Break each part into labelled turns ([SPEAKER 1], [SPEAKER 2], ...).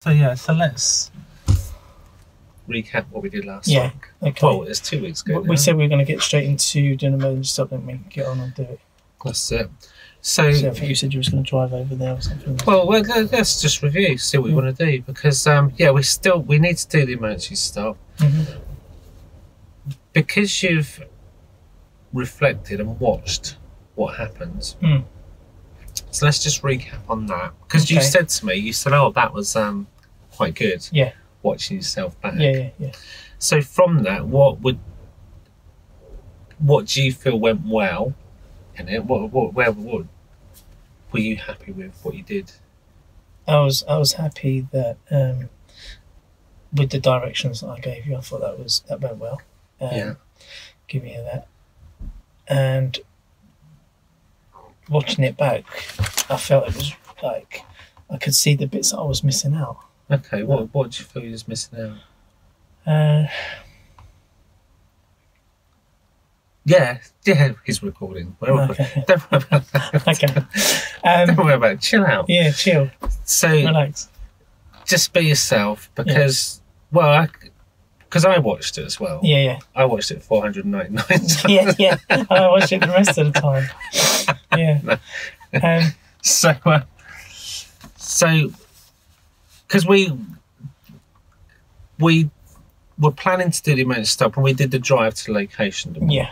[SPEAKER 1] So yeah, so let's recap what we did last week.
[SPEAKER 2] Okay.
[SPEAKER 1] Well, it's 2 weeks ago.
[SPEAKER 2] We said we were going to get straight into doing emergency stop, didn't we? Get on and do it.
[SPEAKER 1] That's it. So
[SPEAKER 2] I think you said you was going to drive over there or something.
[SPEAKER 1] Well, let's just review, see what we want to do, because yeah, we need to do the emergency stop. Because you've reflected and watched what happened. So let's just recap on that, because you said to me, you said, "Oh, that was quite good."
[SPEAKER 2] Yeah.
[SPEAKER 1] Watching yourself back.
[SPEAKER 2] Yeah.
[SPEAKER 1] So from that, what do you feel went well in it? What were you happy with what you did?
[SPEAKER 2] I was happy that with the directions that I gave you, I thought that went well. Give you that. And watching it back, I felt it was like I could see the bits that I was missing out.
[SPEAKER 1] Okay, what did you feel you was missing out? Yeah, he's recording.
[SPEAKER 2] Okay.
[SPEAKER 1] Don't worry about that.
[SPEAKER 2] Okay.
[SPEAKER 1] Don't worry about it. Chill out.
[SPEAKER 2] Yeah, chill.
[SPEAKER 1] So
[SPEAKER 2] relax.
[SPEAKER 1] Just be yourself, because because I watched it as well.
[SPEAKER 2] Yeah.
[SPEAKER 1] I watched it 499 times.
[SPEAKER 2] Yeah. I watched it the rest of the time. Yeah.
[SPEAKER 1] So because we were planning to do the emergency stop, and we did the drive to the location, didn't we?
[SPEAKER 2] Yeah.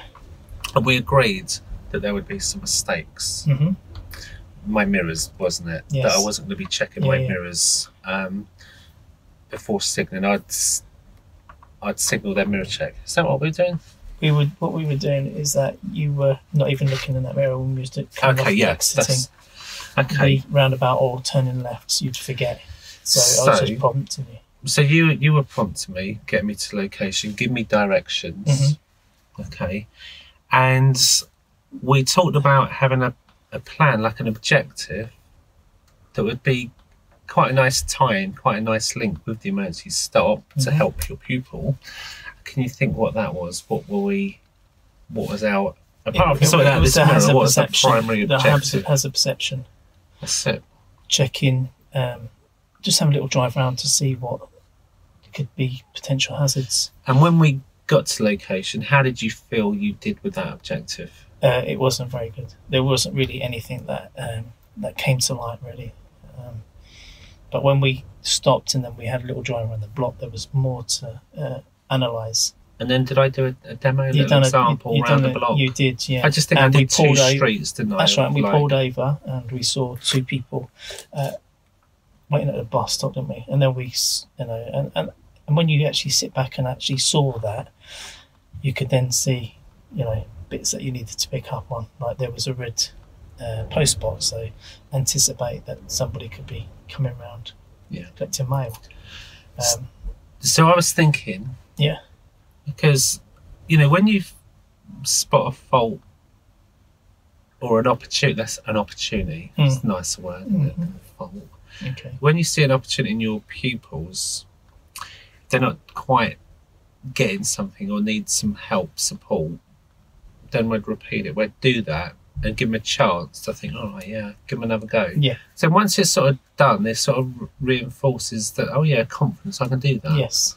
[SPEAKER 1] And we agreed that there would be some mistakes. My mirrors, wasn't it?
[SPEAKER 2] Yes.
[SPEAKER 1] That I wasn't going to be checking my mirrors before signalling. I'd signal their mirror check. Is that what we're doing?
[SPEAKER 2] What we were doing is that you were not even looking in that mirror when we was doing
[SPEAKER 1] that's okay.
[SPEAKER 2] The roundabout or turning left, so you'd forget. So I was just prompting you.
[SPEAKER 1] So you were prompting me, get me to location, give me directions. Okay. And we talked about having a plan, like an objective, that would be quite a nice tie-in, quite a nice link with the emergency stop to help your pupil. Can you think what that was? What was our, apart from sorting out this mirror, what was the primary objective?
[SPEAKER 2] Has a perception.
[SPEAKER 1] That's it.
[SPEAKER 2] Checking, just have a little drive around to see what could be potential hazards.
[SPEAKER 1] And when we got to location, how did you feel you did with that objective?
[SPEAKER 2] It wasn't very good. There wasn't really anything that came to light, really. But when we stopped and then we had a little drive around the block, there was more to analyse.
[SPEAKER 1] And then did I do a demo, little example around the block?
[SPEAKER 2] You did, yeah.
[SPEAKER 1] I just think I did 2 streets, didn't I?
[SPEAKER 2] That's right. We pulled over and we saw 2 people waiting at a bus stop, didn't we? And then we, and when you actually sit back and actually saw that, you could then see, bits that you needed to pick up on. Like there was a red post box, so anticipate that somebody could be coming round, collecting mail.
[SPEAKER 1] So I was thinking, because when you spot a fault or an opportunity, that's an opportunity. It's a nicer word, isn't it? Fault.
[SPEAKER 2] Okay.
[SPEAKER 1] When you see an opportunity in your pupils, they're not quite getting something or need some help, support, then we'd repeat it. We'd do that and give them a chance to think, all right, give them another go.
[SPEAKER 2] Yeah.
[SPEAKER 1] So once it's sort of done, it sort of reinforces that, confidence, I can do that.
[SPEAKER 2] Yes.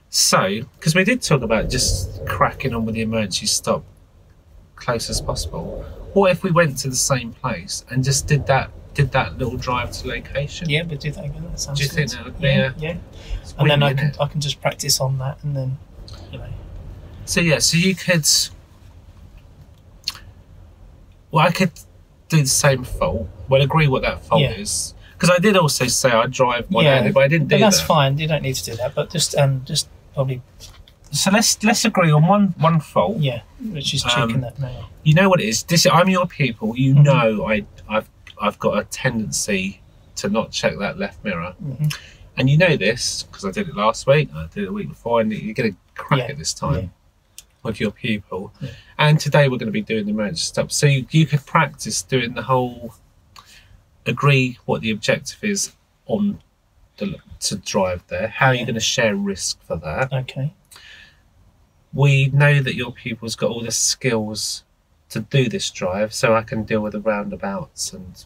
[SPEAKER 1] So, because we did talk about just cracking on with the emergency stop close as possible. What if we went to the same place and just did that little drive to location?
[SPEAKER 2] Yeah, we'll do that again. That sounds
[SPEAKER 1] good. Do you think that would be
[SPEAKER 2] yeah. And then I can just practice on that, and then
[SPEAKER 1] So you could. Well, I could do the same fault. Well, agree what that fault is, because I did also say I'd drive one-handed, but I didn't do that.
[SPEAKER 2] That's fine. You don't need to do that, but just probably.
[SPEAKER 1] So let's agree on one fault.
[SPEAKER 2] Yeah, which is checking that mail.
[SPEAKER 1] You know what it is. I'm your pupil. You know I've got a tendency to not check that left mirror, and you know this because I did it last week. I did it the week before, and you're going to crack it this time with your pupil. Yeah. And today we're going to be doing the emergency stop. So you could practice doing the whole. Agree what the objective is on to drive there. How are you going to share risk for that?
[SPEAKER 2] Okay.
[SPEAKER 1] We know that your pupil's got all the skills to do this drive, so I can deal with the roundabouts and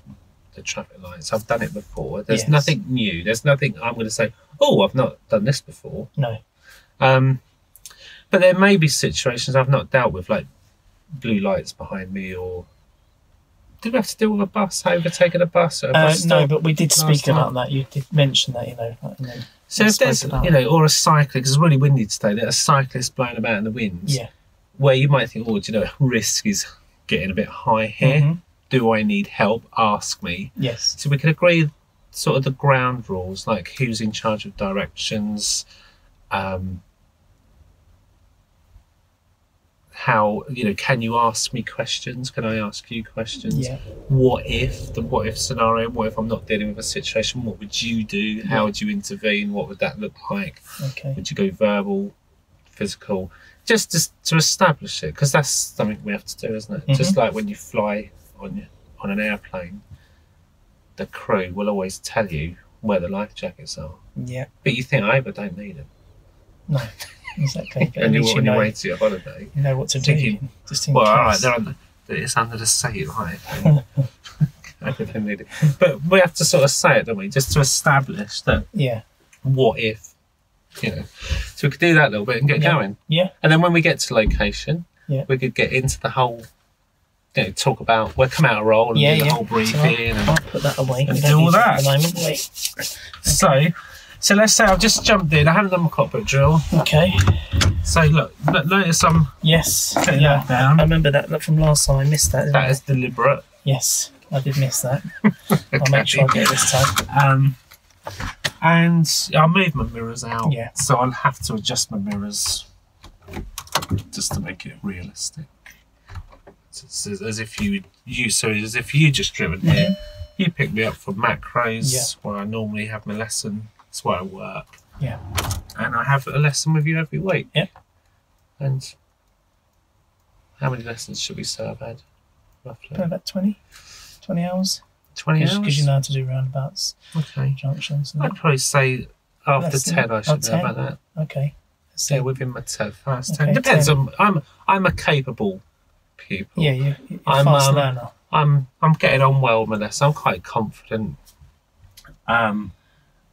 [SPEAKER 1] the traffic lights. I've done it before. There's
[SPEAKER 2] Yes.
[SPEAKER 1] nothing new. There's nothing I'm going to say, oh, I've not done this before.
[SPEAKER 2] No.
[SPEAKER 1] But there may be situations I've not dealt with, like blue lights behind me, or did we have to deal with a bus, overtaking a bus at a bus
[SPEAKER 2] No,
[SPEAKER 1] stop
[SPEAKER 2] but we did speak
[SPEAKER 1] time?
[SPEAKER 2] about that. You did mention that, you know. And then
[SPEAKER 1] So
[SPEAKER 2] we
[SPEAKER 1] if there's,
[SPEAKER 2] spoke about
[SPEAKER 1] you know, or a cyclist, because it's really windy today, there's a cyclist blowing about in the winds,
[SPEAKER 2] yeah.
[SPEAKER 1] where you might think, oh, do you know, risk is getting a bit high here.
[SPEAKER 2] Mhm.
[SPEAKER 1] Do I need help? Ask me.
[SPEAKER 2] Yes.
[SPEAKER 1] So we could agree sort of the ground rules, like who's in charge of directions, how, you know, can you ask me questions? Can I ask you questions?
[SPEAKER 2] Yeah.
[SPEAKER 1] What if, the what if scenario, what if I'm not dealing with a situation, what would you do? How would you intervene? What would that look like?
[SPEAKER 2] Okay.
[SPEAKER 1] Would you go verbal, physical? Just to establish it, because that's something we have to do, isn't it? Just like when you fly on an airplane, the crew will always tell you where the life jackets are.
[SPEAKER 2] Yeah.
[SPEAKER 1] But you think, I don't need them.
[SPEAKER 2] No. Exactly. But at
[SPEAKER 1] And you're
[SPEAKER 2] least you
[SPEAKER 1] on your
[SPEAKER 2] know,
[SPEAKER 1] way to your holiday.
[SPEAKER 2] you know what to
[SPEAKER 1] Thinking,
[SPEAKER 2] do. Just in
[SPEAKER 1] Well,
[SPEAKER 2] case.
[SPEAKER 1] all right, they're under, it's under the seat, right? I don't need it. But we have to sort of say it, don't we? Just to establish that
[SPEAKER 2] Yeah.
[SPEAKER 1] what if, you know. So we could do that a little bit and get going.
[SPEAKER 2] Yeah.
[SPEAKER 1] And then when we get to location,
[SPEAKER 2] Yeah.
[SPEAKER 1] we could get into the whole, you know, talk about, we'll come out a roll and do the whole briefing.
[SPEAKER 2] So I'll put that away.
[SPEAKER 1] and
[SPEAKER 2] We
[SPEAKER 1] do
[SPEAKER 2] don't
[SPEAKER 1] all
[SPEAKER 2] use it
[SPEAKER 1] that.
[SPEAKER 2] at the moment. Wait.
[SPEAKER 1] So let's say I've just jumped in. I haven't done my cockpit drill.
[SPEAKER 2] Okay.
[SPEAKER 1] So look notice I'm
[SPEAKER 2] Yes.
[SPEAKER 1] putting
[SPEAKER 2] Yeah.
[SPEAKER 1] that down.
[SPEAKER 2] I remember that from last time. I missed that. Didn't
[SPEAKER 1] That
[SPEAKER 2] I?
[SPEAKER 1] is deliberate.
[SPEAKER 2] Yes. I did miss that. I'll make sure I get it this time.
[SPEAKER 1] And I'll move my mirrors out.
[SPEAKER 2] Yeah.
[SPEAKER 1] So I'll have to adjust my mirrors just to make it realistic. So it's as if you just driven here. You pick me up for macros where I normally have my lesson. That's where I work.
[SPEAKER 2] Yeah.
[SPEAKER 1] And I have a lesson with you every week.
[SPEAKER 2] Yeah.
[SPEAKER 1] And how many lessons should we serve, Ed? Roughly
[SPEAKER 2] About 20 hours.
[SPEAKER 1] 20 hours.
[SPEAKER 2] Because you know how to do roundabouts,
[SPEAKER 1] Okay.
[SPEAKER 2] junctions. And
[SPEAKER 1] I'd probably say after
[SPEAKER 2] Less than-
[SPEAKER 1] 10 I should know
[SPEAKER 2] 10.
[SPEAKER 1] about that.
[SPEAKER 2] okay. So,
[SPEAKER 1] Yeah, within my first 10.
[SPEAKER 2] Okay,
[SPEAKER 1] Depends
[SPEAKER 2] 10.
[SPEAKER 1] on I'm a capable pupil.
[SPEAKER 2] yeah, you're a
[SPEAKER 1] I'm,
[SPEAKER 2] fast learner.
[SPEAKER 1] I'm getting on well with my lessons. I'm quite confident.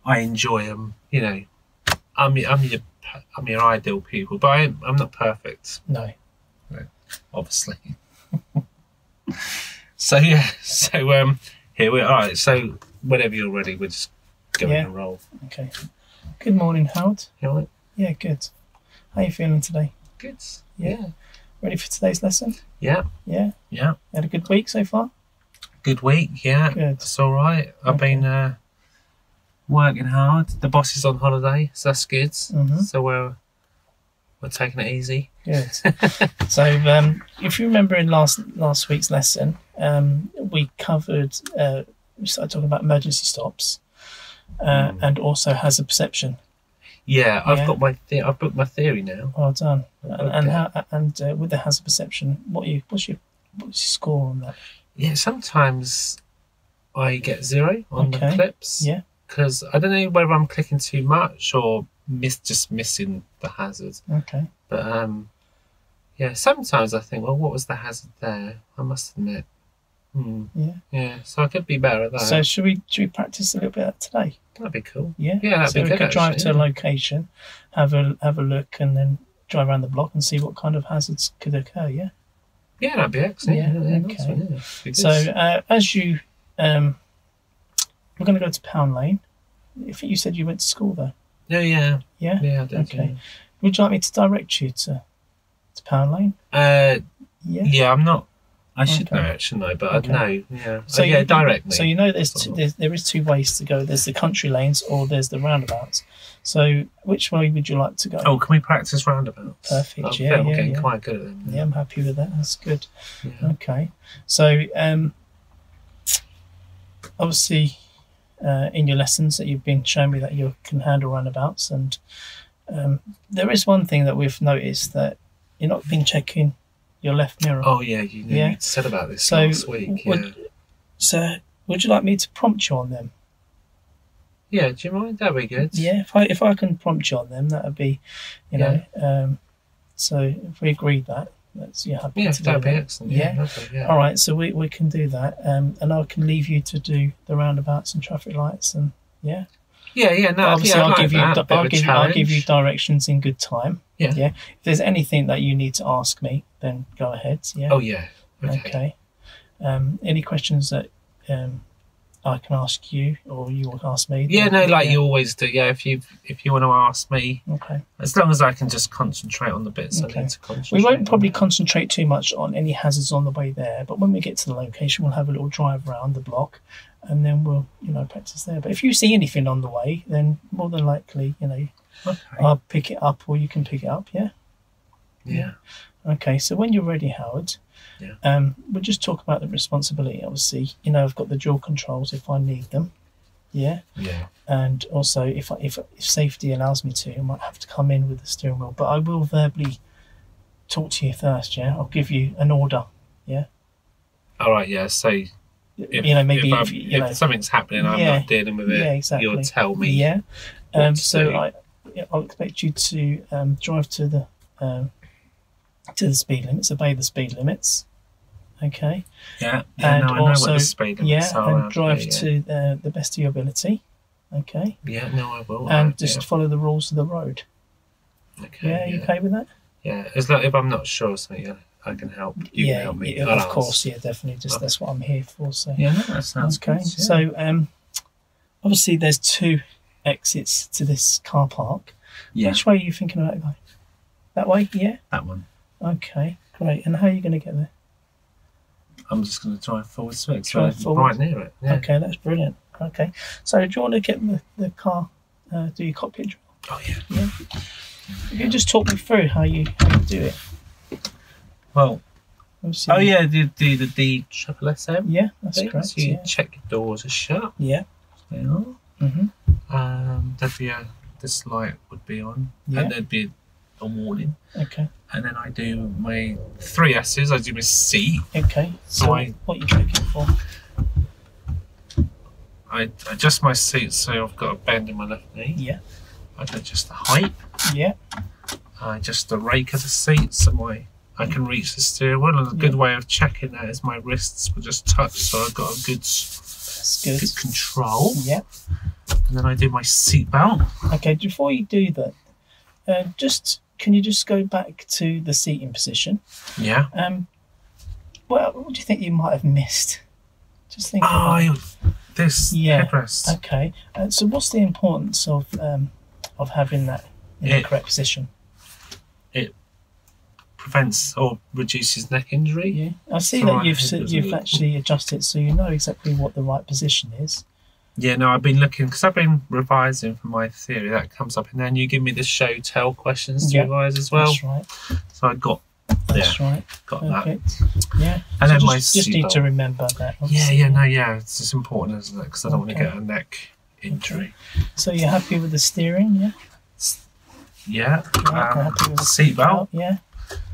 [SPEAKER 1] I enjoy them. You know, I'm your ideal pupil, but I'm not perfect,
[SPEAKER 2] No.
[SPEAKER 1] obviously. So yeah, so here we are. All right, so whenever you're ready, we'll just go in and roll.
[SPEAKER 2] Okay. Good morning, Howard.
[SPEAKER 1] You all right?
[SPEAKER 2] Yeah, good. How you feeling today?
[SPEAKER 1] Good.
[SPEAKER 2] Yeah. Ready for today's lesson?
[SPEAKER 1] Yeah.
[SPEAKER 2] Yeah.
[SPEAKER 1] Yeah.
[SPEAKER 2] Had a good week so far?
[SPEAKER 1] Good week. Yeah.
[SPEAKER 2] Good.
[SPEAKER 1] It's all right. I've
[SPEAKER 2] Okay.
[SPEAKER 1] been working hard. The boss is on holiday, so that's good.
[SPEAKER 2] Mhm.
[SPEAKER 1] So we're taking it easy.
[SPEAKER 2] Good. So, if you remember in last week's lesson, we covered, we started talking about emergency stops and also hazard perception.
[SPEAKER 1] Yeah, I've
[SPEAKER 2] Yeah.
[SPEAKER 1] got I've booked my theory now.
[SPEAKER 2] Well done. And
[SPEAKER 1] Okay.
[SPEAKER 2] with the hazard perception, what's your score on that?
[SPEAKER 1] Yeah, sometimes I get 0 on the
[SPEAKER 2] Okay.
[SPEAKER 1] clips.
[SPEAKER 2] Yeah.
[SPEAKER 1] Because I don't know whether I'm clicking too much or just missing the hazard.
[SPEAKER 2] Okay.
[SPEAKER 1] But yeah, sometimes I think, well, what was the hazard there? I must admit.
[SPEAKER 2] Yeah.
[SPEAKER 1] Yeah, so I could be better at that.
[SPEAKER 2] So should we practice a little bit of that today?
[SPEAKER 1] That'd be cool.
[SPEAKER 2] Yeah.
[SPEAKER 1] Yeah, that'd
[SPEAKER 2] so
[SPEAKER 1] be
[SPEAKER 2] we
[SPEAKER 1] good,
[SPEAKER 2] could drive
[SPEAKER 1] actually,
[SPEAKER 2] to a
[SPEAKER 1] yeah.
[SPEAKER 2] location, have a look, and then drive around the block and see what kind of hazards could occur. Yeah.
[SPEAKER 1] Yeah, that'd be excellent.
[SPEAKER 2] Yeah,
[SPEAKER 1] nice
[SPEAKER 2] okay.
[SPEAKER 1] one, yeah. Be good.
[SPEAKER 2] So as you, we're going to go to Pound Lane. If you said you went to school there.
[SPEAKER 1] yeah,
[SPEAKER 2] Yeah.
[SPEAKER 1] yeah, I did.
[SPEAKER 2] Okay. Would you like me to direct you to Pound Lane?
[SPEAKER 1] Yeah.
[SPEAKER 2] Yeah.
[SPEAKER 1] Yeah, I'm not. I should
[SPEAKER 2] Okay.
[SPEAKER 1] know it, shouldn't I? But
[SPEAKER 2] Okay.
[SPEAKER 1] I know. Yeah.
[SPEAKER 2] So
[SPEAKER 1] yeah,
[SPEAKER 2] you,
[SPEAKER 1] direct me.
[SPEAKER 2] So you know there is two ways to go. There's the country lanes or there's the roundabouts. So which way would you like to go?
[SPEAKER 1] Oh, can we practice roundabouts?
[SPEAKER 2] Perfect,
[SPEAKER 1] I
[SPEAKER 2] yeah,
[SPEAKER 1] feel we're
[SPEAKER 2] yeah,
[SPEAKER 1] getting
[SPEAKER 2] yeah.
[SPEAKER 1] quite good at them.
[SPEAKER 2] Yeah, I'm happy with that. That's good.
[SPEAKER 1] Yeah.
[SPEAKER 2] Okay. So obviously in your lessons that you've been showing me that you can handle roundabouts, and there is one thing that we've noticed that you're not been checking your left mirror.
[SPEAKER 1] Oh yeah, you
[SPEAKER 2] Yeah.
[SPEAKER 1] said about this
[SPEAKER 2] So
[SPEAKER 1] last week. Yeah.
[SPEAKER 2] So would you like me to prompt you on them?
[SPEAKER 1] Yeah. Do you mind? That'd be good.
[SPEAKER 2] Yeah, if I can prompt you on them, that would be, you know. So if we agree that, you're happy
[SPEAKER 1] Yeah,
[SPEAKER 2] to do
[SPEAKER 1] that'd be
[SPEAKER 2] that?
[SPEAKER 1] excellent. Yeah, lovely, yeah.
[SPEAKER 2] All right, so we can do that, and I can leave you to do the roundabouts and traffic lights, and yeah.
[SPEAKER 1] Yeah, no,
[SPEAKER 2] Obviously,
[SPEAKER 1] yeah,
[SPEAKER 2] I'll give you
[SPEAKER 1] I'll
[SPEAKER 2] give you directions in good time.
[SPEAKER 1] Yeah.
[SPEAKER 2] If there's anything that you need to ask me, then go ahead. Yeah.
[SPEAKER 1] Oh yeah.
[SPEAKER 2] Okay. Any questions that I can ask you, or you will ask me?
[SPEAKER 1] Yeah, no, like you always do. Yeah, if you want to ask me,
[SPEAKER 2] okay.
[SPEAKER 1] As long as I can just concentrate on the bits I need to concentrate.
[SPEAKER 2] We won't probably concentrate too much on any hazards on the way there, but when we get to the location, we'll have a little drive around the block, and then we'll practice there. But if you see anything on the way, then more than likely, I'll pick it up, or you can pick it up. Yeah.
[SPEAKER 1] Yeah.
[SPEAKER 2] Okay. So when you're ready, Howard.
[SPEAKER 1] Yeah.
[SPEAKER 2] We'll just talk about the responsibility. Obviously, I've got the dual controls if I need them. Yeah.
[SPEAKER 1] Yeah.
[SPEAKER 2] And also, if safety allows me to, I might have to come in with the steering wheel. But I will verbally talk to you first. Yeah. I'll give you an order. Yeah.
[SPEAKER 1] All right. Yeah. So, if something's happening, I'm not dealing with it.
[SPEAKER 2] Yeah. Exactly.
[SPEAKER 1] You'll tell me.
[SPEAKER 2] Yeah. I'll expect you to drive to the speed limits, obey the speed limits. Okay.
[SPEAKER 1] Yeah.
[SPEAKER 2] And
[SPEAKER 1] I know what the speed limits are.
[SPEAKER 2] And drive to the best of your ability. Okay.
[SPEAKER 1] Yeah. No, I will.
[SPEAKER 2] And just follow the rules of the road.
[SPEAKER 1] Okay.
[SPEAKER 2] Yeah. You okay with that?
[SPEAKER 1] Yeah. As long if I'm not sure, something I can help. You can help me.
[SPEAKER 2] Of course. Yeah. Definitely. That's what I'm here for. So.
[SPEAKER 1] Yeah. No, that sounds
[SPEAKER 2] okay.
[SPEAKER 1] Good, yeah.
[SPEAKER 2] So obviously there's 2 exits to this car park.
[SPEAKER 1] Yeah.
[SPEAKER 2] Which way are you thinking about going? That way? Yeah.
[SPEAKER 1] That one.
[SPEAKER 2] Okay, great. And how are you going to get there?
[SPEAKER 1] I'm just going to drive forward to it.
[SPEAKER 2] Drive forward.
[SPEAKER 1] Right near it. Yeah.
[SPEAKER 2] Okay, that's brilliant. Okay, so do you want to get the car, do your cockpit drive?
[SPEAKER 1] Oh, yeah.
[SPEAKER 2] Yeah. You can just talk me through how you do it.
[SPEAKER 1] Well, the DSSM.
[SPEAKER 2] Yeah, that's correct.
[SPEAKER 1] So you check your doors are shut.
[SPEAKER 2] Yeah.
[SPEAKER 1] They are.
[SPEAKER 2] Mm-hmm.
[SPEAKER 1] This light would be on.
[SPEAKER 2] Yeah.
[SPEAKER 1] And there'd be a warning.
[SPEAKER 2] Okay.
[SPEAKER 1] And then I do my 3 S's. I do my seat.
[SPEAKER 2] Okay. So what are you checking for?
[SPEAKER 1] I adjust my seat so I've got a bend in my left knee.
[SPEAKER 2] Yeah.
[SPEAKER 1] I adjust the height.
[SPEAKER 2] Yeah.
[SPEAKER 1] I adjust the rake of the seat so I can reach the steering wheel. And a good way of checking that is my wrists will just touch, so I've got a good control.
[SPEAKER 2] Yeah.
[SPEAKER 1] And then I do my seat belt.
[SPEAKER 2] Okay. Before you do that, can you just go back to the seating position?
[SPEAKER 1] Yeah.
[SPEAKER 2] What do you think you might have missed? Just think.
[SPEAKER 1] This headrest.
[SPEAKER 2] Okay. So what's the importance of having that in the correct position?
[SPEAKER 1] It prevents or reduces neck injury.
[SPEAKER 2] Yeah. I see that you've actually adjusted so you know exactly what the right position is.
[SPEAKER 1] Yeah, no, I've been looking because I've been revising for my theory. That comes up, and then you give me the show tell questions to revise as well.
[SPEAKER 2] That's right.
[SPEAKER 1] So I got.
[SPEAKER 2] That's right.
[SPEAKER 1] Got
[SPEAKER 2] Perfect.
[SPEAKER 1] that.
[SPEAKER 2] Yeah.
[SPEAKER 1] And
[SPEAKER 2] so
[SPEAKER 1] then
[SPEAKER 2] just need to remember that.
[SPEAKER 1] Obviously. Yeah. It's just important, isn't it? Because I don't want to get a neck injury.
[SPEAKER 2] Okay. So you're happy with the steering? Yeah.
[SPEAKER 1] Yeah.
[SPEAKER 2] Happy with the
[SPEAKER 1] seatbelt.
[SPEAKER 2] Yeah.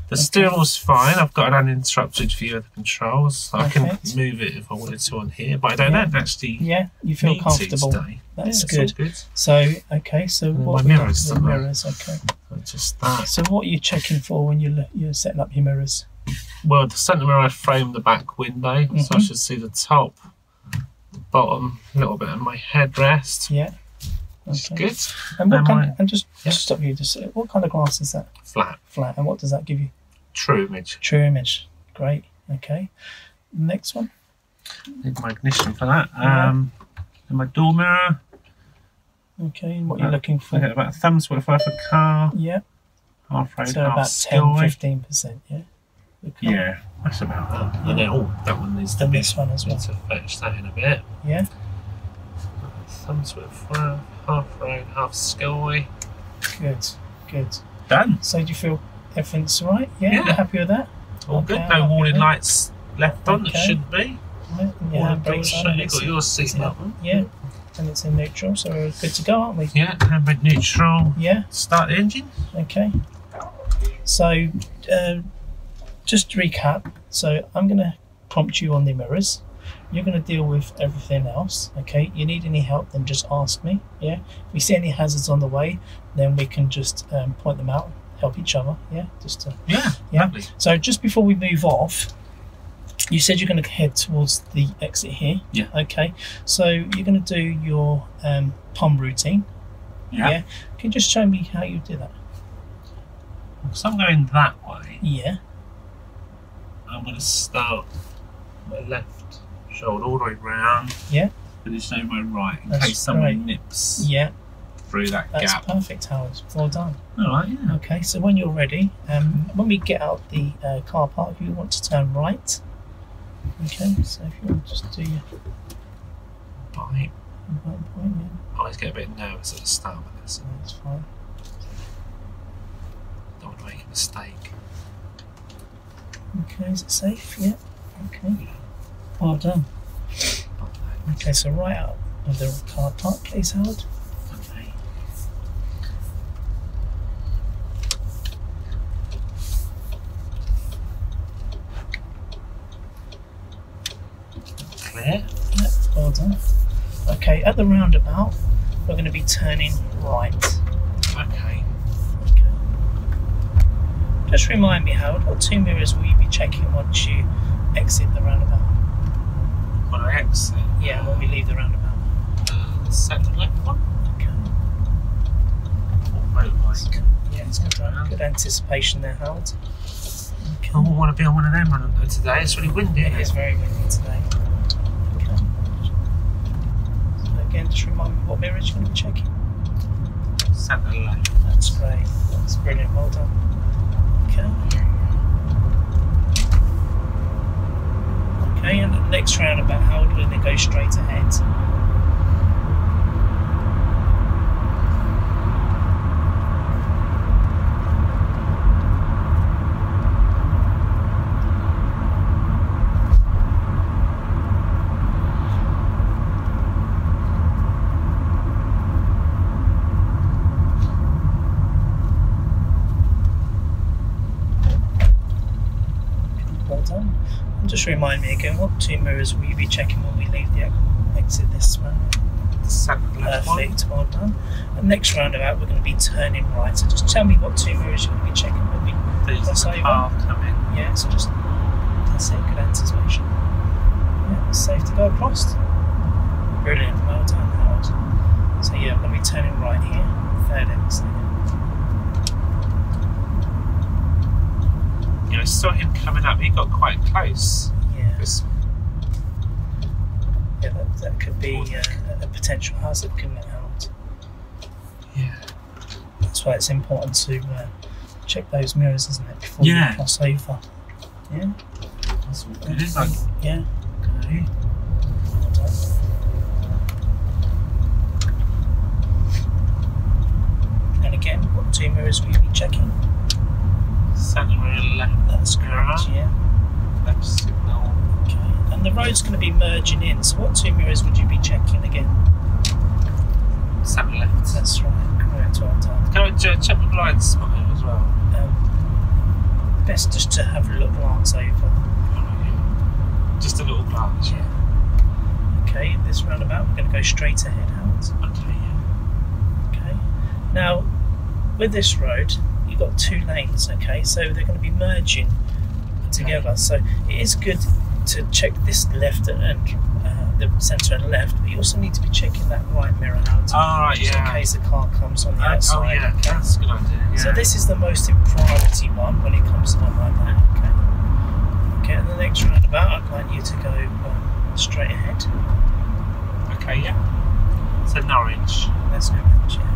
[SPEAKER 1] The steering wheel's fine. I've got an uninterrupted view of the controls. I can move it if I wanted to on here, but I don't actually.
[SPEAKER 2] Yeah, you feel comfortable. That's good. So so what
[SPEAKER 1] my mirrors?
[SPEAKER 2] The mirrors, okay.
[SPEAKER 1] Just that.
[SPEAKER 2] So what are you checking for when you're setting up your mirrors?
[SPEAKER 1] Well, the centre mirror I frame the back window, so I should see the top, the bottom, a little bit of my headrest.
[SPEAKER 2] Yeah.
[SPEAKER 1] Okay. Good.
[SPEAKER 2] And what just stop you. Just what kind of glass is that?
[SPEAKER 1] Flat.
[SPEAKER 2] Flat. And what does that give you?
[SPEAKER 1] True image.
[SPEAKER 2] True image. Great. Okay. Next one.
[SPEAKER 1] Need my ignition for that. And my door mirror.
[SPEAKER 2] Okay. And what you're looking for?
[SPEAKER 1] I get about a thumb's worth of a car.
[SPEAKER 2] Yeah.
[SPEAKER 1] Half road,
[SPEAKER 2] so
[SPEAKER 1] half
[SPEAKER 2] about
[SPEAKER 1] sky.
[SPEAKER 2] 10-15%. Yeah.
[SPEAKER 1] Yeah. That's about that. That one needs to
[SPEAKER 2] and
[SPEAKER 1] be.
[SPEAKER 2] This one as well.
[SPEAKER 1] Need to fetch that in a bit.
[SPEAKER 2] Yeah.
[SPEAKER 1] Thumbs worth of half road, half sky.
[SPEAKER 2] Good.
[SPEAKER 1] Done.
[SPEAKER 2] So do you feel everything's all right? Yeah. You're happy with that?
[SPEAKER 1] All good. No warning lights left on that shouldn't be.
[SPEAKER 2] Right.
[SPEAKER 1] Yeah. You've got your seat belt on.
[SPEAKER 2] Yeah. And it's in neutral, so we're good to go, aren't we?
[SPEAKER 1] Yeah. Handbrake neutral.
[SPEAKER 2] Yeah.
[SPEAKER 1] Start the engine.
[SPEAKER 2] Okay. So just to recap. So I'm going to prompt you on the mirrors. You're going to deal with everything else, okay? You need any help, then just ask me, yeah? If we see any hazards on the way, then we can just point them out help each other. Yeah, just to,
[SPEAKER 1] Yeah,
[SPEAKER 2] yeah.
[SPEAKER 1] lovely.
[SPEAKER 2] So just before we move off, you said you're going to head towards the exit here.
[SPEAKER 1] Yeah.
[SPEAKER 2] Okay. So you're going to do your pump routine.
[SPEAKER 1] Yeah.
[SPEAKER 2] Can you just show me how you do that?
[SPEAKER 1] So I'm going that way.
[SPEAKER 2] Yeah.
[SPEAKER 1] I'm going to start my left shoulder all the way round.
[SPEAKER 2] Yeah.
[SPEAKER 1] Finish over my right in
[SPEAKER 2] That's
[SPEAKER 1] case someone
[SPEAKER 2] great.
[SPEAKER 1] nips
[SPEAKER 2] Yeah.
[SPEAKER 1] through that
[SPEAKER 2] That's
[SPEAKER 1] gap.
[SPEAKER 2] perfect, Howard. Well done.
[SPEAKER 1] All right, yeah.
[SPEAKER 2] Okay, so when you're ready, when we get out the car park, you want to turn right. Okay, so if you want to just do your
[SPEAKER 1] Right.
[SPEAKER 2] right point, yeah,
[SPEAKER 1] I always get a bit nervous at the start with this.
[SPEAKER 2] so that's fine.
[SPEAKER 1] Don't want to make a mistake.
[SPEAKER 2] Okay, is it safe? Yeah. Okay. Well done. Okay, so right out of the car park, please, Howard.
[SPEAKER 1] Okay. Clear.
[SPEAKER 2] Yeah, well done. Okay, at the roundabout, we're going to be turning right.
[SPEAKER 1] Okay.
[SPEAKER 2] Okay. Just remind me, Howard, what 2 mirrors will you be checking once you exit the roundabout?
[SPEAKER 1] When I exit.
[SPEAKER 2] Yeah, when we leave the roundabout.
[SPEAKER 1] Second left one.
[SPEAKER 2] Okay.
[SPEAKER 1] Or motorbike.
[SPEAKER 2] Yeah, it's good anticipation there, Howard. Okay.
[SPEAKER 1] I want to be on one of them today. It's really windy.
[SPEAKER 2] It is very windy today. Okay. So again, just remind me what mirrors you're going to be checking.
[SPEAKER 1] Centre left.
[SPEAKER 2] That's great. That's brilliant. Well done. Okay. Okay, and the next roundabout, Howard, we're going to go straight ahead. Well done. And just remind me again, what 2 mirrors will you be checking when we leave the exit this round?
[SPEAKER 1] Centre left one.
[SPEAKER 2] Perfect, well done. And next roundabout, we're going to be turning right. So just tell me what 2 mirrors you're going to be checking when we
[SPEAKER 1] There's
[SPEAKER 2] cross
[SPEAKER 1] the
[SPEAKER 2] over.
[SPEAKER 1] car coming.
[SPEAKER 2] Yeah, so just, that's it, good anticipation. Yeah, it's safe to go across. Brilliant, well done, Howard. So yeah, we're going to be turning right here, third exit.
[SPEAKER 1] You know, I saw him coming up. He got quite close.
[SPEAKER 2] Yeah,
[SPEAKER 1] This
[SPEAKER 2] yeah, that could be a potential hazard, couldn't it, Howard?
[SPEAKER 1] Yeah.
[SPEAKER 2] That's why it's important to check those mirrors, isn't it, before you
[SPEAKER 1] Yeah.
[SPEAKER 2] cross over. Yeah,
[SPEAKER 1] That's all good. It's like,
[SPEAKER 2] yeah.
[SPEAKER 1] okay.
[SPEAKER 2] Well done. And again, what 2 mirrors will you be checking?
[SPEAKER 1] Centre and left.
[SPEAKER 2] That's correct, yeah.
[SPEAKER 1] Left signal.
[SPEAKER 2] Okay. And the road's going to be merging in, so what 2 mirrors would you be checking again?
[SPEAKER 1] Centre left.
[SPEAKER 2] That's right, correct, well done.
[SPEAKER 1] Can I check the blind spot as well?
[SPEAKER 2] Best just to have a little glance over.
[SPEAKER 1] Just a little glance.
[SPEAKER 2] Yeah. Okay, this roundabout, we're going to go straight ahead, Howard.
[SPEAKER 1] Okay, yeah.
[SPEAKER 2] Okay. Now, with this road, you've got 2 lanes, okay, so they're going to be merging together. So it is good to check this left and the centre and left, but you also need to be checking that right mirror out, just in case a car comes on the outside.
[SPEAKER 1] Oh yeah,
[SPEAKER 2] okay?
[SPEAKER 1] that's a good idea. Yeah.
[SPEAKER 2] So this is the most priority one when it comes to one like that. Okay. Okay, and the next roundabout, I'd like you to go straight ahead.
[SPEAKER 1] Okay, yeah. So Norwich.
[SPEAKER 2] That's correct. Yeah.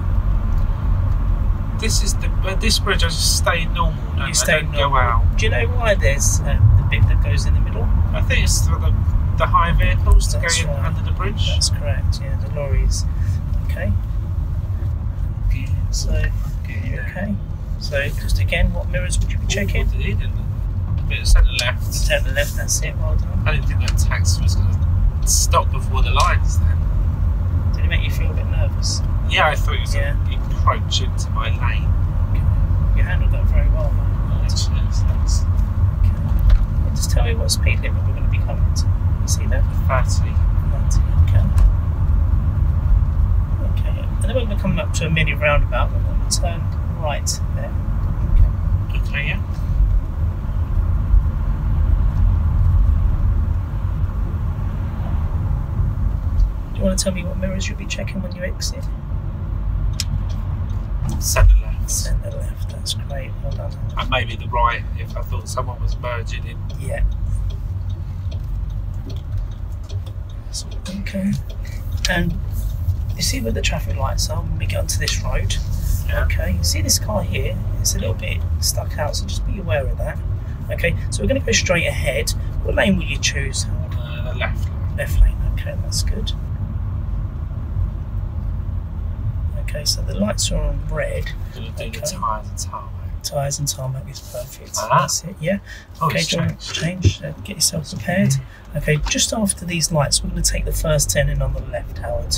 [SPEAKER 1] This is this bridge. I just stay normal. Don't
[SPEAKER 2] You stay
[SPEAKER 1] go
[SPEAKER 2] normal.
[SPEAKER 1] out.
[SPEAKER 2] Do you know why there's the bit that goes in the middle?
[SPEAKER 1] I think it's for the high vehicles to
[SPEAKER 2] That's
[SPEAKER 1] go in
[SPEAKER 2] right.
[SPEAKER 1] under the bridge.
[SPEAKER 2] That's correct. Yeah, the lorries. Okay. So okay. So just again, what mirrors would you be checking?
[SPEAKER 1] He didn't. Bit centre left.
[SPEAKER 2] Turn the left. That's it. Well done.
[SPEAKER 1] I didn't think that taxi was going to stop before the lines then.
[SPEAKER 2] Did it make you feel a bit nervous?
[SPEAKER 1] Yeah, I thought it was
[SPEAKER 2] Yeah.
[SPEAKER 1] going to encroach into my lane.
[SPEAKER 2] Okay. You handled that very well, man.
[SPEAKER 1] Cheers, thanks.
[SPEAKER 2] Okay. Well, just tell me what speed limit we're going to be coming to. You see that?
[SPEAKER 1] 30.
[SPEAKER 2] 90. Okay. Okay. And then when we're coming up to a mini roundabout, we're going to turn right there. Okay.
[SPEAKER 1] Okay, yeah.
[SPEAKER 2] Do you want to tell me what mirrors you'll be checking when you exit?
[SPEAKER 1] Centre left.
[SPEAKER 2] Centre left, that's great, well done.
[SPEAKER 1] And maybe the right if I thought someone was merging in.
[SPEAKER 2] Yeah. Okay. And you see where the traffic lights are when we get onto this road?
[SPEAKER 1] Yeah.
[SPEAKER 2] Okay, you see this car here? It's a little bit stuck out, so just be aware of that. Okay, so we're going to go straight ahead. What lane will you choose?
[SPEAKER 1] The left.
[SPEAKER 2] Left lane, okay, that's good. Okay, so the lights are on red.
[SPEAKER 1] Going to do the tyres and tarmac.
[SPEAKER 2] Tyres and tarmac is perfect.
[SPEAKER 1] Ah.
[SPEAKER 2] That's it, yeah.
[SPEAKER 1] Oh,
[SPEAKER 2] Okay,
[SPEAKER 1] it's
[SPEAKER 2] change. Get yourself prepared. Okay, just after these lights, we're going to take the first turn in on the left, Howard.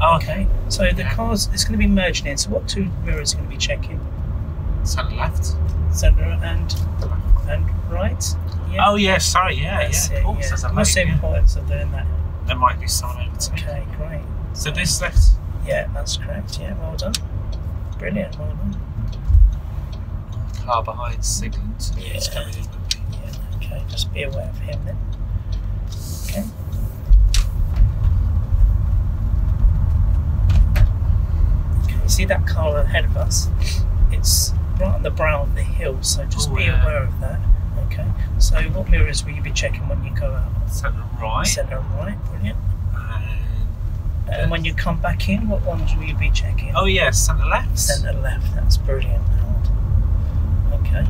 [SPEAKER 1] Oh,
[SPEAKER 2] Okay, so the cars, it's going to be merging in. So what two mirrors are you going to be checking?
[SPEAKER 1] Centre left.
[SPEAKER 2] Centre and right? Yeah.
[SPEAKER 1] Oh, yeah, sorry, yeah,
[SPEAKER 2] That's
[SPEAKER 1] yeah.
[SPEAKER 2] it,
[SPEAKER 1] Of course,
[SPEAKER 2] yeah.
[SPEAKER 1] there's a
[SPEAKER 2] What's the
[SPEAKER 1] lane, yeah.
[SPEAKER 2] importance of doing that?
[SPEAKER 1] There might be someone overtaking.
[SPEAKER 2] Okay, great.
[SPEAKER 1] So this left.
[SPEAKER 2] Yeah, that's correct. Yeah, well done. Brilliant, well done.
[SPEAKER 1] Car behind signalling to me.
[SPEAKER 2] Yeah.
[SPEAKER 1] He's coming in with me.
[SPEAKER 2] Yeah, okay, just be aware of him then. Okay. Okay, see that car ahead of us? It's right on the brow of the hill, so just be aware of that. Okay, so what mirrors will you be checking when you go out?
[SPEAKER 1] Centre right.
[SPEAKER 2] Centre and right, brilliant.
[SPEAKER 1] And
[SPEAKER 2] And when you come back in, what ones will you be checking?
[SPEAKER 1] oh, yeah, centre left.
[SPEAKER 2] Centre left, that's brilliant. Okay.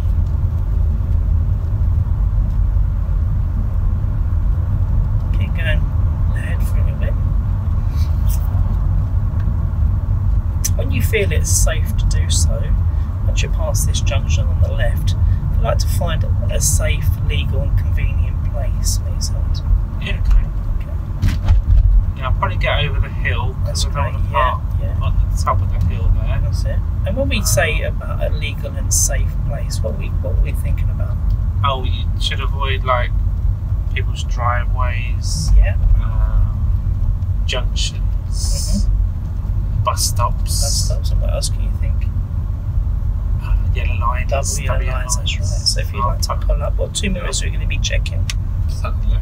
[SPEAKER 2] Keep going ahead for a little bit. When you feel it's safe to do so, once you pass this junction on the left, I'd like to find a safe, legal and convenient place, please, Howard.
[SPEAKER 1] Yeah, okay. Yeah, I'll probably get over the hill because I don't want to park on the top of the hill there.
[SPEAKER 2] That's it. And when we say about a legal and safe place, what are we thinking about?
[SPEAKER 1] Oh, you should avoid like people's driveways,
[SPEAKER 2] Yeah.
[SPEAKER 1] Junctions, bus stops.
[SPEAKER 2] Bus stops, and what else can you think?
[SPEAKER 1] Yellow lines.
[SPEAKER 2] Double yellow lines, that's right. So if you'd like to pull up, what two mirrors are you going to be checking?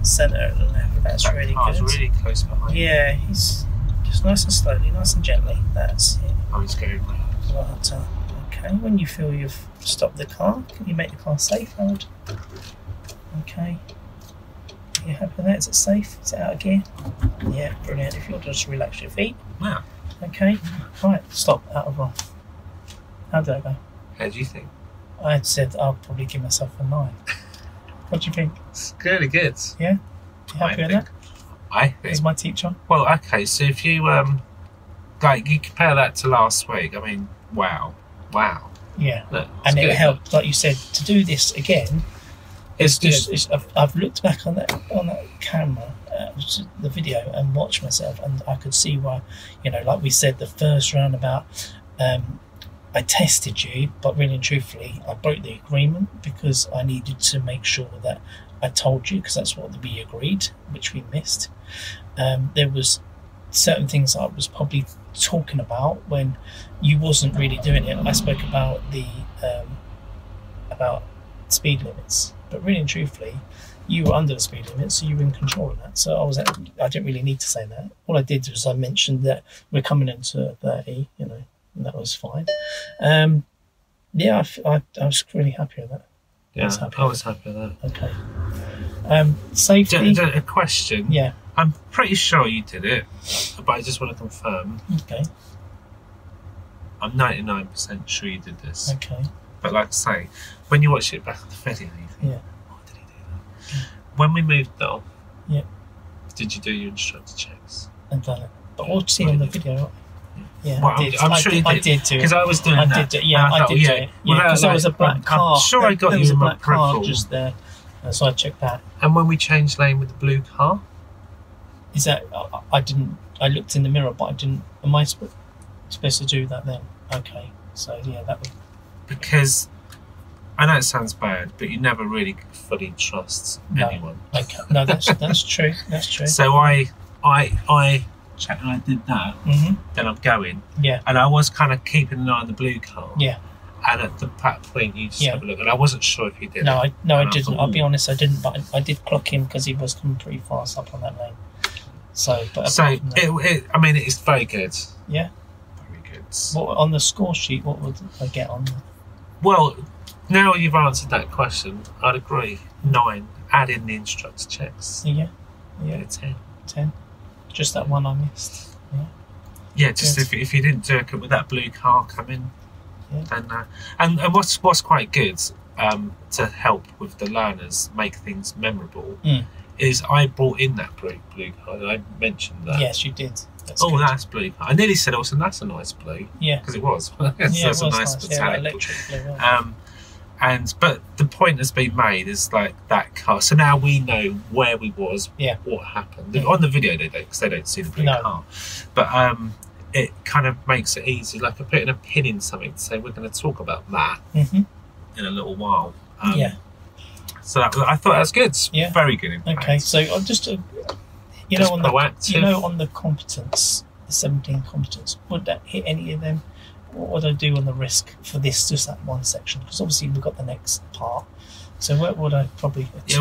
[SPEAKER 2] Centre and left, that's
[SPEAKER 1] that
[SPEAKER 2] really
[SPEAKER 1] car's
[SPEAKER 2] good.
[SPEAKER 1] really close behind.
[SPEAKER 2] Yeah, he's just nice and slowly, nice and gently. That's it.
[SPEAKER 1] Oh, he's going round.
[SPEAKER 2] Right, okay, when you feel you've stopped the car, can you make the car safe, Howard? Okay. Are you happy with that? Is it safe? Is it out of gear? Yeah, brilliant. If you'll just relax your feet.
[SPEAKER 1] Yeah.
[SPEAKER 2] Okay. Right, stop, out of run. How did that go?
[SPEAKER 1] How do you think?
[SPEAKER 2] I had said I'll probably give myself a 9. What do you think?
[SPEAKER 1] It's really good.
[SPEAKER 2] Yeah? You happy with that?
[SPEAKER 1] I think.
[SPEAKER 2] As my teacher?
[SPEAKER 1] Well, okay, so if you like you compare that to last week, I mean, wow.
[SPEAKER 2] Yeah.
[SPEAKER 1] Look,
[SPEAKER 2] And
[SPEAKER 1] it's
[SPEAKER 2] it
[SPEAKER 1] good.
[SPEAKER 2] helped, like you said, to do this again.
[SPEAKER 1] It's
[SPEAKER 2] just
[SPEAKER 1] just
[SPEAKER 2] I've looked back on that camera, the video, and watched myself, and I could see why, like we said, the first roundabout, I tested you, but really and truthfully, I broke the agreement because I needed to make sure that I told you, because that's what we agreed, which we missed. There was certain things I was probably talking about when you wasn't really doing it. I spoke about the about speed limits, but really and truthfully, you were under the speed limit, so you were in control of that. So I didn't really need to say that. All I did was I mentioned that we're coming into 30, and that was fine. Yeah, I was really happy with that.
[SPEAKER 1] yeah. I was happy with that.
[SPEAKER 2] Okay. Safety.
[SPEAKER 1] A question.
[SPEAKER 2] Yeah.
[SPEAKER 1] I'm pretty sure you did it, but I just want to confirm.
[SPEAKER 2] Okay.
[SPEAKER 1] I'm 99% sure you did this.
[SPEAKER 2] Okay.
[SPEAKER 1] But like I say, when you watch it back on the video, you think,
[SPEAKER 2] Yeah.
[SPEAKER 1] why did he do that? When we moved though,
[SPEAKER 2] Yeah.
[SPEAKER 1] did you do your instructor checks?
[SPEAKER 2] I've done it. But we'll see on the video. Yeah,
[SPEAKER 1] Well,
[SPEAKER 2] I did.
[SPEAKER 1] I'm sure you did.
[SPEAKER 2] I did do it.
[SPEAKER 1] Because I was doing
[SPEAKER 2] I
[SPEAKER 1] that.
[SPEAKER 2] did do it. Yeah,
[SPEAKER 1] and
[SPEAKER 2] I
[SPEAKER 1] thought,
[SPEAKER 2] did do it. Yeah, because there was a black car.
[SPEAKER 1] I'm sure I got
[SPEAKER 2] there
[SPEAKER 1] you
[SPEAKER 2] was a
[SPEAKER 1] in my
[SPEAKER 2] black car
[SPEAKER 1] peripheral.
[SPEAKER 2] just there, so I checked that.
[SPEAKER 1] And when we changed lane with the blue car,
[SPEAKER 2] Is that I didn't? I looked in the mirror, but I didn't. Am I supposed to do that then? Okay, so yeah, that would.
[SPEAKER 1] because I know it sounds bad, but you never really fully trust anyone.
[SPEAKER 2] Okay, no, that's true. That's true.
[SPEAKER 1] So I checked and I did that.
[SPEAKER 2] Mhm.
[SPEAKER 1] Then I'm going,
[SPEAKER 2] Yeah.
[SPEAKER 1] and I was kind of keeping an eye on the blue car.
[SPEAKER 2] Yeah.
[SPEAKER 1] and at that point you just have a look. And I wasn't sure if you did.
[SPEAKER 2] No,
[SPEAKER 1] it.
[SPEAKER 2] I didn't. Thought, I'll be honest, I didn't. But I did clock him because he was coming pretty fast up on that lane. So, I mean, it's very good. Yeah.
[SPEAKER 1] Very good.
[SPEAKER 2] What on the score sheet? What would I get on?
[SPEAKER 1] Well, now you've answered that question, I'd agree. 9. Add in the instructor checks.
[SPEAKER 2] Yeah.
[SPEAKER 1] 10.
[SPEAKER 2] 10. Just that one I missed. Yeah.
[SPEAKER 1] Yeah, just if you didn't do it with that blue car coming, then and what's quite good to help with the learners make things memorable is I brought in that blue car. I mentioned that.
[SPEAKER 2] Yes, you did. That's
[SPEAKER 1] good.
[SPEAKER 2] That's
[SPEAKER 1] blue car. I nearly said, "Oh, so that's a nice blue."
[SPEAKER 2] Yeah,
[SPEAKER 1] because it was.
[SPEAKER 2] That's
[SPEAKER 1] a nice metallic.
[SPEAKER 2] Electric blue.
[SPEAKER 1] But the point has been made is like that car. So now we know where we was, what happened. On the video they don't, because they don't see the blue car. But it kind of makes it easy. Like putting a pin in something to say we're going to talk about that in a little while. So I thought that was good. Yeah, very good.
[SPEAKER 2] Okay, so I'm just on the competence, the 17 competence. Would that hit any of them? What would I do on the risk for this, just that one section? Because obviously we've got the next part. So what would I probably
[SPEAKER 1] it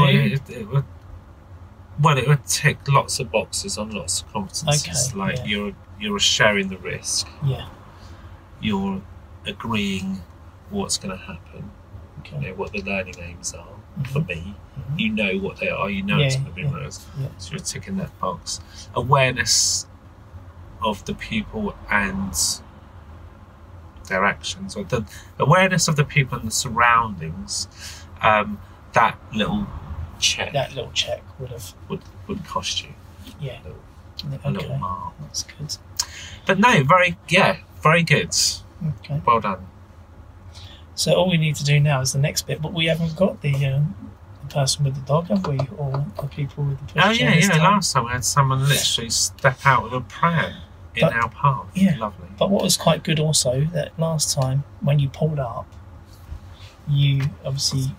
[SPEAKER 1] would tick lots of boxes on lots of competencies. You're sharing the risk.
[SPEAKER 2] Yeah.
[SPEAKER 1] You're agreeing what's going to happen.
[SPEAKER 2] Okay.
[SPEAKER 1] You know what the learning aims are for me. You know what they are. You know it's going to be mirrors. So you're ticking that box. Awareness of the pupil and their actions, or the awareness of the people and the surroundings. That little check would cost you.
[SPEAKER 2] Yeah.
[SPEAKER 1] A little mark.
[SPEAKER 2] That's good.
[SPEAKER 1] But no, very good.
[SPEAKER 2] Okay.
[SPEAKER 1] Well done.
[SPEAKER 2] So all we need to do now is the next bit, but we haven't got the person with the dog, have we? Or the people with the push chair?
[SPEAKER 1] Last time we had someone literally step out of a pram in our path.
[SPEAKER 2] Yeah.
[SPEAKER 1] Lovely.
[SPEAKER 2] But what was quite good also, that last time when you pulled up, you obviously,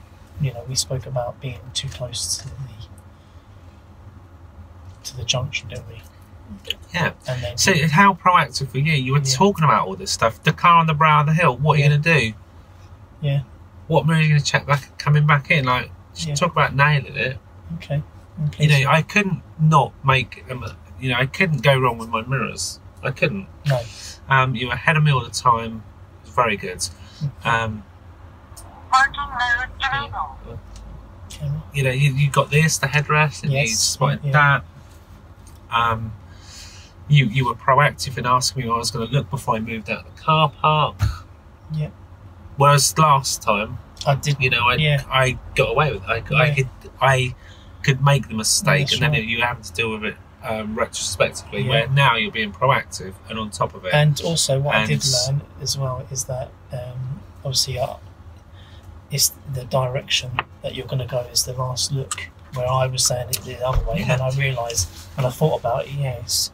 [SPEAKER 2] we spoke about being too close to the junction, didn't we?
[SPEAKER 1] Yeah. And then so how proactive were you? You were talking about all this stuff. The car on the brow of the hill. What are you going to do?
[SPEAKER 2] Yeah.
[SPEAKER 1] What mirror are you going to check back coming back in? Like, talk about nailing it.
[SPEAKER 2] Okay.
[SPEAKER 1] I couldn't not make. I couldn't go wrong with my mirrors. I couldn't.
[SPEAKER 2] No.
[SPEAKER 1] You were ahead of me all the time. It was very good. You got this, the headrest, and you spotted that. You were proactive in asking me where I was going to look before I moved out of the car park.
[SPEAKER 2] Yeah.
[SPEAKER 1] Whereas last time,
[SPEAKER 2] I did.
[SPEAKER 1] I got away with it. I could make the mistake, and then you have to deal with it retrospectively. Where now you're being proactive and on top of it.
[SPEAKER 2] And also, what I did learn as well is that obviously, it's the direction that you're going to go is the last look. Where I was saying it the other way, and then I realised when I thought about it, yes,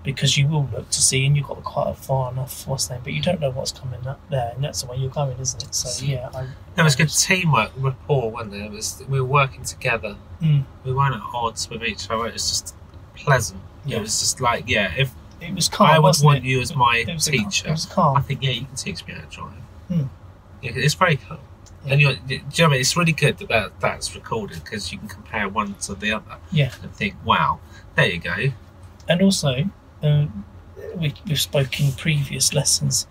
[SPEAKER 2] because you will look to see, and you've got quite a far enough but you don't know what's coming up there, and that's the way you're going, isn't it? So
[SPEAKER 1] there was good teamwork, rapport, wasn't there? We were working together. We weren't at odds with each other. It was just pleasant. It was just like if
[SPEAKER 2] it was calm,
[SPEAKER 1] I would want you as my teacher.
[SPEAKER 2] It was calm.
[SPEAKER 1] I think you can teach me how to drive. It's very calm. Yeah. And do you know what I mean? It's really good that's recorded, because you can compare one to the other.
[SPEAKER 2] Yeah.
[SPEAKER 1] And think, wow, there you go. And
[SPEAKER 2] also, we've spoken in previous lessons,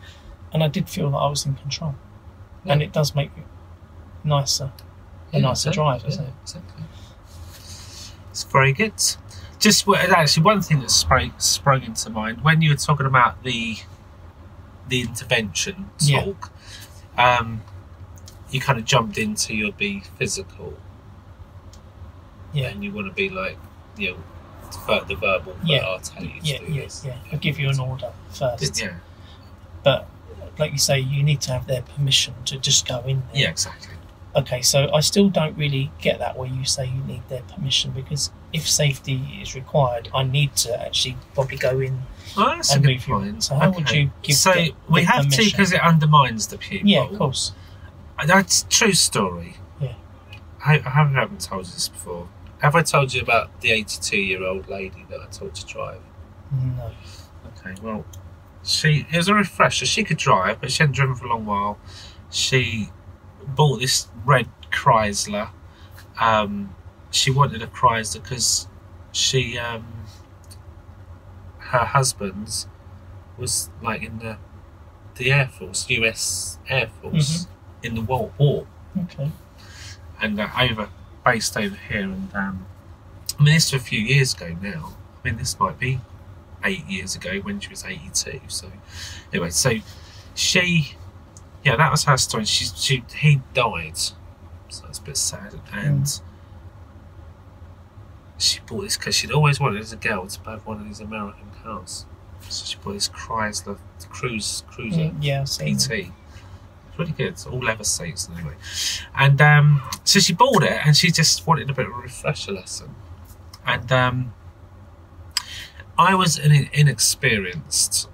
[SPEAKER 2] and I did feel that I was in control, and it does make it nicer drive, doesn't it?
[SPEAKER 1] Exactly. It's very good. Just actually, one thing that sprung into mind when you were talking about the intervention talk. You kind of jumped into you'll be physical, and you want to be like, the verbal. I'll tell you to do this.
[SPEAKER 2] I'll give you an order first. But like you say, you need to have their permission to just go in there.
[SPEAKER 1] Yeah, exactly.
[SPEAKER 2] Okay, so I still don't really get that where you say you need their permission, because if safety is required, I need to actually probably go in.
[SPEAKER 1] Well, that's a good point.
[SPEAKER 2] So how would you give?
[SPEAKER 1] So we have permission? To, because it undermines the pupil.
[SPEAKER 2] Yeah, of course.
[SPEAKER 1] That's a true story.
[SPEAKER 2] Yeah.
[SPEAKER 1] I haven't told you this before. Have I told you about the 82-year-old lady that I taught to drive?
[SPEAKER 2] No.
[SPEAKER 1] Okay, well, it was a refresher. She could drive, but she hadn't driven for a long while. she bought this red Chrysler. She wanted a Chrysler because she, her husband's was like in the Air Force, US Air Force, in the World War.
[SPEAKER 2] Okay.
[SPEAKER 1] And based over here, and I mean, this was a few years ago now. I mean, this might be 8 years ago when she was 82. So anyway, so she, yeah, that was her story. He died, so that's a bit sad. And she bought this because she'd always wanted as a girl to have one of these American cars. So she bought this Chrysler Cruiser PT. It's really good. It's all leather seats anyway. And so she bought it, and she just wanted a bit of a refresher lesson. And I was an inexperienced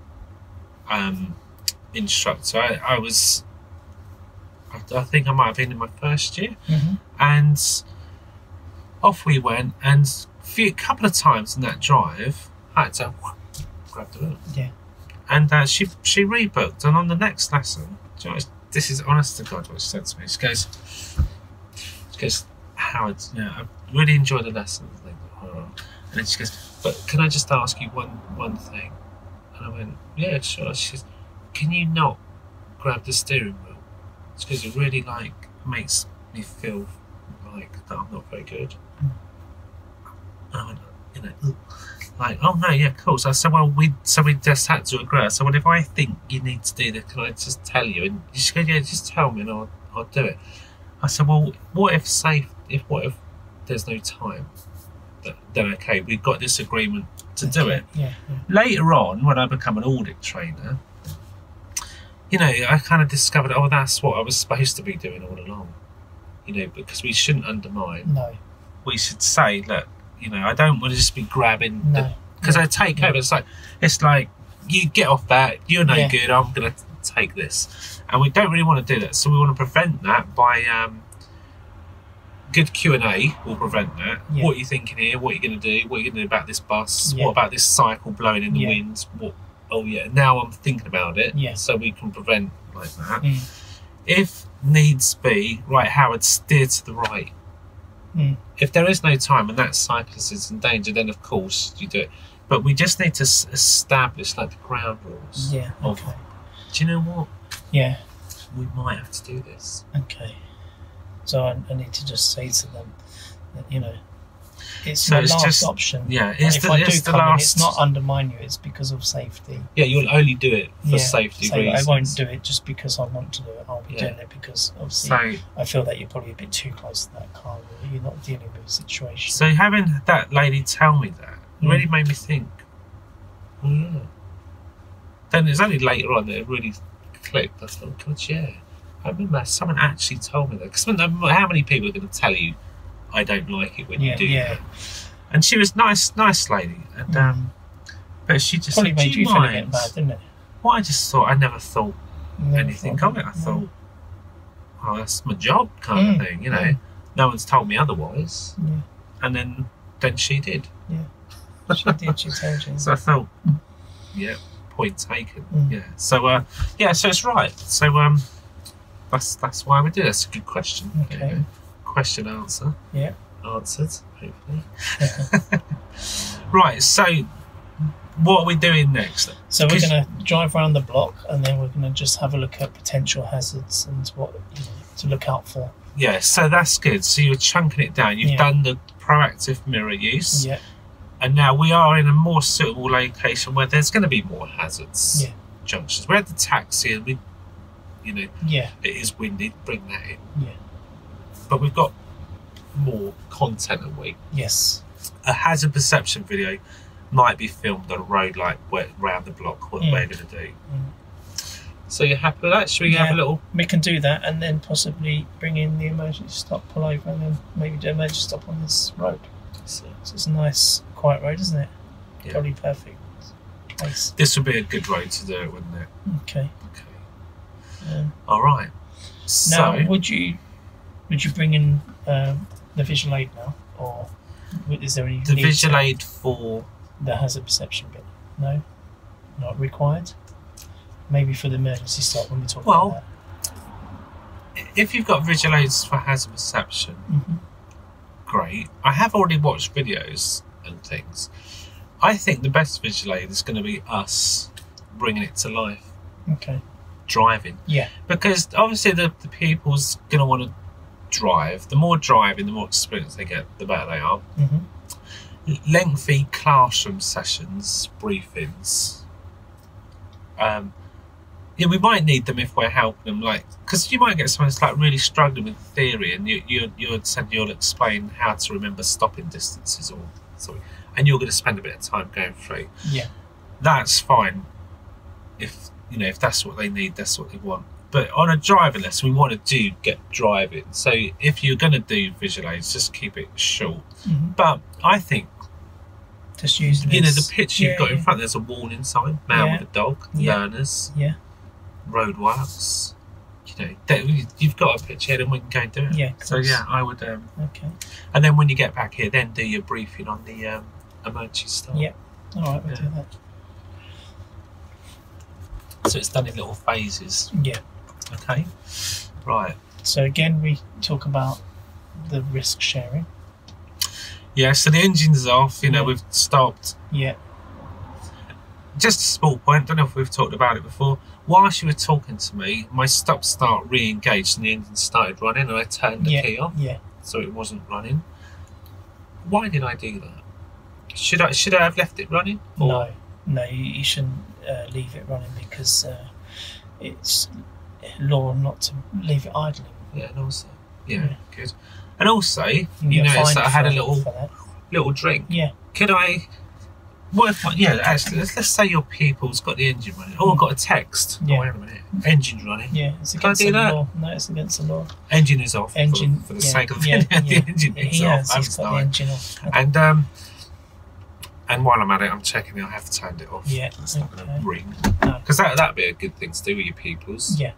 [SPEAKER 1] instructor. I think I might have been in my first year, and off we went. And a couple of times in that drive, I had to grab the wheel. Yeah. And she rebooked, and on the next lesson, this is honest to God what she said to me. She goes, Howard, I really enjoyed the lesson. And then she goes, but can I just ask you one thing? And I went, yeah, sure. She goes, can you not grab the steering wheel? It's because it really makes me feel like that I'm not very good. And I went, oh no, yeah, cool. So I said, well, we just had to agree. So, well, if I think you need to do this, can I just tell you? And she goes, yeah, just tell me and I'll do it. I said, well, what if there's no time? Then okay, we've got this agreement to do it. Yeah. Later on, when I become an audit trainer, I kind of discovered, that's what I was supposed to be doing all along. Because we shouldn't undermine. No. We should say, look, I don't want to just be grabbing because I take over. It's like you get off that, you're no good. I'm going to take this, and we don't really want to do that. So we want to prevent that by good Q&A. Will prevent that. Yeah. What are you thinking here? What are you going to do? What are you going to do about this bus? Yeah. What about this cycle blowing in the wind? What? Oh yeah. Now I'm thinking about it. Yeah. So we can prevent like that. If needs be, right, Howard, steer to the right. If there is no time and that cyclist is in danger, then of course you do it. But we just need to establish the ground rules. Yeah. Okay. Do you know what? Yeah. We might have to do this. Okay. So I need to just say to them that it's the last option. Yeah. It's it's not undermine you. It's because of safety. Yeah. You'll only do it for safety reasons. I won't do it just because I want to do it. I'll be doing it because obviously I feel that you're probably a bit too close to that car. You're not dealing with a situation. So having that lady tell me that really made me think. Oh yeah. Then it's only later on that it really clicked. I thought, God, yeah. I remember someone actually told me that. Because how many people are going to tell you, I don't like it when you do that? And she was nice lady. And but she just probably made you feel a bit bad, didn't it? Well, I just thought, I never thought anything of it. I thought, oh, that's my job kind of thing, No one's told me otherwise. Yeah. And then she did. Yeah. She did, she told you. So I thought, yeah, point taken. Yeah. So so it's right. So that's why we do it. That's a good question. Okay. Question answer. Yeah. Answered, hopefully. Right, so what are we doing next? So we're going to drive around the block, and then we're going to just have a look at potential hazards and what to look out for. Yeah, so that's good. So you're chunking it down. You've done the proactive mirror use. Yeah. And now we are in a more suitable location where there's going to be more hazards. Yeah. Junctions. We're at the taxi, and it is windy. Bring that in. Yeah. But we've got more content, haven't we? Yes. A hazard perception video might be filmed on a road around the block. What we're going to do. So you're happy with that? Should we have a little? We can do that, and then possibly bring in the emergency stop, pull over, and then maybe do emergency stop on this road. So it's a nice, quiet road, isn't it? Yeah. Probably perfect place. This would be a good road to do it, wouldn't it? Okay. Okay. All right. So now, would you bring in the visual aid now, or is there any the visual aid for the hazard perception bit? No, not required. Maybe for the emergency stop when we talk about that. if you've got visual aids for hazard perception, great. I have already watched videos and things. I think the best visual aid is going to be us bringing it to life.
[SPEAKER 2] Okay.
[SPEAKER 1] Driving.
[SPEAKER 2] Yeah.
[SPEAKER 1] Because obviously the people's going to want to drive. The more driving, the more experience they get, the better they are. Lengthy classroom sessions, briefings. Yeah, we might need them if we're helping them, like, because you might get someone that's like really struggling with theory, and you'll explain how to remember stopping distances, or sorry, and you're going to spend a bit of time going through.
[SPEAKER 2] Yeah,
[SPEAKER 1] that's fine. If if that's what they need, that's what they want. But on a driving lesson, we want to get driving. So if you're going to do visual aids, just keep it short. But I think
[SPEAKER 2] just use
[SPEAKER 1] the picture you've got in front. There's a warning sign: man with a dog, learners. Roadworks, you've got a picture here, and we can go and do it.
[SPEAKER 2] Yeah.
[SPEAKER 1] So yeah, I would.
[SPEAKER 2] Okay.
[SPEAKER 1] And then when you get back here, then do your briefing on the emergency start.
[SPEAKER 2] Yeah. All right, we'll do that.
[SPEAKER 1] So it's done in little phases.
[SPEAKER 2] Yeah.
[SPEAKER 1] Okay. Right.
[SPEAKER 2] So again, we talk about the risk sharing.
[SPEAKER 1] Yeah. So the engine's off. We've stopped.
[SPEAKER 2] Yeah.
[SPEAKER 1] Just a small point. Don't know if we've talked about it before. Whilst you were talking to me, my stop-start re-engaged and the engine started running, and I turned the key off. Yeah. So it wasn't running. Why did I do that? Should I have left it running? Or?
[SPEAKER 2] No, you shouldn't leave it running, because it's law not to leave it idling.
[SPEAKER 1] Yeah, and also, good. And also, you noticed that I had a little drink.
[SPEAKER 2] Yeah.
[SPEAKER 1] Could I? What if, actually, let's say your pupil's got the engine running. Oh, I've got a text.
[SPEAKER 2] Yeah.
[SPEAKER 1] Oh, wait a minute. Engine's running.
[SPEAKER 2] Yeah, it's against the law. No, it's against the law.
[SPEAKER 1] Engine is off. For the sake of the engine is off.
[SPEAKER 2] He's got the engine off.
[SPEAKER 1] And while I'm at it, I'm checking I have turned it off.
[SPEAKER 2] Yeah.
[SPEAKER 1] It's not going to ring. Because that'd be a good thing to do with your pupils.
[SPEAKER 2] Yeah.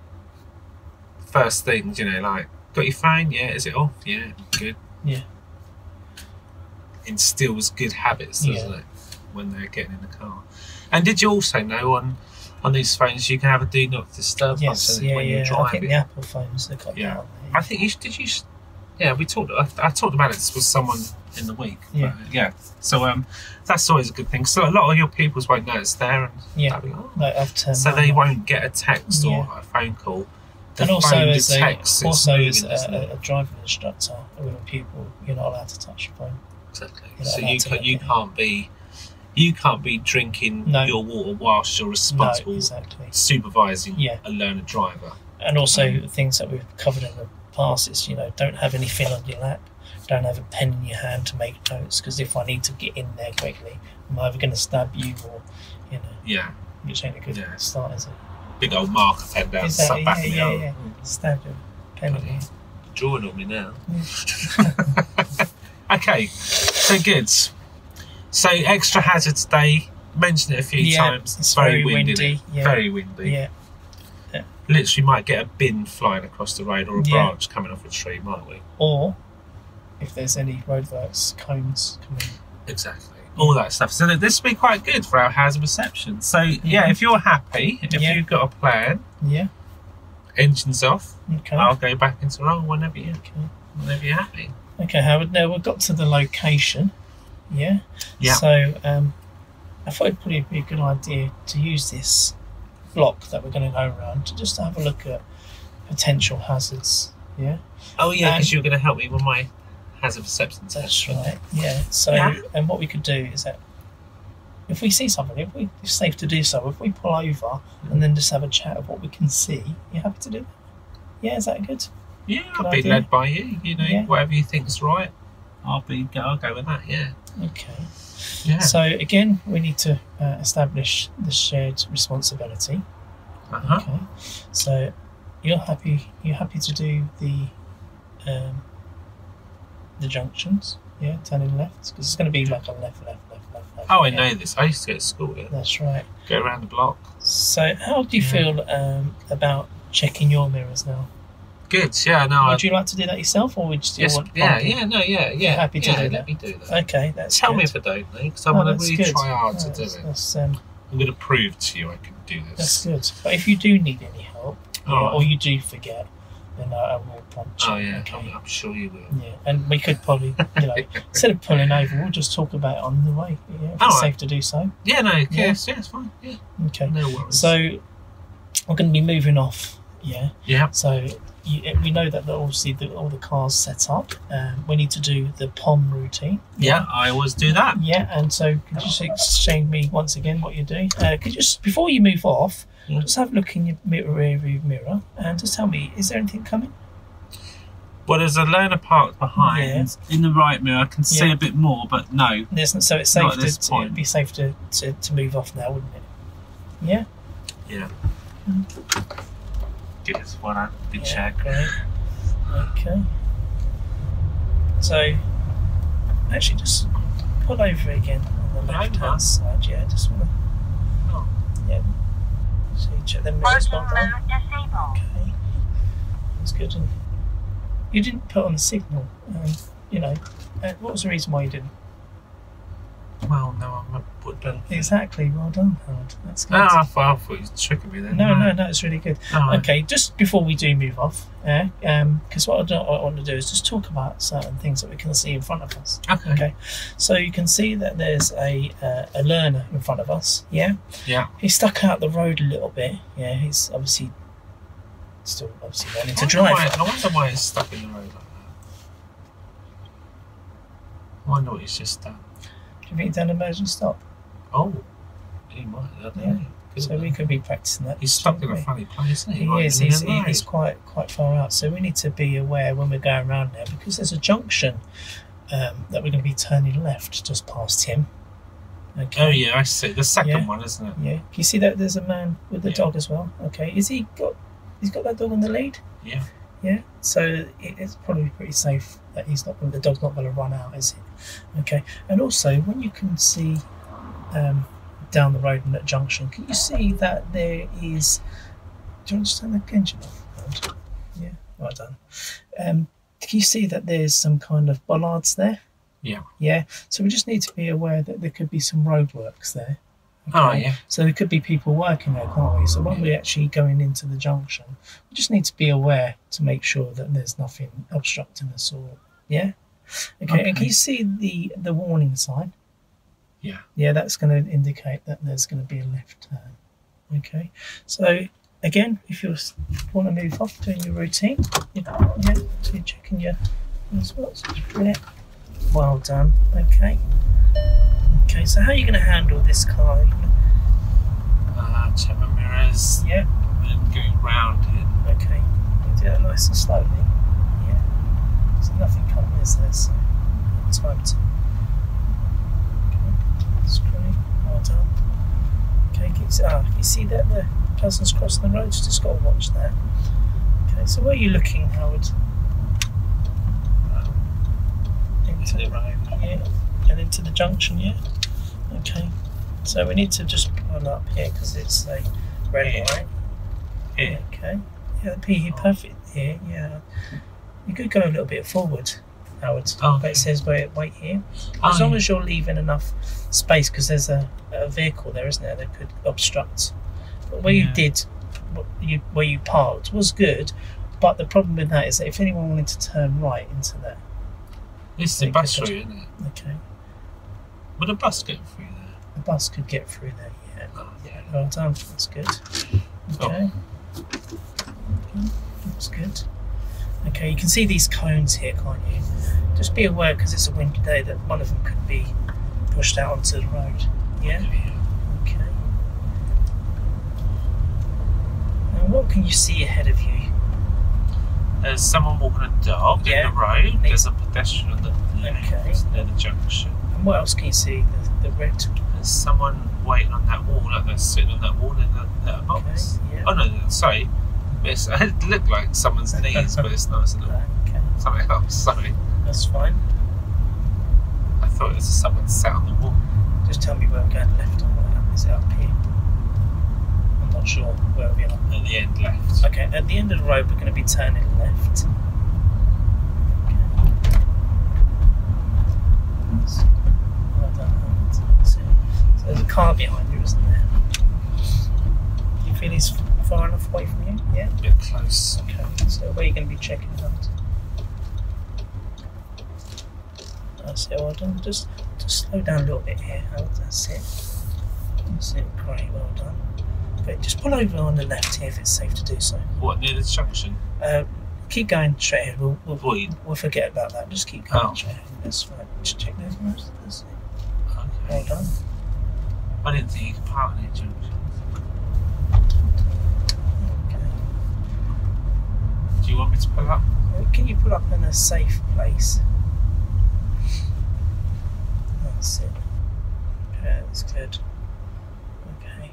[SPEAKER 1] First things, like, got your phone? Yeah. Is it off? Yeah. Good.
[SPEAKER 2] Yeah.
[SPEAKER 1] Instills good habits, doesn't it? When they're getting in the car. And did you also know on these phones you can have a do not disturb function when you're driving?
[SPEAKER 2] I think the Apple phones, they've got that on there.
[SPEAKER 1] I think we talked. I talked about it with someone in the week.
[SPEAKER 2] Yeah.
[SPEAKER 1] So that's always a good thing. So a lot of your pupils won't know it's there, and they'll be like,
[SPEAKER 2] I've turned
[SPEAKER 1] so they won't get a text or a phone call.
[SPEAKER 2] And also as a driving instructor with a pupil, you're not allowed to touch your phone.
[SPEAKER 1] Exactly. So you can't be drinking your water whilst you're responsible supervising a learner driver.
[SPEAKER 2] And also things that we've covered in the past is, don't have anything on your lap, don't have a pen in your hand to make notes, because if I need to get in there quickly, I'm either going to stab you or, which ain't a good start, is it?
[SPEAKER 1] Big old marker pen down, sat back in the
[SPEAKER 2] yeah. Stab your pen in here.
[SPEAKER 1] Drawing on me now. Okay, so good. So extra hazard today. Mentioned it a few times.
[SPEAKER 2] It's very windy.
[SPEAKER 1] Very windy.
[SPEAKER 2] Yeah.
[SPEAKER 1] Literally might get a bin flying across the road, or a branch coming off a tree, might we?
[SPEAKER 2] Or if there's any roadworks, cones coming.
[SPEAKER 1] Exactly. All that stuff. So this will be quite good for our hazard perception. So if you're happy, if you've got a plan, engine's off. Okay. I'll go back into roll whenever you're happy.
[SPEAKER 2] Okay, Howard. Now we've got to the location. Yeah. So I thought it'd probably be a good idea to use this block that we're going to go around to just have a look at potential hazards. Yeah.
[SPEAKER 1] Oh yeah, because you're going to help me with my hazard perception test.
[SPEAKER 2] That's right. Yeah. So and what we could do is that if we see something, if it's safe to do so, if we pull over and then just have a chat of what we can see, you happy to do that? Yeah. Is that good?
[SPEAKER 1] Yeah, I'll be led by you. Whatever you think's right, I'll go with that. Yeah.
[SPEAKER 2] Okay. Yeah. So again, we need to establish the shared responsibility. Okay. So you're happy to do the junctions, turning left, because it's going to be like a left.
[SPEAKER 1] Oh, I know this. I used to go to school here.
[SPEAKER 2] That's right.
[SPEAKER 1] Go around the block.
[SPEAKER 2] So how do you feel about checking your mirrors now?
[SPEAKER 1] Good. Yeah. No.
[SPEAKER 2] Would you like to do that yourself, or would you still want?
[SPEAKER 1] Yeah. Happy to do that. Let me do that.
[SPEAKER 2] Okay, that's.
[SPEAKER 1] Tell
[SPEAKER 2] good.
[SPEAKER 1] me if I don't, because I'm going to really try hard to do it.
[SPEAKER 2] I'm
[SPEAKER 1] going to prove to you I can do this.
[SPEAKER 2] That's good. But if you do need any help, or you do forget, then I will punch.
[SPEAKER 1] Oh yeah,
[SPEAKER 2] Okay.
[SPEAKER 1] I'm sure you will.
[SPEAKER 2] Yeah, and we could probably, instead of pulling over, we'll just talk about it on the way. Yeah, if it's safe to do so.
[SPEAKER 1] Yeah, no, yes, it's fine. Yeah.
[SPEAKER 2] Okay.
[SPEAKER 1] No worries.
[SPEAKER 2] So we're going to be moving off. Yeah.
[SPEAKER 1] Yeah.
[SPEAKER 2] So we know that obviously all the cars set up. We need to do the POM routine.
[SPEAKER 1] Yeah, I always do that.
[SPEAKER 2] Yeah, and so could you just explain me once again what you're doing? Could you just, before you move off, just have a look in your rear view mirror and just tell me, is there anything coming?
[SPEAKER 1] Well, there's a learner parked behind. In the right mirror, I can see a bit more, but no.
[SPEAKER 2] So it's safe it'd be safe to move off now, wouldn't it? Yeah?
[SPEAKER 1] Yeah. Get this one out. Good check.
[SPEAKER 2] Great. Okay. So, actually, just pull over again on the left-hand side. Yeah, just want to.
[SPEAKER 1] Oh.
[SPEAKER 2] Yeah. So you check the mirrors. Well done. Okay. That's good. And you didn't put on the signal. What was the reason why you didn't?
[SPEAKER 1] Well, no, I'm a put done.
[SPEAKER 2] Exactly. Well done, Howard. That's good.
[SPEAKER 1] I thought you were tricking me then.
[SPEAKER 2] No, it's really good.
[SPEAKER 1] Oh,
[SPEAKER 2] okay, just before we do move off, because what I want to do is just talk about certain things that we can see in front of us. Okay. So you can see that there's a learner in front of us. Yeah.
[SPEAKER 1] Yeah.
[SPEAKER 2] He's stuck out the road a little bit. Yeah. He's still learning to drive.
[SPEAKER 1] I wonder why he's stuck in the road like that. I wonder what he's just done.
[SPEAKER 2] Do you think he's done an emergency stop?
[SPEAKER 1] Oh, he might. I don't know.
[SPEAKER 2] So we could be practicing that.
[SPEAKER 1] He's stuck in a funny place, isn't he?
[SPEAKER 2] He is. He's quite far out. So we need to be aware when we're going around there, because there's a junction that we're going to be turning left just past him. Okay.
[SPEAKER 1] Oh yeah, I see. The second one, isn't it?
[SPEAKER 2] Yeah. Can you see that there's a man with the dog as well? Okay. He's got that dog on the lead?
[SPEAKER 1] Yeah.
[SPEAKER 2] Yeah. So it's probably pretty safe that the dog's not going to run out, is it? Okay. And also, when you can see down the road in that junction, can you see that there is? Do you understand the engine off? Yeah. Well done. Can you see that there's some kind of bollards there?
[SPEAKER 1] Yeah.
[SPEAKER 2] Yeah. So we just need to be aware that there could be some roadworks there. Okay?
[SPEAKER 1] Oh yeah.
[SPEAKER 2] So there could be people working there, can't we? So when we're actually going into the junction, we just need to be aware to make sure that there's nothing obstructing us or Okay. And can you see the warning sign?
[SPEAKER 1] Yeah.
[SPEAKER 2] Yeah, that's going to indicate that there's going to be a left turn. Okay. So again, if you want to move off doing your routine, so you're checking your spots. Brilliant. Well done. Okay. Okay, so how are you going to handle this car?
[SPEAKER 1] Check my mirrors.
[SPEAKER 2] Yeah.
[SPEAKER 1] And going round it.
[SPEAKER 2] Okay. You do that nice and slowly. Yeah. So nothing coming, is there? So time to. Okay. That's great. Well done. Okay. You see that the person's crossing the road? Just got to watch that. Okay. So where are you looking, Howard?
[SPEAKER 1] Into the road.
[SPEAKER 2] Yeah. And into the junction, yeah? Okay. So we need to just pull up here because it's a red light.
[SPEAKER 1] Here.
[SPEAKER 2] Okay. Yeah, the P perfect here, yeah. You could go a little bit forward, Howard.
[SPEAKER 1] Oh,
[SPEAKER 2] but it says wait here. As long as you're leaving enough space, because there's a vehicle there, isn't there, that could obstruct. But where you did, where you parked was good, but the problem with that is that if anyone wanted to turn right into that.
[SPEAKER 1] This is the bus route, isn't it?
[SPEAKER 2] Okay.
[SPEAKER 1] Would a bus get through there?
[SPEAKER 2] The bus could get through there, yeah.
[SPEAKER 1] Oh, yeah.
[SPEAKER 2] Well done, that's good. Okay. That's good. Okay, you can see these cones here, can't you? Just be aware, because it's a windy day, that one of them could be pushed out onto the road. Yeah? Okay. And what can you see ahead of you?
[SPEAKER 1] There's someone walking a dog in the road. There's a pedestrian on the left near the junction.
[SPEAKER 2] And what else can you see? The red.
[SPEAKER 1] There's someone waiting on that wall, like they're sitting on that wall in the box.
[SPEAKER 2] Okay, yeah.
[SPEAKER 1] Oh no, sorry. It looked like someone's knees, but it's not. It's something else. Sorry.
[SPEAKER 2] That's fine.
[SPEAKER 1] I thought it was someone sat on the wall.
[SPEAKER 2] Just tell me where we're going, left or right. Is it up here? I'm not sure where we are.
[SPEAKER 1] At the end, left.
[SPEAKER 2] Okay, at the end of the road, we're going to be turning left. So there's a car behind you, isn't there? Do you feel he's far enough away from you? Yeah.
[SPEAKER 1] A bit close.
[SPEAKER 2] Okay. So where are you going to be checking out? That's it. Well done. Just slow down a little bit here. That's it. That's it. Great. Well done. But just pull over on the left here if it's safe to do so.
[SPEAKER 1] What, near the junction?
[SPEAKER 2] Keep going straight ahead.
[SPEAKER 1] Floyd.
[SPEAKER 2] We'll forget about that. Just keep going straight ahead. That's right. Just check those roads. That's it.
[SPEAKER 1] Okay.
[SPEAKER 2] Well done.
[SPEAKER 1] I didn't think you could park near junctions.
[SPEAKER 2] Okay.
[SPEAKER 1] Do you want me to pull up?
[SPEAKER 2] Can you pull up in a safe place? That's it. Okay, that's good. Okay.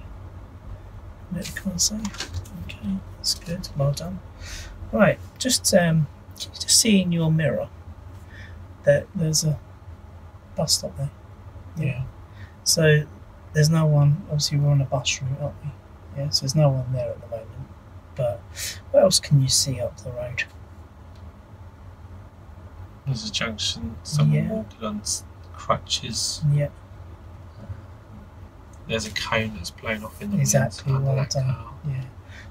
[SPEAKER 2] Let the car safe. Okay, that's good. Well done. Right, just see in your mirror that there's a bus stop there.
[SPEAKER 1] Yeah.
[SPEAKER 2] So there's no one. Obviously, we're on a bus route, aren't we? Yeah. So there's no one there at the moment. But what else can you see up the road?
[SPEAKER 1] There's a junction. Someone
[SPEAKER 2] Yeah.
[SPEAKER 1] walking on crutches.
[SPEAKER 2] Yeah.
[SPEAKER 1] There's a cone that's blown off in the
[SPEAKER 2] Exactly.
[SPEAKER 1] wind under
[SPEAKER 2] Well
[SPEAKER 1] that
[SPEAKER 2] done.
[SPEAKER 1] car.
[SPEAKER 2] Yeah.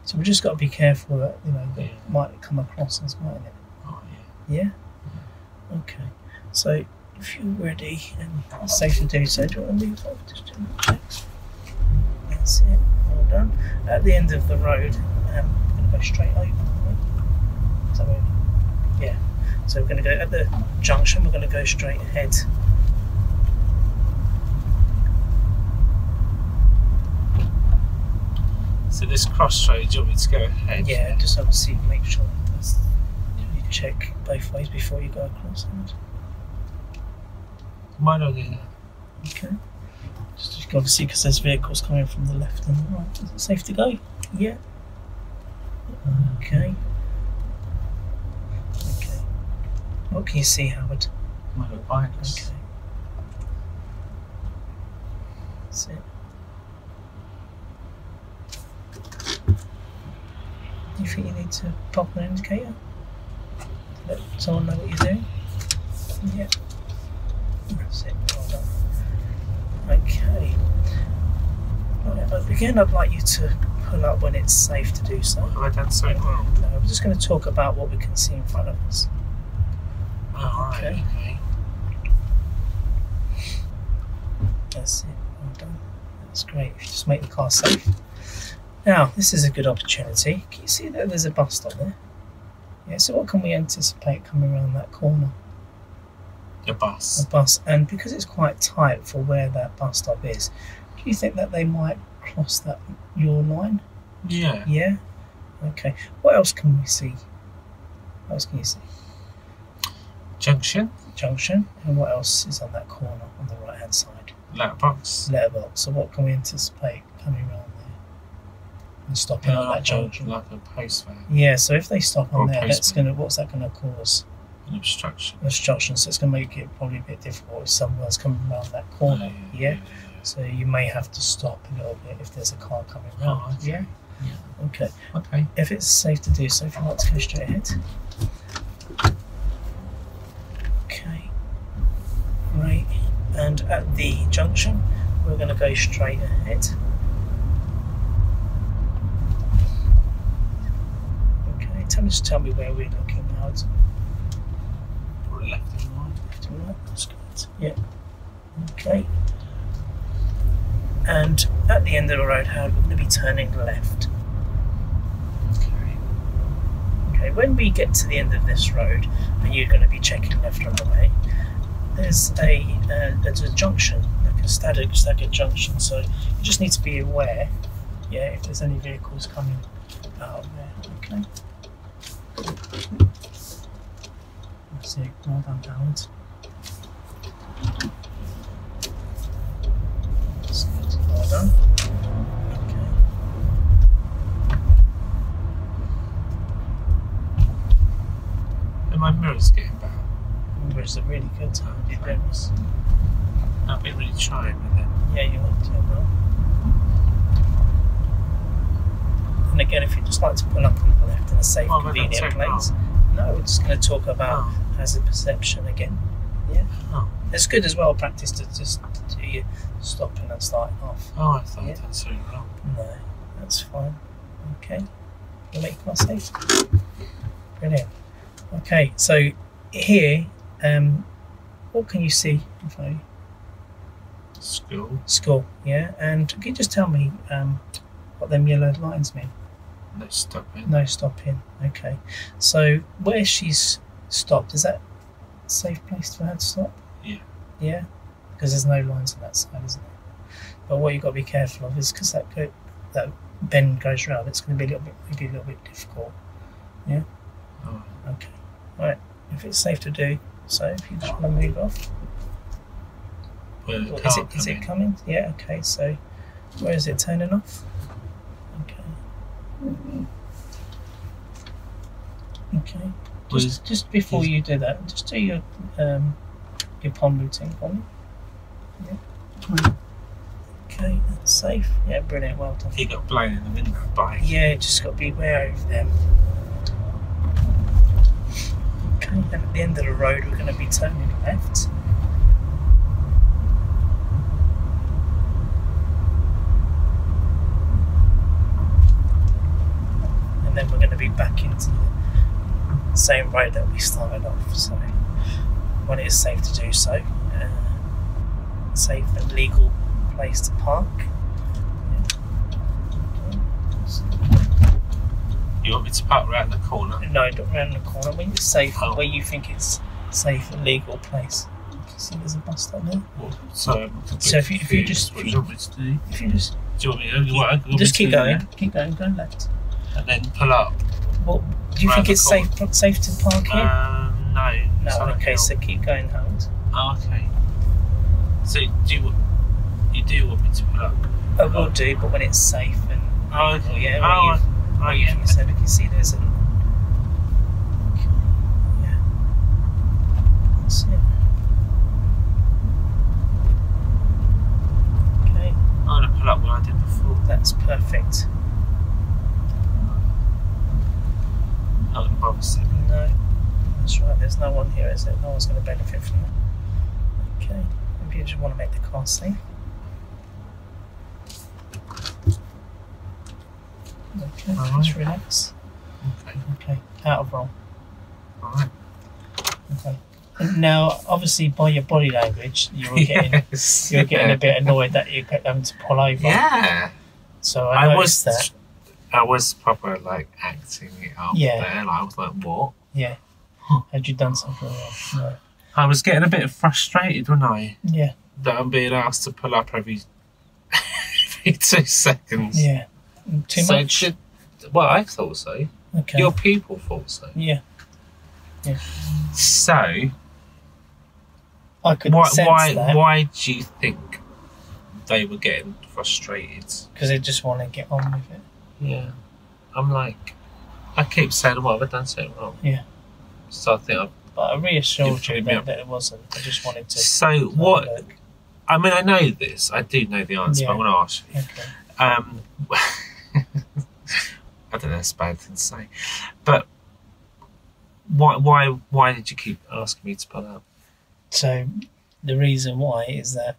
[SPEAKER 2] So we just got to be careful that that
[SPEAKER 1] Yeah.
[SPEAKER 2] might come across us, mightn't it?
[SPEAKER 1] Oh yeah.
[SPEAKER 2] Yeah. Okay. So if you're ready and it's safe to do so, do you want to move over just to the checks? That's it. Well done. At the end of the road, we're going to go straight over. Is that right? Yeah. So we're going to go at the junction. We're going to go straight ahead.
[SPEAKER 1] So this crossroad, do you want me to go ahead?
[SPEAKER 2] Yeah. Just obviously make sure that you check both ways before you go across.
[SPEAKER 1] Might not do that.
[SPEAKER 2] Okay. Just obviously because there's vehicles coming from the left and the right. Is it safe to go? Yeah. Okay. Okay. What can you see, Howard?
[SPEAKER 1] Motorbikes.
[SPEAKER 2] Okay. That's it. Do you think you need to pop an indicator? To let someone know what you're doing? Yeah. That's it. Well done. Okay. Right, again, I'd like you to pull up when it's safe to do so.
[SPEAKER 1] Have I done something wrong?
[SPEAKER 2] No, we're just going to talk about what we can see in front of us.
[SPEAKER 1] Oh, right,
[SPEAKER 2] Okay.
[SPEAKER 1] okay.
[SPEAKER 2] That's it. Well done. That's great. If you just make the car safe. Now, this is a good opportunity. Can you see that there's a bus stop there? Yeah, so what can we anticipate coming around that corner?
[SPEAKER 1] The bus.
[SPEAKER 2] A bus. And because it's quite tight for where that bus stop is, do you think that they might cross your line?
[SPEAKER 1] Yeah.
[SPEAKER 2] Yeah? Okay. What else can we see? What else can you see?
[SPEAKER 1] Junction.
[SPEAKER 2] Junction. And what else is on that corner on the right hand side?
[SPEAKER 1] Letterbox.
[SPEAKER 2] Letterbox. So what can we anticipate coming around there and stopping on that junction?
[SPEAKER 1] Like a post van.
[SPEAKER 2] Yeah, so if they stop
[SPEAKER 1] Or
[SPEAKER 2] on there,
[SPEAKER 1] postman.
[SPEAKER 2] what's that gonna cause?
[SPEAKER 1] An obstruction.
[SPEAKER 2] Obstruction. So it's gonna make it probably a bit difficult if someone's coming around that corner. Yeah. So you may have to stop a little bit if there's a car coming around.
[SPEAKER 1] Oh, okay.
[SPEAKER 2] Yeah.
[SPEAKER 1] Yeah.
[SPEAKER 2] Okay.
[SPEAKER 1] Okay.
[SPEAKER 2] If it's safe to do so, if you'd like to go straight ahead. Okay. Right. And at the junction, we're going to go straight ahead. Okay. Just tell me where we're looking now.
[SPEAKER 1] Or left and right.
[SPEAKER 2] Left and right. That's good. Yeah. Okay. And at the end of the road, Howard, we're going to be turning left.
[SPEAKER 1] Okay.
[SPEAKER 2] Okay, when we get to the end of this road, and you're going to be checking left on the way, there's a junction, like a staggered junction. So you just need to be aware, yeah, if there's any vehicles coming out of there. Okay. That's it. Well done, Howard. That's good. Well done. Okay.
[SPEAKER 1] And my mirror's getting better.
[SPEAKER 2] Mirrors are really good.
[SPEAKER 1] Thanks. I've been really trying with it.
[SPEAKER 2] Yeah, you want to, well. And again, if you'd just like to pull up on the left in a safe,
[SPEAKER 1] Oh, but
[SPEAKER 2] convenient
[SPEAKER 1] that's so
[SPEAKER 2] place. No, we're just going to talk about hazard perception again. Yeah.
[SPEAKER 1] Oh.
[SPEAKER 2] It's good as well practice to just do your stopping and starting off.
[SPEAKER 1] Oh, I thought
[SPEAKER 2] Yeah.
[SPEAKER 1] I'd done something wrong.
[SPEAKER 2] No, that's fine. Okay. You'll make car safe. Brilliant. Okay, so here, what can you see in front of you?
[SPEAKER 1] School.
[SPEAKER 2] School, yeah. And can you just tell me what them yellow lines mean?
[SPEAKER 1] No stopping.
[SPEAKER 2] No stopping. Okay. So where she's stopped, is that a safe place for her to stop?
[SPEAKER 1] Yeah.
[SPEAKER 2] Yeah? Because there's no lines on that side, isn't there? But what you've got to be careful of is because that bend goes round, it's going to be maybe a little bit difficult. Yeah?
[SPEAKER 1] Oh.
[SPEAKER 2] Okay. Right. If it's safe to do so, if you just want to move off. Is it coming? Yeah, okay. So where is it turning off? Okay. Okay. Just before you do that, just do your palm routine for me. Yeah. Okay, that's safe. Yeah, brilliant, well done.
[SPEAKER 1] He got blown in the wind that bike.
[SPEAKER 2] Yeah, just got to be wary of them. Okay, and at the end of the road we're going to be turning left. And then we're going to be back into the same road that we started off, so when it is safe to do so, safe and legal place to park.
[SPEAKER 1] You want me to park around the corner?
[SPEAKER 2] No, not around the corner. When it's safe, where you think it's safe and legal place. See, there's a bus stop there.
[SPEAKER 1] Well, so
[SPEAKER 2] if you just
[SPEAKER 1] what do you want me to do?
[SPEAKER 2] If you just
[SPEAKER 1] Do you want me to
[SPEAKER 2] just keep going, go left,
[SPEAKER 1] and then pull up.
[SPEAKER 2] Well, do you think it's safe to park here?
[SPEAKER 1] No.
[SPEAKER 2] No. Okay, so keep going, Harold.
[SPEAKER 1] Oh, okay. So you do want me to pull up?
[SPEAKER 2] I will do, but when it's safe and
[SPEAKER 1] okay.
[SPEAKER 2] Yeah. So we can see there's a. Yeah. That's it. Okay.
[SPEAKER 1] I'm going to pull up what I did before.
[SPEAKER 2] That's perfect.
[SPEAKER 1] Not going to bother sitting.
[SPEAKER 2] No. That's right, there's no one here, is it? No one's going to benefit from that. Okay. Maybe you just want to make the car safe. Okay, just relax. Okay, out of roll.
[SPEAKER 1] Alright.
[SPEAKER 2] Okay. And now, obviously, by your body language, you're getting a bit annoyed that you're having to pull over.
[SPEAKER 1] Yeah.
[SPEAKER 2] So I noticed that.
[SPEAKER 1] I was proper like acting it up there. Like, I was like, what?
[SPEAKER 2] Yeah. Had you done something wrong? No.
[SPEAKER 1] I was getting a bit frustrated, wasn't I?
[SPEAKER 2] Yeah.
[SPEAKER 1] That I'm being asked to pull up every 2 seconds.
[SPEAKER 2] Yeah. Too much?
[SPEAKER 1] Well, I thought so.
[SPEAKER 2] Okay.
[SPEAKER 1] Your people thought so.
[SPEAKER 2] Yeah. Yeah.
[SPEAKER 1] So,
[SPEAKER 2] I could sense that.
[SPEAKER 1] Why do you think they were getting frustrated?
[SPEAKER 2] Because they just want to get on with it.
[SPEAKER 1] Yeah. I'm like, I keep saying, what have I done something wrong?
[SPEAKER 2] Yeah.
[SPEAKER 1] So I think
[SPEAKER 2] But I reassured you that it wasn't. I just wanted to.
[SPEAKER 1] So what? Look. I mean, I know this. I do know the answer, but I'm going to ask you.
[SPEAKER 2] Okay.
[SPEAKER 1] I don't know, it's a bad thing to say. But why did you keep asking me to pull up? So
[SPEAKER 2] the reason why is that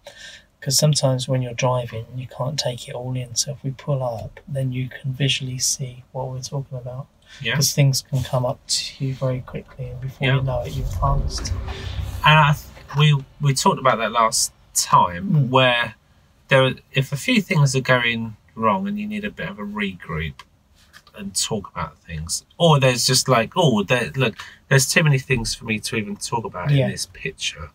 [SPEAKER 2] because sometimes when you're driving, you can't take it all in. So if we pull up, then you can visually see what we're talking about.
[SPEAKER 1] Yeah.
[SPEAKER 2] Because things can come up to you very quickly, and before you know it, you've passed.
[SPEAKER 1] And we talked about that last time, where if a few things are going wrong and you need a bit of a regroup and talk about things, or there's just like, look, there's too many things for me to even talk about in this picture.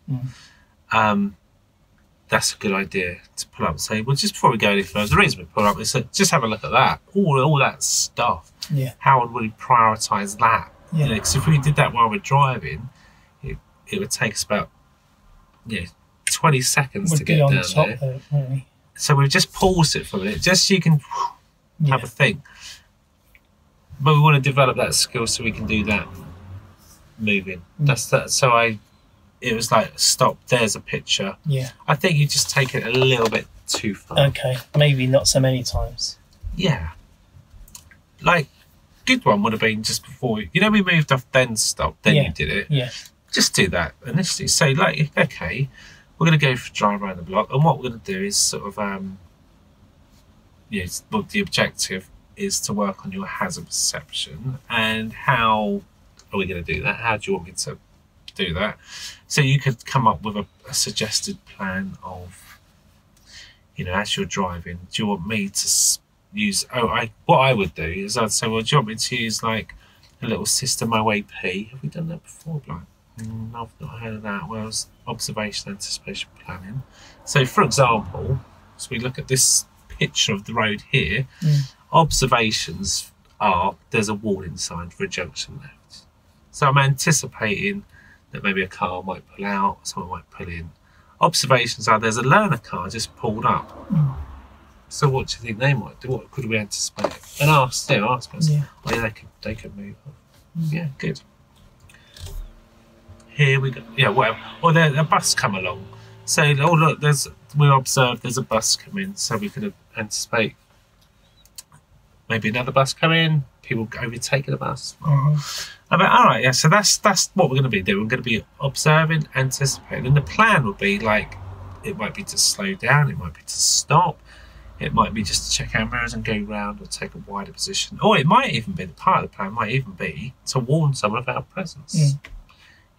[SPEAKER 1] That's a good idea to pull up and say, well, just before we go any further, the reason we pull up is just have a look at that, all that stuff.
[SPEAKER 2] Yeah.
[SPEAKER 1] How would we prioritise that?
[SPEAKER 2] Yeah.
[SPEAKER 1] Because if we did that while we're driving, it would take us about 20 seconds to get down there.
[SPEAKER 2] Though, really.
[SPEAKER 1] So we've just paused it for a minute, just so you can have a think. But we want to develop that skill so we can do that moving. That's that. So it was like, stop, there's a picture.
[SPEAKER 2] Yeah. I
[SPEAKER 1] think you just take it a little bit too far.
[SPEAKER 2] Okay, maybe not so many times.
[SPEAKER 1] Yeah. Like, good one would have been just before, we moved off, then stopped, then you did it.
[SPEAKER 2] Yeah.
[SPEAKER 1] Just do that initially. Say, like, okay, we're going to go for a drive around the block, and what we're going to do is sort of, the objective is to work on your hazard perception. And how are we going to do that? How do you want me to do that? So you could come up with a suggested plan of, you know, as you're driving, do you want me to use, what I would do is I'd say, well, do you want me to use like a little system OAP? Have we done that before? Like, I've not heard of that. Well, it's observation anticipation planning. So for example, as we look at this picture of the road here, observations are, there's a warning sign for a junction left. So I'm anticipating that maybe a car might pull out, someone might pull in. Observations are, there's a learner car just pulled up. So what do you think they might do? What could we anticipate? And ask them, oh yeah, they could move up. Yeah, good. Here we go. Yeah, whatever. Or there's a bus come along. So, oh look, we observed there's a bus coming, so we could anticipate maybe another bus coming, people overtaking the bus. All right, yeah, so that's what we're going to be doing. We're going to be observing, anticipating. And the plan would be like, it might be to slow down, it might be to stop, it might be just to check our mirrors and go round or take a wider position. Or it might even be, the part of the plan might even be to warn someone of our presence.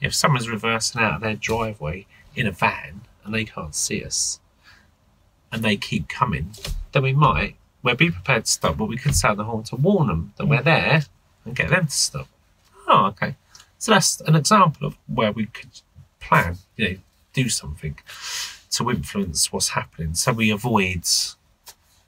[SPEAKER 1] If someone's reversing out of their driveway in a van and they can't see us and they keep coming, then we'll be prepared to stop, but we could sound the horn to warn them that we're there and get them to stop. Oh, okay. So that's an example of where we could plan, you know, do something to influence what's happening so we avoid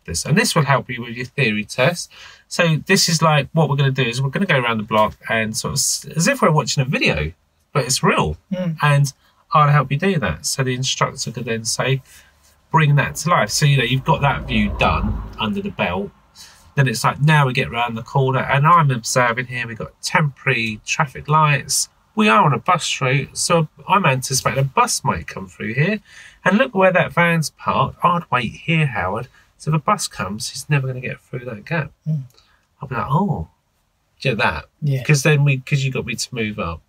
[SPEAKER 1] this. And this will help you with your theory test. So this is like, what we're going to do is we're going to go around the block and sort of, as if we're watching a video, but it's real. And I'll help you do that. So the instructor could then say, bring that to life. So, you know, you've got that view done under the belt. Then it's like, now we get around the corner and I'm observing here, we've got temporary traffic lights. We are on a bus route, so I'm anticipating a bus might come through here. And look where that van's parked. I'd wait here, Howard. So if a bus comes, he's never going to get through that gap. I'll be like, oh, do that? Yeah. Because you got me to move up.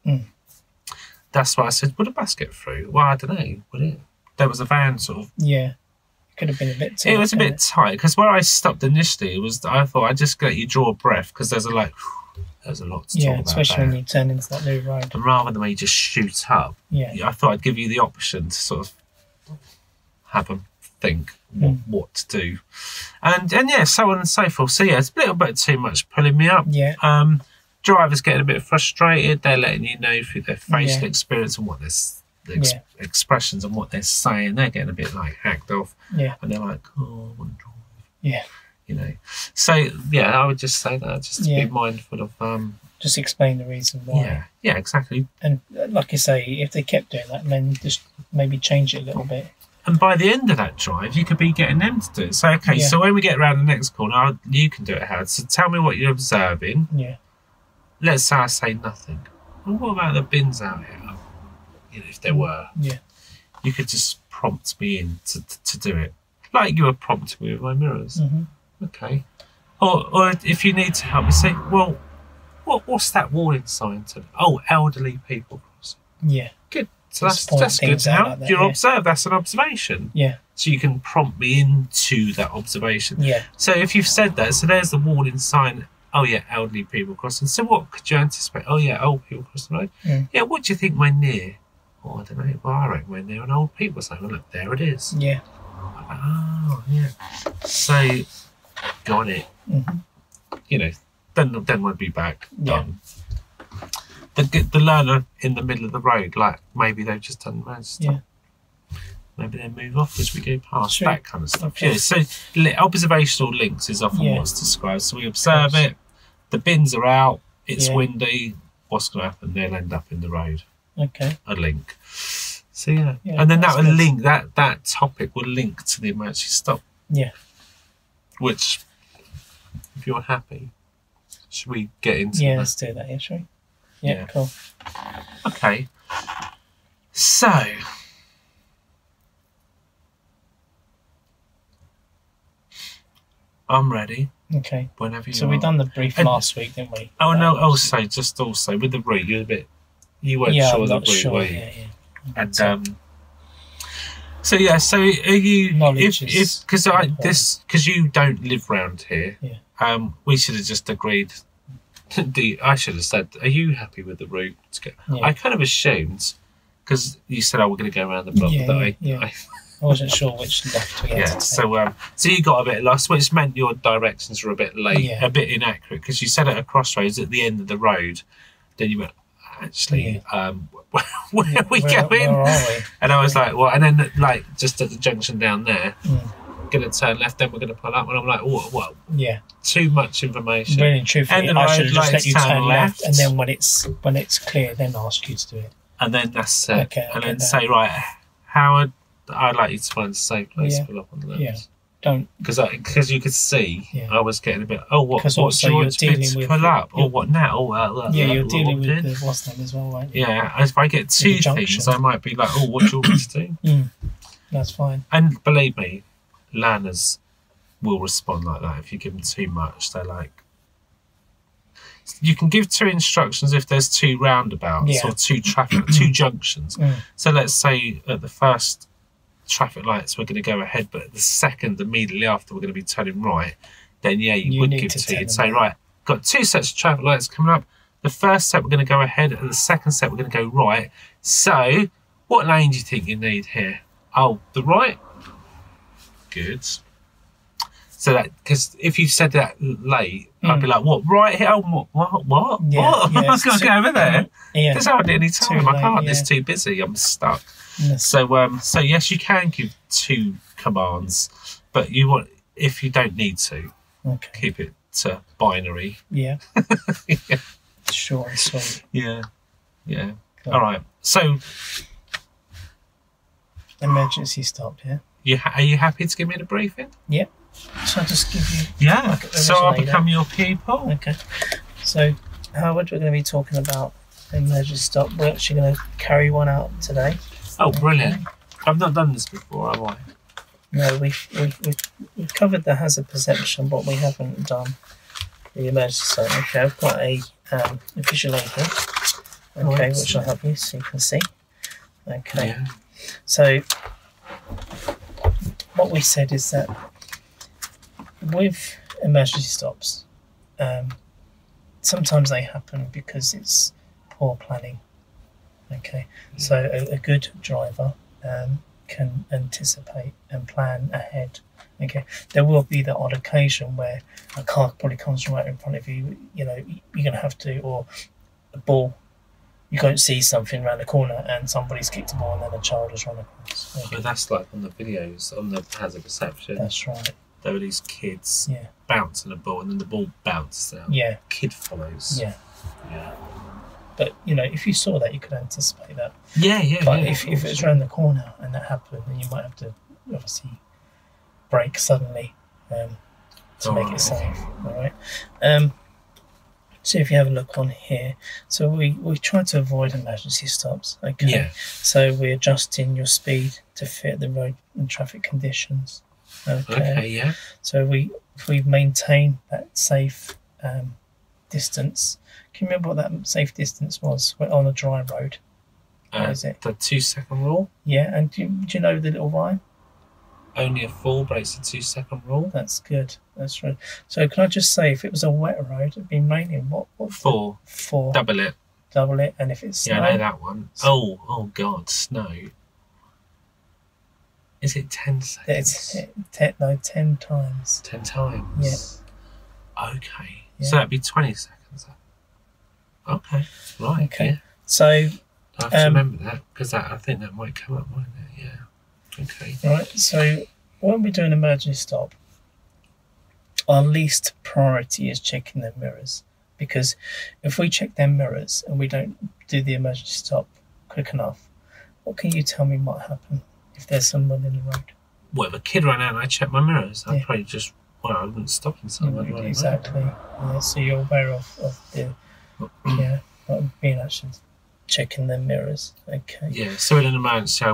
[SPEAKER 1] That's why I said, would a bus get through? Well, I don't know. Would it? There was a van sort of. Yeah.
[SPEAKER 2] Could have been a bit tight.
[SPEAKER 1] It was a bit tight because where I stopped initially was I thought I'd just let you draw a breath because there's a lot to talk about.
[SPEAKER 2] Yeah, especially when you turn into that new road.
[SPEAKER 1] And rather than when you just shoot up, I thought I'd give you the option to sort of have them think what to do, and yeah, so on and so forth. So yeah, it's a little bit too much pulling me up.
[SPEAKER 2] Yeah.
[SPEAKER 1] Drivers getting a bit frustrated. They're letting you know through their facial experience and what the expressions and what they're saying. They're getting a bit like hacked off.
[SPEAKER 2] Yeah.
[SPEAKER 1] And they're like, oh, I want to drive.
[SPEAKER 2] Yeah.
[SPEAKER 1] You know. So yeah, I would just say that, just to be mindful of
[SPEAKER 2] just explain the reason why.
[SPEAKER 1] Yeah. Yeah, exactly.
[SPEAKER 2] And like I say, if they kept doing that, then just maybe change it a little bit.
[SPEAKER 1] And by the end of that drive, you could be getting them to do it. So okay, so when we get around the next corner, you can do it, Howard. So tell me what you're observing.
[SPEAKER 2] Yeah.
[SPEAKER 1] Let's say I say nothing. Well, what about the bins out here? You know, if there were, you could just prompt me in to do it, like you were prompting me with my mirrors. Okay. Or if you need to help me, say, well, what's that warning sign to? Oh, elderly people crossing.
[SPEAKER 2] Yeah.
[SPEAKER 1] Good. So that's good to help. Like you're observed. That's an observation.
[SPEAKER 2] Yeah.
[SPEAKER 1] So you can prompt me into that observation.
[SPEAKER 2] Yeah.
[SPEAKER 1] So if you've said that, so there's the warning sign. Oh yeah, elderly people crossing. So what could you anticipate? Oh yeah, old people crossing the road. Yeah. What do you think when near? Oh, I don't know. Well, I reckon when they're an old people saying, well, look, there it is.
[SPEAKER 2] Yeah.
[SPEAKER 1] Like, oh, yeah. So, got it. You know, then we'll be back. Done. The learner in the middle of the road, like maybe they've just done the maybe they move off as we go past, that kind of stuff. Yeah. So observational links is often what's described. So we observe it, the bins are out, it's windy, what's going to happen? They'll end up in the road.
[SPEAKER 2] Okay.
[SPEAKER 1] A link. So and then that will link, that topic will link to the emergency stop.
[SPEAKER 2] Yeah.
[SPEAKER 1] Which, if you're happy, should we get into that?
[SPEAKER 2] Yeah, let's do that, shall we? Yeah, cool.
[SPEAKER 1] Okay. So, I'm ready.
[SPEAKER 2] Okay.
[SPEAKER 1] Whenever you
[SPEAKER 2] So we done the brief last week, didn't we?
[SPEAKER 1] Oh no, also with the route, you weren't sure the route, were you?
[SPEAKER 2] Yeah.
[SPEAKER 1] And so are you?
[SPEAKER 2] Knowledge
[SPEAKER 1] because you don't live round here.
[SPEAKER 2] Yeah.
[SPEAKER 1] we should have just agreed. I should have said, "Are you happy with the route to go?"
[SPEAKER 2] Yeah.
[SPEAKER 1] I kind of assumed because you said, "Oh, we're going to go around the block."
[SPEAKER 2] I wasn't sure which left we had to take.
[SPEAKER 1] So you got a bit lost, which meant your directions were a bit late,
[SPEAKER 2] Yeah.
[SPEAKER 1] a bit inaccurate, because you said at a crossroads at the end of the road. Then you went, actually, where are we going?
[SPEAKER 2] Where are we?
[SPEAKER 1] And I was like, what? And then, like, just at the junction down there, going to turn left, then we're going to pull up. And I'm like, what?
[SPEAKER 2] Yeah.
[SPEAKER 1] Too much information.
[SPEAKER 2] Really and truthfully,
[SPEAKER 1] And
[SPEAKER 2] I should have just let you turn left, and then when
[SPEAKER 1] left.
[SPEAKER 2] it's clear, then ask you to do it.
[SPEAKER 1] And then that's it.
[SPEAKER 2] Okay,
[SPEAKER 1] and then say, right, Howard, I'd like you to find a safe place to pull up on the left.
[SPEAKER 2] Yeah. Don't,
[SPEAKER 1] because you could see I was getting a bit. What do
[SPEAKER 2] also
[SPEAKER 1] you want
[SPEAKER 2] you're
[SPEAKER 1] me to
[SPEAKER 2] dealing
[SPEAKER 1] pull
[SPEAKER 2] with
[SPEAKER 1] up or what now?
[SPEAKER 2] you're dealing with the what's name as well, right?
[SPEAKER 1] Yeah, if I get two things, I might be like, oh, what do you want me to do?
[SPEAKER 2] That's fine.
[SPEAKER 1] And believe me, learners will respond like that if you give them too much. They're like, you can give 2 instructions if there's 2 roundabouts or 2 2 junctions. So let's say at the first traffic lights we're going to go ahead, but the second immediately after we're going to be turning right, then you would give 2. You'd say, right, got 2 sets of traffic lights coming up. The first set we're going to go ahead, and the second set we're going to go right. So what lane do you think you need here? Oh, the right. Good. So that, because if you said that late, I'd be like, what, right here? Oh, what?
[SPEAKER 2] Yeah,
[SPEAKER 1] what? I was going to go over there.
[SPEAKER 2] Yeah.
[SPEAKER 1] There's hardly any time. I can't. It's too busy. I'm stuck.
[SPEAKER 2] Yes.
[SPEAKER 1] So yes, you can give 2 commands, but if you don't need to, keep it to binary.
[SPEAKER 2] Yeah.
[SPEAKER 1] Yeah.
[SPEAKER 2] Short and sweet.
[SPEAKER 1] Yeah.
[SPEAKER 2] Cool.
[SPEAKER 1] All right. So
[SPEAKER 2] emergency stop. Yeah.
[SPEAKER 1] are you happy to give me the briefing?
[SPEAKER 2] Yeah. So I'll just give you.
[SPEAKER 1] Yeah. So I'll become your pupil.
[SPEAKER 2] Okay. So Howard, we're going to be talking about emergency stop. We're actually going to carry one out today.
[SPEAKER 1] Oh, brilliant! I've not done this before, have I?
[SPEAKER 2] No, we've covered the hazard perception, but we haven't done the emergency stop. Okay, I've got a visual aid here. Okay, which I'll help you so you can see. Okay.
[SPEAKER 1] Yeah.
[SPEAKER 2] So what we said is that with emergency stops, sometimes they happen because it's poor planning. Okay, so a good driver can anticipate and plan ahead. Okay, there will be the odd occasion where a car probably comes right in front of you. You know, you're going to have to, or a ball. You can't see something around the corner and somebody's kicked a ball and then a child has run across. Okay.
[SPEAKER 1] So that's like on the videos, on the hazard perception.
[SPEAKER 2] That's right.
[SPEAKER 1] There were these kids
[SPEAKER 2] Yeah.
[SPEAKER 1] bouncing a ball and then the ball bounces out.
[SPEAKER 2] Yeah.
[SPEAKER 1] Kid follows.
[SPEAKER 2] Yeah.
[SPEAKER 1] Yeah.
[SPEAKER 2] But, you know, if you saw that, you could anticipate that.
[SPEAKER 1] Yeah.
[SPEAKER 2] But if it was around the corner and that happened, then you might have to obviously brake suddenly to make it safe. All right. So if you have a look on here, so we try to avoid emergency stops. Okay.
[SPEAKER 1] Yeah.
[SPEAKER 2] So we're adjusting your speed to fit the road and traffic conditions.
[SPEAKER 1] Okay. Yeah.
[SPEAKER 2] So if we maintain that safe distance. Can you remember what that safe distance was? We're on a dry road. What is it?
[SPEAKER 1] The 2-second rule.
[SPEAKER 2] Yeah, and do you know the little rhyme?
[SPEAKER 1] Only a fool breaks the 2-second rule.
[SPEAKER 2] That's good. That's right. So can I just say, if it was a wet road, it'd been raining. What?
[SPEAKER 1] 4.
[SPEAKER 2] 4.
[SPEAKER 1] Double it.
[SPEAKER 2] Double it, and if it's snow.
[SPEAKER 1] Yeah, I know that one. Oh God, snow. Is it 10 seconds?
[SPEAKER 2] It's 10 times.
[SPEAKER 1] 10 times.
[SPEAKER 2] Yeah.
[SPEAKER 1] Okay.
[SPEAKER 2] Yeah.
[SPEAKER 1] So that'd be 20 seconds. Okay. Right.
[SPEAKER 2] Okay.
[SPEAKER 1] Yeah.
[SPEAKER 2] So
[SPEAKER 1] I have to remember that because I think that might come up, mightn't it? Yeah. Okay.
[SPEAKER 2] Right. So when we do an emergency stop, our least priority is checking their mirrors, because if we check their mirrors and we don't do the emergency stop quick enough, what can you tell me might happen if there's someone in the road?
[SPEAKER 1] Well, if a kid ran out and I checked my mirrors, I'd probably just, I wouldn't stop in someone.
[SPEAKER 2] Exactly. Yeah, so you're aware of the, being actually checking their mirrors. Okay.
[SPEAKER 1] Yeah, so in an emergency,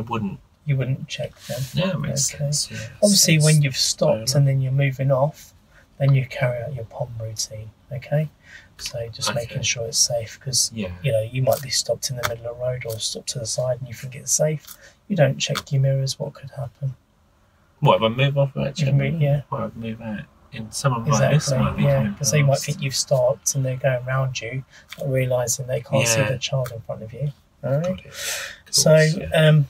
[SPEAKER 2] you wouldn't check them.
[SPEAKER 1] Yeah, it makes sense. Yeah,
[SPEAKER 2] obviously, when you've stopped and then you're moving off, then you carry out your POM routine. Okay. So just making sure it's safe, because you know, you might be stopped in the middle of the road or stopped to the side and you think it's safe. You don't check your mirrors. What could happen?
[SPEAKER 1] What if I move off? Actually,
[SPEAKER 2] Yeah.
[SPEAKER 1] I'd move out. in someone like this might be coming
[SPEAKER 2] because they might
[SPEAKER 1] past.
[SPEAKER 2] think you've stopped and they're going around you, not realising they can't see the child in front of you. All right. So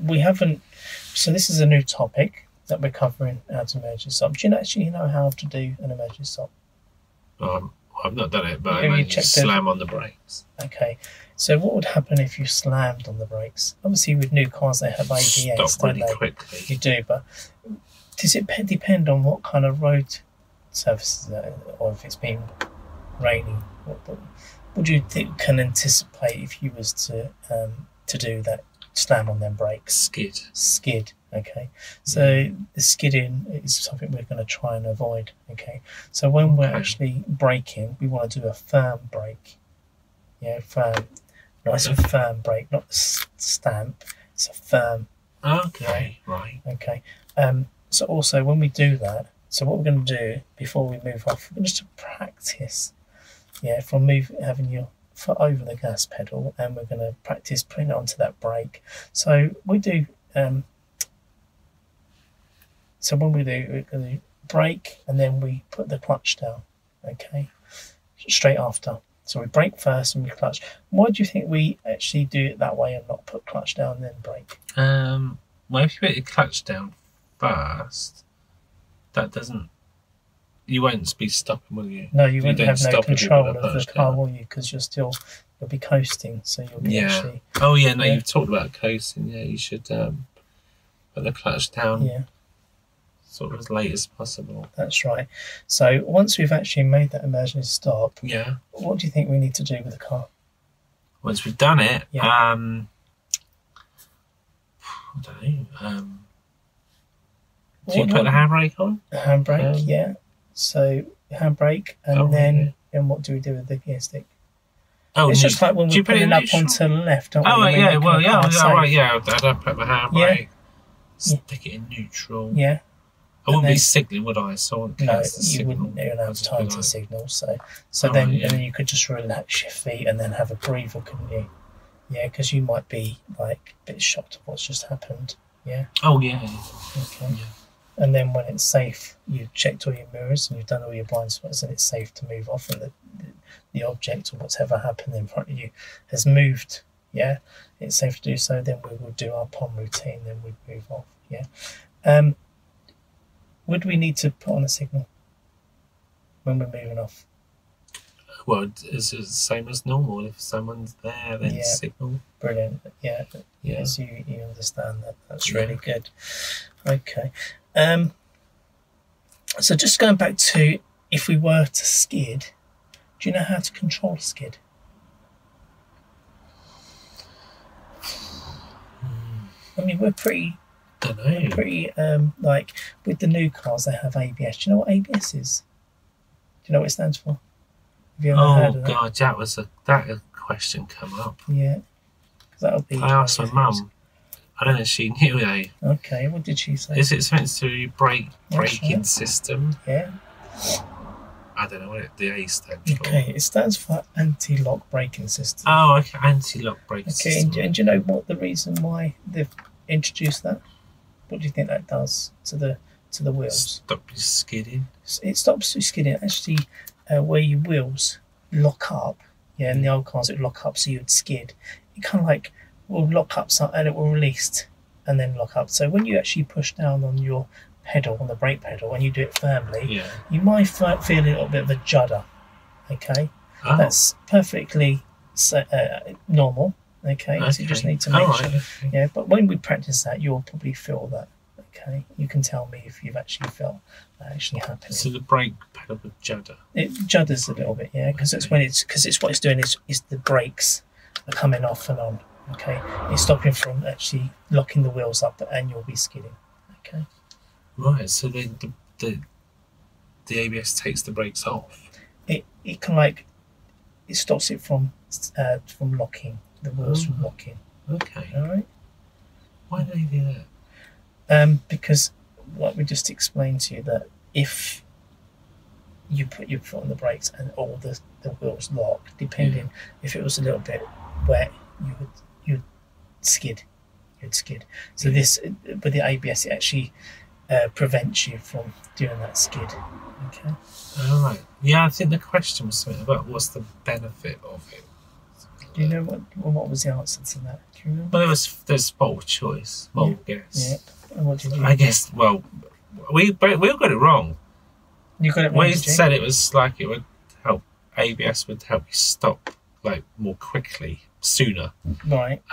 [SPEAKER 2] we haven't. So this is a new topic that we're covering as an emergency stop. Do you actually know how to do an emergency stop?
[SPEAKER 1] I've not done it, but I
[SPEAKER 2] you
[SPEAKER 1] imagine you slam on the brakes.
[SPEAKER 2] Okay. So what would happen if you slammed on the brakes? Obviously, with new cars, they have ABS.
[SPEAKER 1] Stop really quickly.
[SPEAKER 2] You do, but does it depend on what kind of road surfaces, or if it's been raining? What do you think can anticipate if you was to do that? Slam on them brakes. Skid. Okay. So the skidding is something we're going to try and avoid. Okay. So when we're actually braking, we want to do a firm brake. Yeah, firm. Nice and firm brake, not the stamp. It's a firm.
[SPEAKER 1] Okay. Right.
[SPEAKER 2] Okay. So also when we do that, so what we're going to do before we move off, we're just to practice. Yeah, from having your foot over the gas pedal, and we're going to practice putting it onto that brake. So we do. So when we do, we're going to brake and then we put the clutch down. Okay, straight after. So we brake first and we clutch. Why do you think we actually do it that way and not put clutch down and then brake?
[SPEAKER 1] Well, if you put your clutch down first, that doesn't. You won't be stopping, will you?
[SPEAKER 2] No, you wouldn't have no control of the car, will you? Because you'll be coasting, so you'll be actually.
[SPEAKER 1] Oh yeah, no, you've talked about coasting. Yeah, you should put the clutch down.
[SPEAKER 2] Yeah.
[SPEAKER 1] Sort of as late as possible.
[SPEAKER 2] That's right. So once we've actually made that emergency stop, what do you think we need to do with the car?
[SPEAKER 1] Once we've done it, I don't know. Do you put the handbrake on?
[SPEAKER 2] The handbrake, yeah. So handbrake, and then what do we do with the gear stick?
[SPEAKER 1] Oh,
[SPEAKER 2] it's just like when we're putting up onto the left, don't we?
[SPEAKER 1] Oh, yeah, well, yeah. I'd put my handbrake, stick it in neutral.
[SPEAKER 2] Yeah.
[SPEAKER 1] I wouldn't be signalling, would I? So
[SPEAKER 2] no, you wouldn't have time to signal. So then you could just relax your feet and then have a breather, couldn't you? Yeah, because you might be like a bit shocked of what's just happened. Yeah.
[SPEAKER 1] Oh yeah.
[SPEAKER 2] Okay. Yeah. And then when it's safe, you've checked all your mirrors and you've done all your blind spots, and it's safe to move off, and the object or whatever happened in front of you has moved. Yeah, it's safe to do so. Then we will do our POM routine. Then we'd move off. Yeah. Would we need to put on a signal when we're moving off?
[SPEAKER 1] Well, it's the same as normal. If someone's there, then signal.
[SPEAKER 2] Brilliant. Yeah. Yes, you understand that. That's really good. Okay. So just going back to, if we were to skid, do you know how to control a skid? I mean, we're pretty. Like with the new cars, they have ABS. Do you know what ABS is? Do you know what it stands for? Have you ever heard of that?
[SPEAKER 1] God, that question come up.
[SPEAKER 2] Yeah, that'll be.
[SPEAKER 1] I asked my mum. I don't know if she knew it.
[SPEAKER 2] Okay, what did she say?
[SPEAKER 1] Is it something to do braking system?
[SPEAKER 2] Yeah.
[SPEAKER 1] I don't know what the A stands for.
[SPEAKER 2] Okay, it stands for anti-lock braking system.
[SPEAKER 1] Oh, okay, anti-lock braking system.
[SPEAKER 2] Okay, and do you know what the reason why they've introduced that? What do you think that does to the wheels?
[SPEAKER 1] Stop you skidding.
[SPEAKER 2] It stops you skidding. Actually, where your wheels lock up, in the old cars it would lock up, so you'd skid. It kind of like will lock up and it will release and then lock up. So when you actually push down on your pedal, on the brake pedal, when you do it firmly, you might feel a little bit of a judder. Okay, that's perfectly normal. Okay, so you just need to make sure. Yeah, but when we practice that, you'll probably feel that. Okay, you can tell me if you've actually felt that actually happening.
[SPEAKER 1] So the brake pedal would judder.
[SPEAKER 2] It judders a little bit, because it's what it's doing is the brakes are coming off and on. Okay, it's stopping from actually locking the wheels up, and you'll be skidding. Okay.
[SPEAKER 1] Right. So then the ABS takes the brakes off.
[SPEAKER 2] It can it stops it from locking. The wheels from locking.
[SPEAKER 1] Okay.
[SPEAKER 2] All right.
[SPEAKER 1] Why do they do that?
[SPEAKER 2] Because, like we just explained to you, that if you put your foot on the brakes and all the wheels lock, depending if it was a little bit wet, you'd skid. You'd skid. So this with the ABS, it actually prevents you from doing that skid. Okay.
[SPEAKER 1] All right. Yeah, I think the question was something about what's the benefit of it.
[SPEAKER 2] Do you know what was the answer to that? Do you remember?
[SPEAKER 1] Well, there's multiple choice, multiple guess.
[SPEAKER 2] Yeah. And what did you?
[SPEAKER 1] I guess. Well, we all got it wrong.
[SPEAKER 2] You got it wrong.
[SPEAKER 1] We said it was like it would help. ABS would help you stop like more quickly, sooner.
[SPEAKER 2] Right.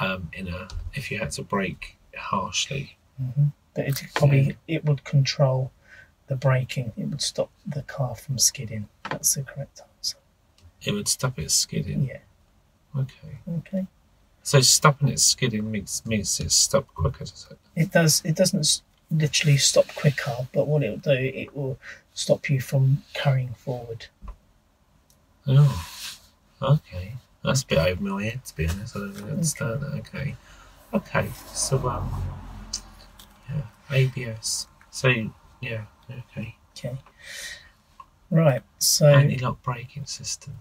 [SPEAKER 1] If you had to brake harshly.
[SPEAKER 2] Mm-hmm. But it would control the braking. It would stop the car from skidding. That's the correct answer.
[SPEAKER 1] It would stop it skidding.
[SPEAKER 2] Yeah.
[SPEAKER 1] Okay. So stopping it skidding means it stopped quicker, does it?
[SPEAKER 2] It does. It doesn't literally stop quicker, but what it will do, it will stop you from carrying forward.
[SPEAKER 1] Oh, okay. That's a bit over my head, to be honest. I don't really understand that. Okay. So yeah, ABS. So yeah, okay. Right. So anti-lock braking system.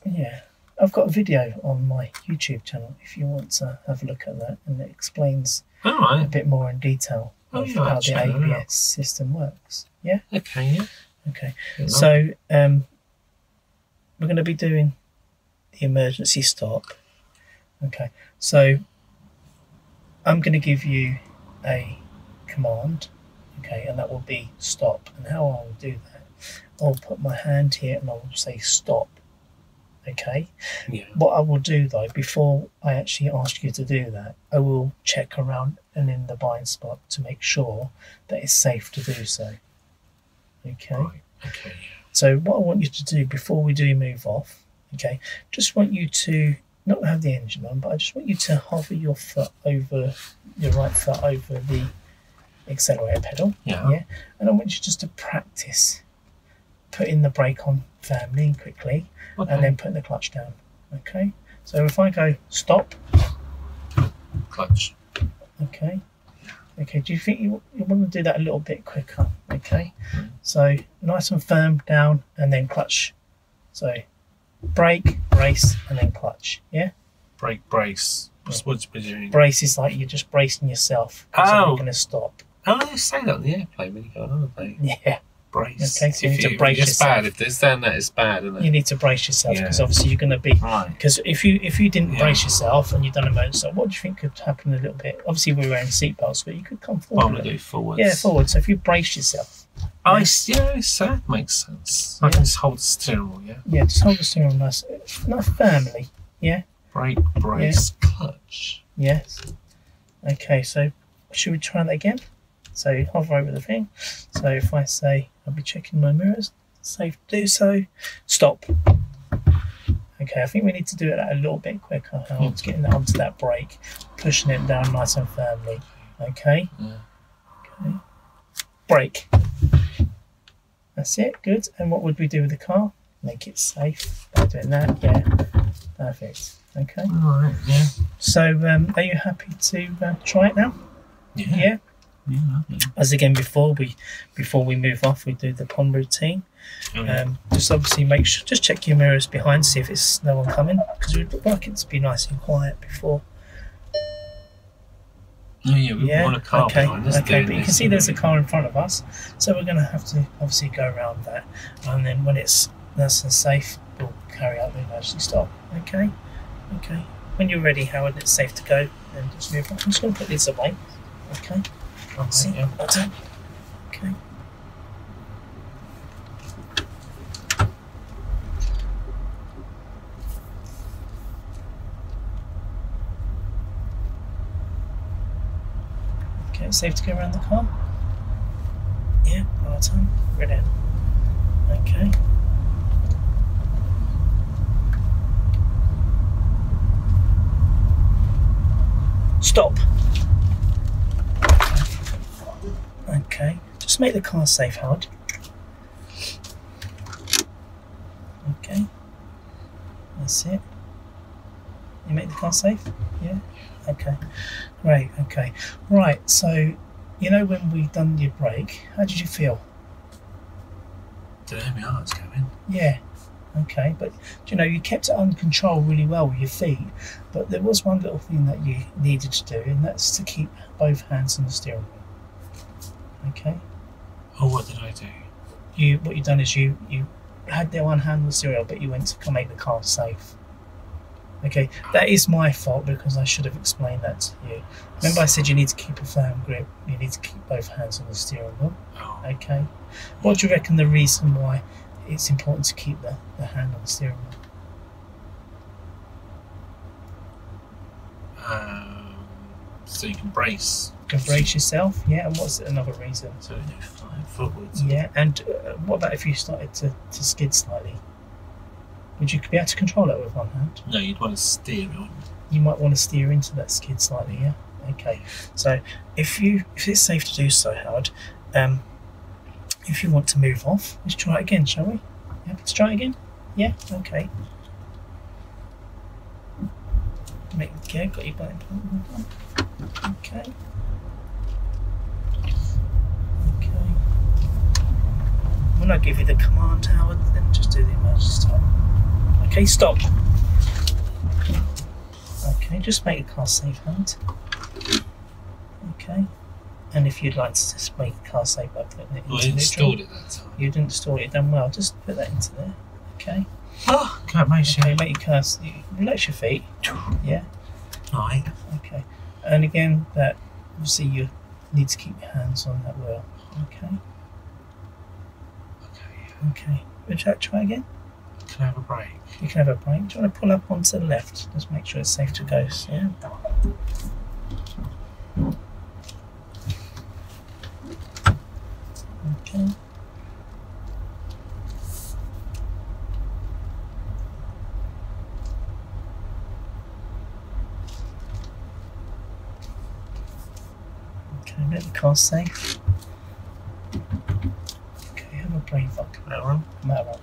[SPEAKER 2] Yeah. I've got a video on my YouTube channel if you want to have a look at that, and it explains a bit more in detail of how the ABS system works. Yeah?
[SPEAKER 1] Okay, yeah.
[SPEAKER 2] Okay. So we're going to be doing the emergency stop. Okay. So I'm going to give you a command, okay, and that will be stop. And how I will do that, I'll put my hand here and I will say stop. Okay.
[SPEAKER 1] Yeah.
[SPEAKER 2] What I will do though, before I actually ask you to do that, I will check around and in the blind spot to make sure that it's safe to do so. Okay.
[SPEAKER 1] Right. Okay.
[SPEAKER 2] So what I want you to do before we do move off, okay, just want you to not have the engine on, but I just want you to hover your foot over your right foot over the accelerator pedal.
[SPEAKER 1] Yeah.
[SPEAKER 2] And I want you just to practice putting the brake on firmly and quickly.
[SPEAKER 1] Okay.
[SPEAKER 2] And then putting the clutch down. Okay. So if I go stop,
[SPEAKER 1] clutch.
[SPEAKER 2] Okay. Okay. Do you think you want to do that a little bit quicker? Okay. So nice and firm down, and then clutch. So brake, brace, and then clutch. Yeah.
[SPEAKER 1] Brake, brace. What's doing?
[SPEAKER 2] Brace is like you're just bracing yourself. So you're going to stop.
[SPEAKER 1] Oh, they say that on the airplane when you go on holiday.
[SPEAKER 2] Yeah.
[SPEAKER 1] Brace.
[SPEAKER 2] Okay, so you need to brace yourself.
[SPEAKER 1] It's bad. If there's down that, it's bad, isn't it?
[SPEAKER 2] You need to brace yourself because obviously you're going to be.
[SPEAKER 1] Right.
[SPEAKER 2] Because if you didn't brace yourself and you've done a motor, what do you think could happen a little bit? Obviously we're wearing seatbelts, but you could come forward.
[SPEAKER 1] I'm going to do forwards.
[SPEAKER 2] Yeah, forward. So if you brace yourself.
[SPEAKER 1] That makes sense. I can just hold the steering wheel, yeah?
[SPEAKER 2] Yeah, just hold the steering wheel nice firmly. Yeah.
[SPEAKER 1] Brake, brace, clutch.
[SPEAKER 2] Yes. Okay, so should we try that again? So hover over the thing. So if I say, I'll be checking my mirrors, safe to do so, stop. Okay, I think we need to do it a little bit quicker. Getting that onto that brake, pushing it down nice and firmly. Okay?
[SPEAKER 1] Yeah.
[SPEAKER 2] Okay. Brake. That's it, good. And what would we do with the car? Make it safe by doing that. Yeah, perfect. Okay.
[SPEAKER 1] Alright, yeah.
[SPEAKER 2] So are you happy to try it now?
[SPEAKER 1] Yeah.
[SPEAKER 2] Yeah. As again before we move off, we do the pond routine. Just obviously just check your mirrors behind, see if it's no one coming, because we'd like it to be nice and quiet before.
[SPEAKER 1] Oh yeah, we want a car behind us.
[SPEAKER 2] Okay, but you can see there's a car in front of us, so we're going to have to obviously go around that, and then when it's nice and safe, we'll carry out the emergency stop. Okay. When you're ready, Howard, it's safe to go, and just move on. I'm just going to put this away. Okay.
[SPEAKER 1] Yeah.
[SPEAKER 2] Okay. Okay, it's safe to go around the car? Yeah, well done. Brilliant. Okay. Stop. Okay, just make the car safe, Howard. Okay, that's it. You make the car safe? Yeah? Okay, great, okay. Right, so, you know when we done your brake, how did you feel?
[SPEAKER 1] Don't know, my heart's going.
[SPEAKER 2] Yeah, okay, but you know, you kept it under control really well with your feet, but there was one little thing that you needed to do, and that's to keep both hands on the steering wheel. Okay.
[SPEAKER 1] Oh, what did I do?
[SPEAKER 2] What you've done is you had their one hand on the steering wheel, but you went to make the car safe. Okay, that is my fault because I should have explained that to you. Remember I said you need to keep a firm grip, you need to keep both hands on the steering wheel.
[SPEAKER 1] Oh.
[SPEAKER 2] Okay. What do you reckon the reason why it's important to keep the hand on the steering wheel?
[SPEAKER 1] So you can brace.
[SPEAKER 2] You can brace yourself, yeah, and what's another reason?
[SPEAKER 1] So you fly forwards.
[SPEAKER 2] Yeah, and what about if you started to skid slightly? Would you be able to control it with one hand?
[SPEAKER 1] No, you'd want to steer it on.
[SPEAKER 2] You might want to steer into that skid slightly, yeah? Okay, so if it's safe to do so, Howard, if you want to move off, let's try it again, shall we? Happy to try it again? Yeah, okay. Yeah, got your button. Okay. Okay. When I give you the command, Howard, then just do the emergency stop. Okay, stop. Okay, just make the car safe, Howard. Okay. And if you'd like to just make the car safe by putting it into neutral.
[SPEAKER 1] I installed it that time.
[SPEAKER 2] You didn't install it, you've done well. Just put that into there. Okay.
[SPEAKER 1] Oh, can't motion.
[SPEAKER 2] Okay, make your car, relax your feet. Yeah.
[SPEAKER 1] Right.
[SPEAKER 2] Okay. And again, that obviously you need to keep your hands on that wheel. Okay.
[SPEAKER 1] Okay.
[SPEAKER 2] Okay. Would you like to try again?
[SPEAKER 1] Can I have a break?
[SPEAKER 2] You can have a break. Do you want to pull up onto the left? Just make sure it's safe to go. Yeah. Okay. Okay, make the car safe. Okay, have a break.
[SPEAKER 1] That one?
[SPEAKER 2] That one.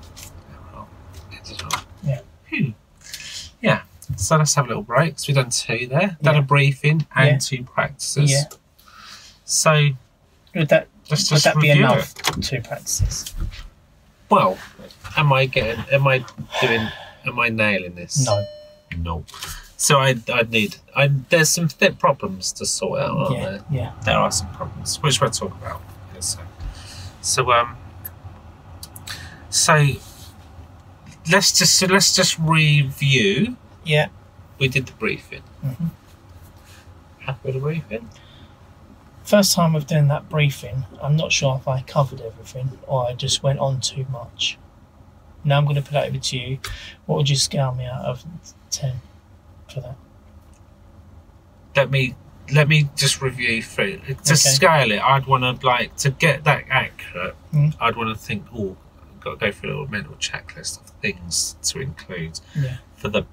[SPEAKER 2] Yeah.
[SPEAKER 1] Yeah. So let's have a little break. So we've done 2 there. Done a briefing and 2 practices.
[SPEAKER 2] Yeah.
[SPEAKER 1] So
[SPEAKER 2] Would that be enough?
[SPEAKER 1] It.
[SPEAKER 2] 2 practices.
[SPEAKER 1] Well, am I nailing this?
[SPEAKER 2] No.
[SPEAKER 1] No. So there's some problems to sort out, aren't there?
[SPEAKER 2] Yeah.
[SPEAKER 1] There are some problems, which we'll talk about in a second. So let's just review.
[SPEAKER 2] Yeah.
[SPEAKER 1] We did the briefing.
[SPEAKER 2] Mm-hmm.
[SPEAKER 1] Happy with the briefing?
[SPEAKER 2] First time of doing that briefing, I'm not sure if I covered everything or I just went on too much. Now I'm going to put it over to you. What would you scale me out of 10 for that?
[SPEAKER 1] Let me just review through. To scale it, I'd want to to get that accurate. I'd want to think, I've got to go through a little mental checklist of things to include for the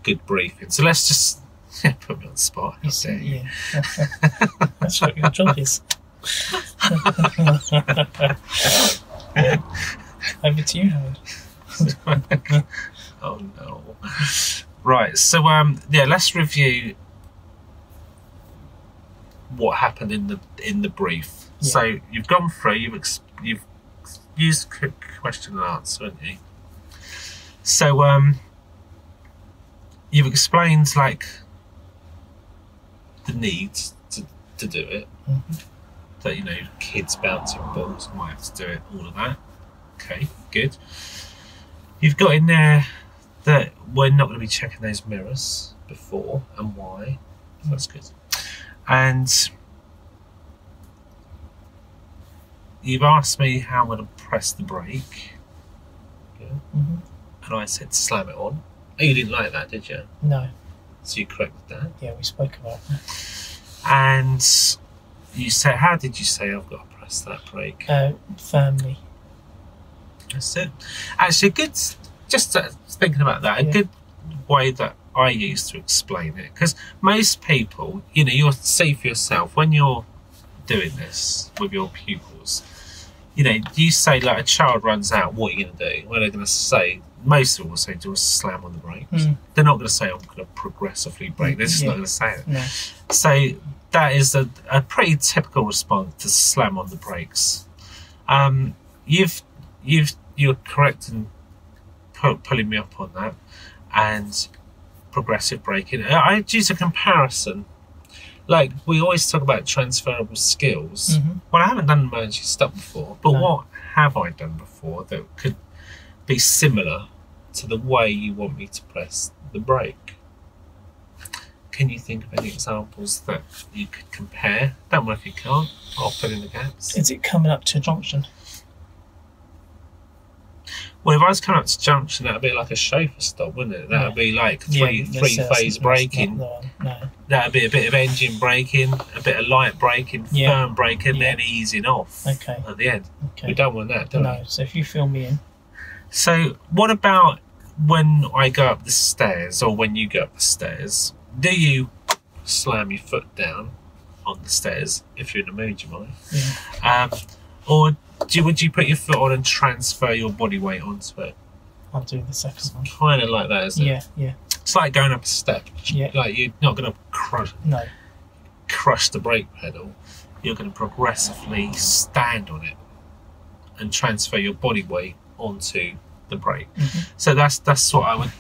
[SPEAKER 1] good briefing. So let's just put me on the spot.
[SPEAKER 2] Yeah. That's what your job is. Over to you, Howard.
[SPEAKER 1] Oh no. Right, so let's review what happened in the brief.
[SPEAKER 2] Yeah.
[SPEAKER 1] So you've gone through, you've used question and answer, haven't you? So you've explained the needs to do it.
[SPEAKER 2] Mm-hmm.
[SPEAKER 1] That kids bouncing balls might have to do it, all of that. Okay, good. You've got in there that we're not going to be checking those mirrors before and why. That's good. And you've asked me how I'm going to press the brake. Yeah.
[SPEAKER 2] Mm-hmm.
[SPEAKER 1] And I said slam it on. Oh, you didn't like that, did you?
[SPEAKER 2] No.
[SPEAKER 1] So you corrected that.
[SPEAKER 2] Yeah, we spoke about that.
[SPEAKER 1] And you said, how did you say I've got to press that brake?
[SPEAKER 2] Firmly.
[SPEAKER 1] That's it. Actually, just thinking about that, a good way that I use to explain it, because most people, you'll see for yourself when you're doing this with your pupils, you say a child runs out, what are you going to do? Well, they're going to say, most of them will say, do a slam on the brakes. They're not going to say, I'm going to progressively brake. They're just not going to say it.
[SPEAKER 2] No.
[SPEAKER 1] So that is a pretty typical response to slam on the brakes. You're correct in pulling me up on that, and progressive braking. I'd use a comparison like we always talk about transferable skills. Well, I haven't done emergency stop before, but what have I done before that could be similar to the way you want me to press the brake? Can you think of any examples that you could compare? Don't worry if you can't. I'll fill in the gaps.
[SPEAKER 2] Is it coming up to a junction?
[SPEAKER 1] Well, if I was coming up to junction, that'd be like a chauffeur stop, wouldn't it? That'd be like three-phase braking.
[SPEAKER 2] No.
[SPEAKER 1] That'd be a bit of engine braking, a bit of light braking, firm braking, then easing off at the end. We don't want that, do we?
[SPEAKER 2] No, so if you fill me in.
[SPEAKER 1] So what about when I go up the stairs, or when you go up the stairs, do you slam your foot down on the stairs? If you're in a mood, you might. Or would you put your foot on and transfer your body weight onto it?
[SPEAKER 2] I'll do the second one.
[SPEAKER 1] Kind of like that, isn't it?
[SPEAKER 2] Yeah.
[SPEAKER 1] It's like going up a step.
[SPEAKER 2] Yeah.
[SPEAKER 1] Like you're not going to crush the brake pedal. You're going to progressively stand on it and transfer your body weight onto the brake. So that's what I would.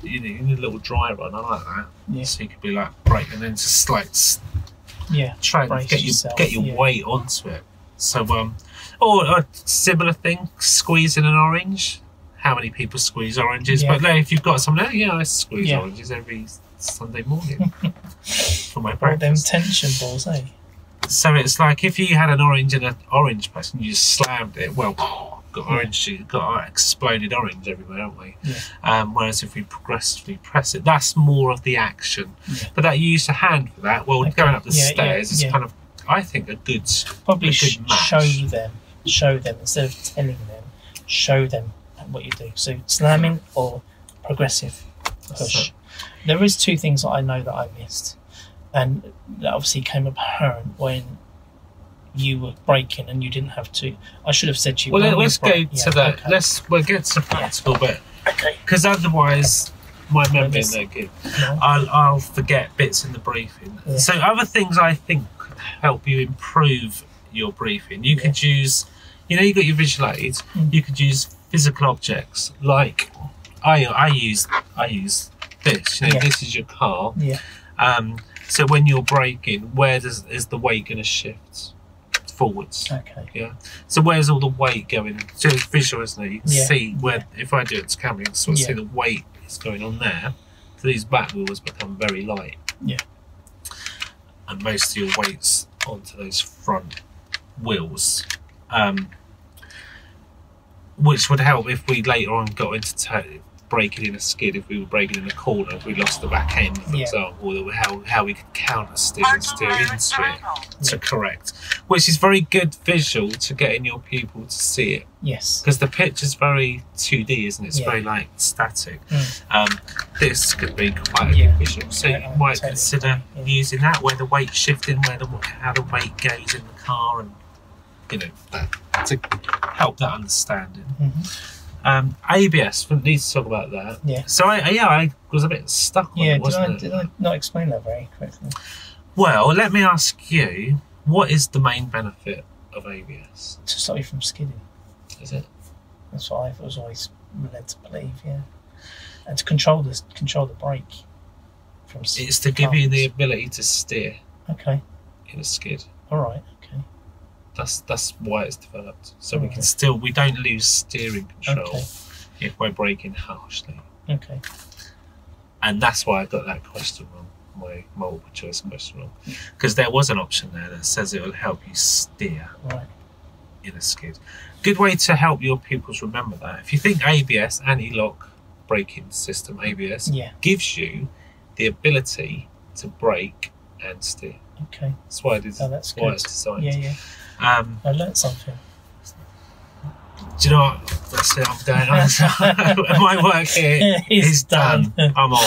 [SPEAKER 1] You need a little dry run. I like that. Yeah. So you could be like brake and then just like try and get your weight onto it. So or a similar thing, squeezing an orange. How many people squeeze oranges? But like, if you've got someone, I squeeze oranges every Sunday morning for my breakfast.
[SPEAKER 2] Them tension balls, eh?
[SPEAKER 1] So it's like if you had an orange in an orange press and you just slammed it, well, got exploded orange everywhere, haven't we? Whereas if we progressively press it, that's more of the action. But that you use a hand for that. Well, going up the stairs is kind of, I think, a good
[SPEAKER 2] probably
[SPEAKER 1] match.
[SPEAKER 2] Show them instead of telling them. Show them what you do. So slamming or progressive push. There is two things that I know that I missed, and that obviously came apparent when you were braking and you didn't have to. I should have said to you.
[SPEAKER 1] Well, let's go to that. Okay. We'll get to the practical bit.
[SPEAKER 2] Okay.
[SPEAKER 1] Because otherwise, my memory is no good. I'll forget bits in the briefing. So other things I think could help you improve your briefing. You could use, you got your visual aids. You could use physical objects like I use this. This is your car. So when you're braking, where is the weight going to shift? Forwards. Okay. So where's all the weight going? So it's visual, isn't it? You can see where, if I do it to camera, you can sort of see the weight is going on there. So these back wheels become very light. And most of your weight's onto those front wheels. Which would help if we later on got into braking in a skid, if we were braking in a corner, if we lost the back end, for example, how we could counter steer and steer into it to correct, which is very good visual to get in your pupil to see it. Because the picture's very 2D, isn't it? It's very like static. This could be quite a good visual, so you might consider using that, where the weight's shifting, how the weight goes in the car, and that, to help that understanding. ABS, we need to talk about that. So I was a bit stuck on it, wasn't it?
[SPEAKER 2] Did I not explain that very correctly?
[SPEAKER 1] Well, let me ask you, what is the main benefit of ABS?
[SPEAKER 2] To stop you from skidding.
[SPEAKER 1] Is it?
[SPEAKER 2] That's what I was always led to believe, and to control the brake from.
[SPEAKER 1] It's to give you the ability to steer.
[SPEAKER 2] Okay.
[SPEAKER 1] In a skid.
[SPEAKER 2] All right. Okay.
[SPEAKER 1] That's why it's developed. So we don't lose steering control if we're braking harshly.
[SPEAKER 2] Okay.
[SPEAKER 1] And that's why I got that question wrong, my multiple choice question wrong. Because there was an option there that says it will help you steer in a skid. Good way to help your pupils remember that. If you think ABS, anti-lock braking system, ABS, gives you the ability to brake and steer.
[SPEAKER 2] Okay.
[SPEAKER 1] That's why it's designed.
[SPEAKER 2] I learnt something.
[SPEAKER 1] Do you know what? That's it, I'm done. My work here is done. I'm off.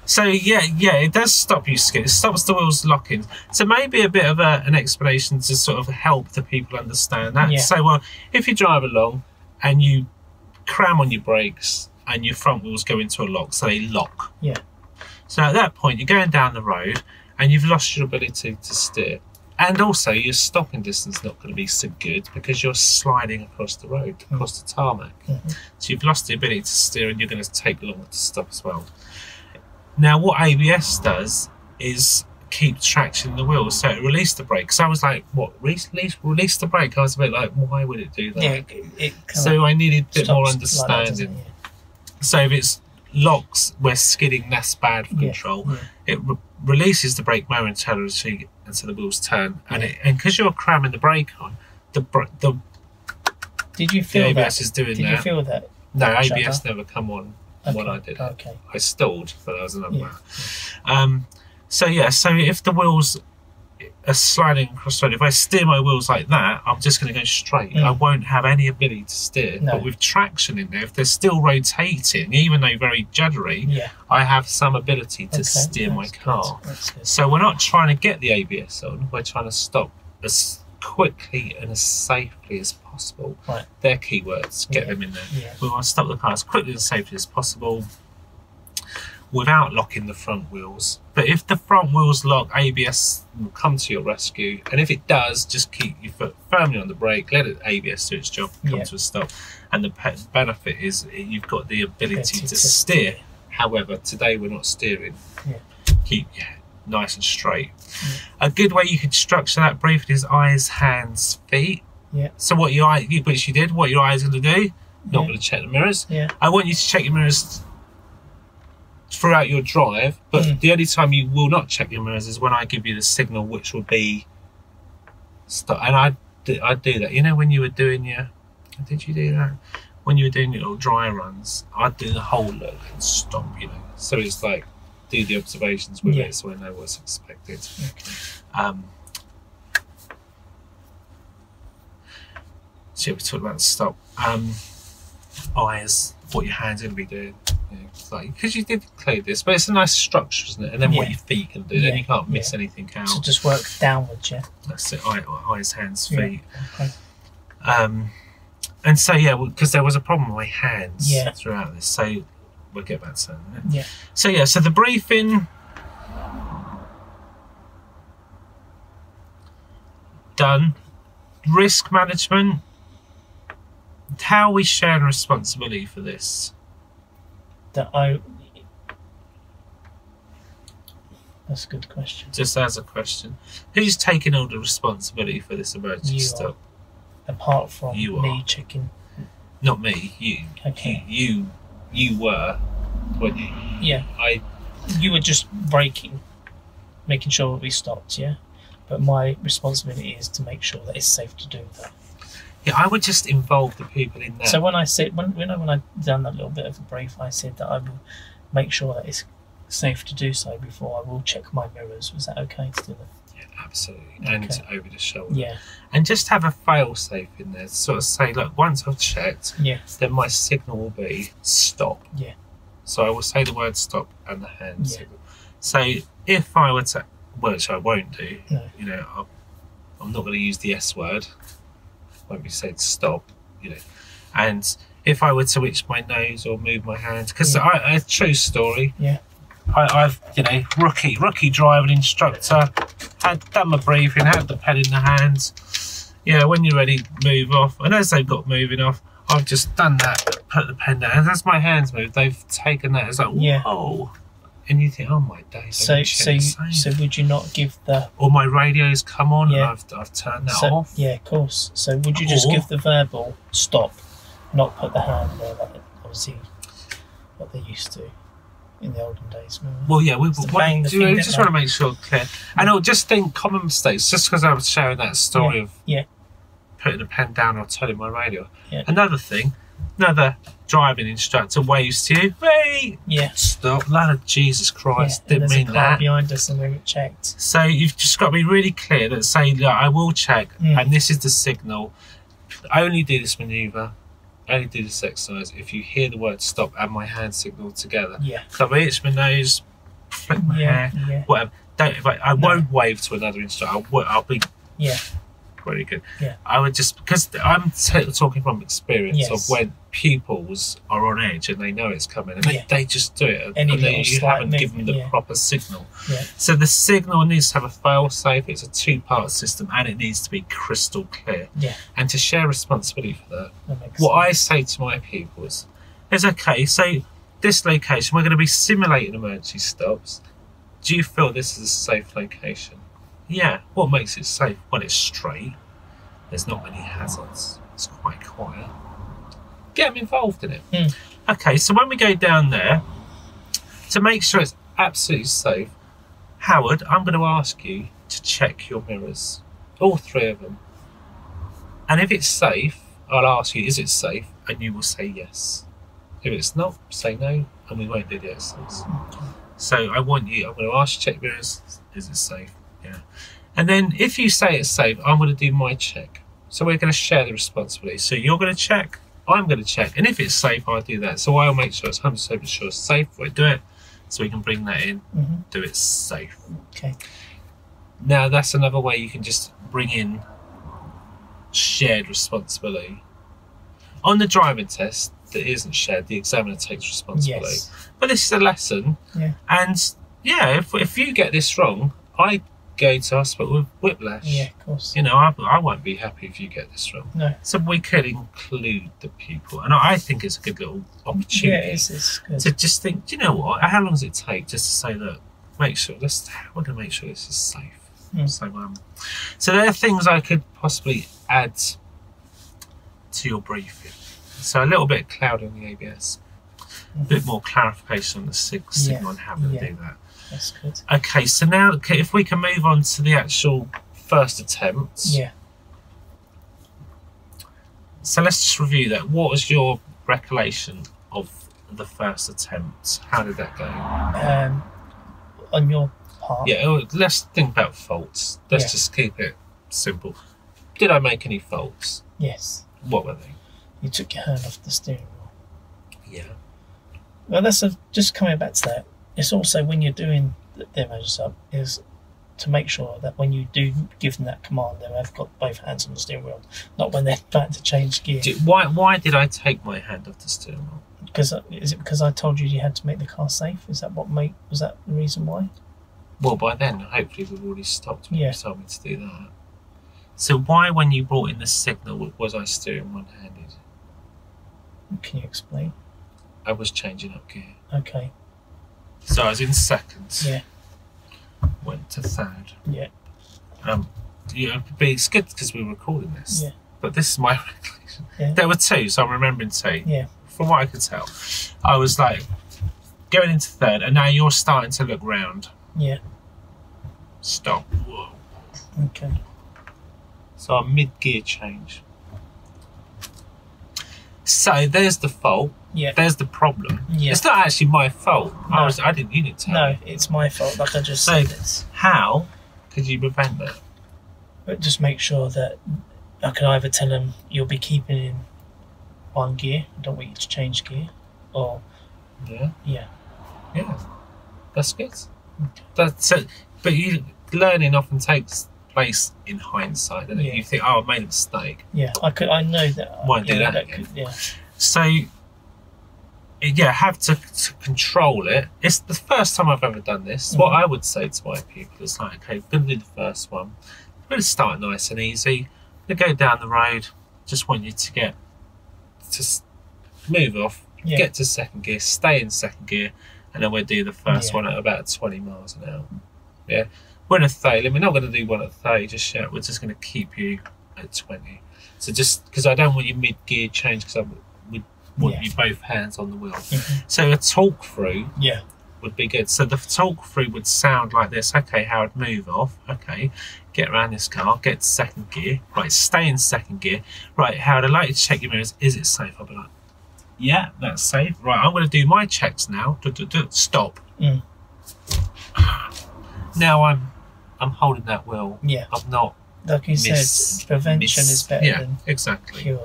[SPEAKER 1] So it does stop you skid. It stops the wheels locking. So maybe a bit of an explanation to sort of help the people understand that. So if you drive along and you cram on your brakes and your front wheels go into a lock, so they lock. So at that point, you're going down the road and you've lost your ability to steer. And also, your stopping distance is not going to be so good because you're sliding across the road, across the tarmac. So you've lost the ability to steer and you're going to take longer to stop as well. Now what ABS does is keep traction in the wheels, so it released the brake. So I was like, what, release the brake? I was a bit like, why would it do that?
[SPEAKER 2] Yeah,
[SPEAKER 1] so I needed a bit more understanding.
[SPEAKER 2] Like that,
[SPEAKER 1] so if it's locks where skidding, that's bad for control. It releases the brake momentarily until the wheels turn, and because you're cramming the brake on, the
[SPEAKER 2] did you feel
[SPEAKER 1] the ABS
[SPEAKER 2] that?
[SPEAKER 1] is doing
[SPEAKER 2] did
[SPEAKER 1] that.
[SPEAKER 2] you feel that?
[SPEAKER 1] No, ABS never come on when I did it.
[SPEAKER 2] Okay.
[SPEAKER 1] I stalled, but that was another matter. So if the wheels are sliding across the road, if I steer my wheels like that, I'm just going to go straight. I won't have any ability to steer.
[SPEAKER 2] No.
[SPEAKER 1] But with traction in there, if they're still rotating, even though very juddery, I have some ability to steer my car. So we're not trying to get the ABS on, we're trying to stop as quickly and as safely as possible.
[SPEAKER 2] Right.
[SPEAKER 1] They're keywords, get them in there. We want to stop the car as quickly and safely as possible without locking the front wheels. But if the front wheels lock, ABS will come to your rescue, and if it does, just keep your foot firmly on the brake, let it ABS do its job, come to a stop, and the benefit is you've got the ability to steer. However, today we're not steering. Keep your head nice and straight. A good way you could structure that briefly is eyes, hands, feet. So what your eye, which you did, what your eyes are going to do, not going to check the mirrors. I want you to check your mirrors throughout your drive, but the only time you will not check your mirrors is when I give you the signal, which will be stop. And I do that. You know, when you were doing your, did you do that? When you were doing your little dry runs, I'd do the whole look and stop, you know. So it's like, do the observations with it so I know what's expected. So we talked about the stop. Eyes, what your hands are going to be doing. Because you did include this, but it's a nice structure, isn't it? And then what your feet can do, then you can't miss anything out.
[SPEAKER 2] So just work downwards,
[SPEAKER 1] That's it, eyes, hands, feet. And so, because there was a problem with my hands throughout this, so we'll get back to that. So the briefing done. Risk management. How are we sharing responsibility for this?
[SPEAKER 2] That's a good question.
[SPEAKER 1] Just as a question, who's taking all the responsibility for this emergency stop?
[SPEAKER 2] Apart from me checking.
[SPEAKER 1] Not me. You.
[SPEAKER 2] Okay.
[SPEAKER 1] You were. When you.
[SPEAKER 2] You were just braking, making sure that we stopped. But my responsibility is to make sure that it's safe to do that.
[SPEAKER 1] I would just involve the people in that.
[SPEAKER 2] So when I said, when I done that little bit of a brief, I said that I will make sure that it's safe to do so before I will check my mirrors. Was that okay to do that?
[SPEAKER 1] Yeah, absolutely. And over the shoulder.
[SPEAKER 2] Yeah.
[SPEAKER 1] And just have a fail safe in there. Sort of say, look, once I've checked, then my signal will be stop.
[SPEAKER 2] Yeah.
[SPEAKER 1] So I will say the word stop and the hand signal. So if I were to, which I won't do, you know, I'm not going to use the S word. Won't be said stop, you know. And if I were to itch my nose or move my hands, because a true story. I've rookie driving instructor, had done my briefing, had the pen in the hands. When you're ready, move off. And as they've got moving off, I've just done that, put the pen down. And as my hands move, they've taken that. It's like whoa. And you think, oh my days.
[SPEAKER 2] So would you not give the...
[SPEAKER 1] Or my radio's come on and I've turned that off.
[SPEAKER 2] Yeah, of course. So would you just give the verbal stop, not put the hand there, like obviously what they used to in the olden days?
[SPEAKER 1] Well, we just want to make sure clear. And I'll just think common mistakes, just because I was sharing that story of putting a pen down or turning my radio. Another thing, another driving instructor waves to you, hey, stop, lad of Jesus Christ, didn't mean that. There's a car
[SPEAKER 2] behind us and we haven't checked.
[SPEAKER 1] So you've just got to be really clear that say, look, I will check, and this is the signal. Only do this manoeuvre, only do this exercise if you hear the word stop and my hand signal together. So I itch my nose, flick my hair, whatever. I won't wave to another instructor. I'll be very good. I would just, because I'm talking from experience of when pupils are on edge and they know it's coming and they just do it and you haven't given them the proper signal. So the signal needs to have a fail safe. It's a two-part system and it needs to be crystal clear. And to share responsibility for that, what I say to my pupils is okay, so this location, we're going to be simulating emergency stops. Do you feel this is a safe location? Yeah. What makes it safe? Well, it's straight. There's not many hazards. It's quite quiet. Get them involved in it. Okay, so when we go down there, to make sure it's absolutely safe, Howard, I'm going to ask you to check your mirrors. All 3 of them. And if it's safe, I'll ask you, is it safe? And you will say yes. If it's not, say no, and we won't do the exercise. So I'm going to ask you to check mirrors. Is it safe? Yeah. And then if you say it's safe, I'm going to do my check. So we're going to share the responsibility. So you're going to check, I'm going to check. And if it's safe, I'll do that. So I'll make sure it's 100% sure it's safe before I do it. So we can bring that in, do it safe.
[SPEAKER 2] Okay.
[SPEAKER 1] Now that's another way you can just bring in shared responsibility. On the driving test that isn't shared, the examiner takes responsibility.
[SPEAKER 2] Yes.
[SPEAKER 1] But this is a lesson.
[SPEAKER 2] Yeah.
[SPEAKER 1] And yeah, if you get this wrong, I go to hospital with whiplash.
[SPEAKER 2] Yeah, of course.
[SPEAKER 1] You know, I won't be happy if you get this wrong.
[SPEAKER 2] No.
[SPEAKER 1] So we could include the pupil, and I think it's a good little opportunity.
[SPEAKER 2] Yeah, it's good.
[SPEAKER 1] To just think, do you know what? How long does it take just to say, look, we're going to make sure this is safe. So there are things I could possibly add to your briefing. So a little bit of cloud on the ABS, a bit more clarification on the signal and how to do that.
[SPEAKER 2] That's good.
[SPEAKER 1] Okay, so now if we can move on to the actual first attempt.
[SPEAKER 2] Yeah.
[SPEAKER 1] So let's just review that. What was your recollection of the first attempt? How did that go?
[SPEAKER 2] On your part?
[SPEAKER 1] Yeah, let's think about faults. Let's just keep it simple. Did I make any faults?
[SPEAKER 2] Yes.
[SPEAKER 1] What were they?
[SPEAKER 2] You took your hand off the steering wheel.
[SPEAKER 1] Yeah.
[SPEAKER 2] Well, just coming back to that. It's also when you're doing the emergency up is to make sure that when you do give them that command, they've got both hands on the steering wheel, not when they're about to change gear.
[SPEAKER 1] Why did I take my hand off the steering wheel?
[SPEAKER 2] Is it because I told you had to make the car safe? Was that the reason why?
[SPEAKER 1] Well, by then, hopefully we've already stopped when you told me to do that. So why, when you brought in the signal, was I steering one-handed?
[SPEAKER 2] Can you explain?
[SPEAKER 1] I was changing up gear.
[SPEAKER 2] Okay.
[SPEAKER 1] So I was in second.
[SPEAKER 2] Yeah.
[SPEAKER 1] Went to third.
[SPEAKER 2] Yeah.
[SPEAKER 1] It's good because we were recording this.
[SPEAKER 2] Yeah.
[SPEAKER 1] But this is my recollection.
[SPEAKER 2] Yeah.
[SPEAKER 1] There were 2, so I'm remembering 2.
[SPEAKER 2] Yeah.
[SPEAKER 1] From what I could tell, I was like going into third, and now you're starting to look round.
[SPEAKER 2] Yeah.
[SPEAKER 1] Stop. Whoa.
[SPEAKER 2] Okay.
[SPEAKER 1] So I'm mid-gear change. So there's the fault.
[SPEAKER 2] Yeah.
[SPEAKER 1] There's the problem.
[SPEAKER 2] Yeah.
[SPEAKER 1] It's not actually my fault.
[SPEAKER 2] No.
[SPEAKER 1] I didn't. You didn't tell me.
[SPEAKER 2] No, it's my fault. Like I just
[SPEAKER 1] So
[SPEAKER 2] said, it's.
[SPEAKER 1] how could you prevent that?
[SPEAKER 2] But just make sure that I can either tell them you'll be keeping in one gear. I don't want you to change gear, or
[SPEAKER 1] Yeah.
[SPEAKER 2] yeah.
[SPEAKER 1] That's good. That's it. But learning often takes place in hindsight. Doesn't it?
[SPEAKER 2] Yeah.
[SPEAKER 1] You think, oh, I made a mistake.
[SPEAKER 2] Yeah, I know that.
[SPEAKER 1] Won't do that again.
[SPEAKER 2] Yeah.
[SPEAKER 1] So, yeah, have to control it. It's the first time I've ever done this. What I would say to my people is like, okay, we're going to do the first one. We're going to start nice and easy. We're going to go down the road. Just want you to move off, get to second gear, stay in second gear, and then we'll do the first one at about 20 miles an hour. Yeah, we're in a 30. We're not going to do one at 30 just yet. We're just going to keep you at 20. So just because I don't want you mid-gear change, because we want you both hands on the wheel. So a talk through would be good. So the talk through would sound like this. Okay, Howard, move off. Okay, get around this car, get to second gear. Right, stay in second gear. Right, Howard, I'd like you to check your mirrors. Is it safe? I'll be like, yeah, that's safe. Right, I'm going to do my checks now. Stop. Now I'm holding that wheel.
[SPEAKER 2] Yeah.
[SPEAKER 1] I'm not.
[SPEAKER 2] Like you said, prevention is better than
[SPEAKER 1] exactly.
[SPEAKER 2] cure.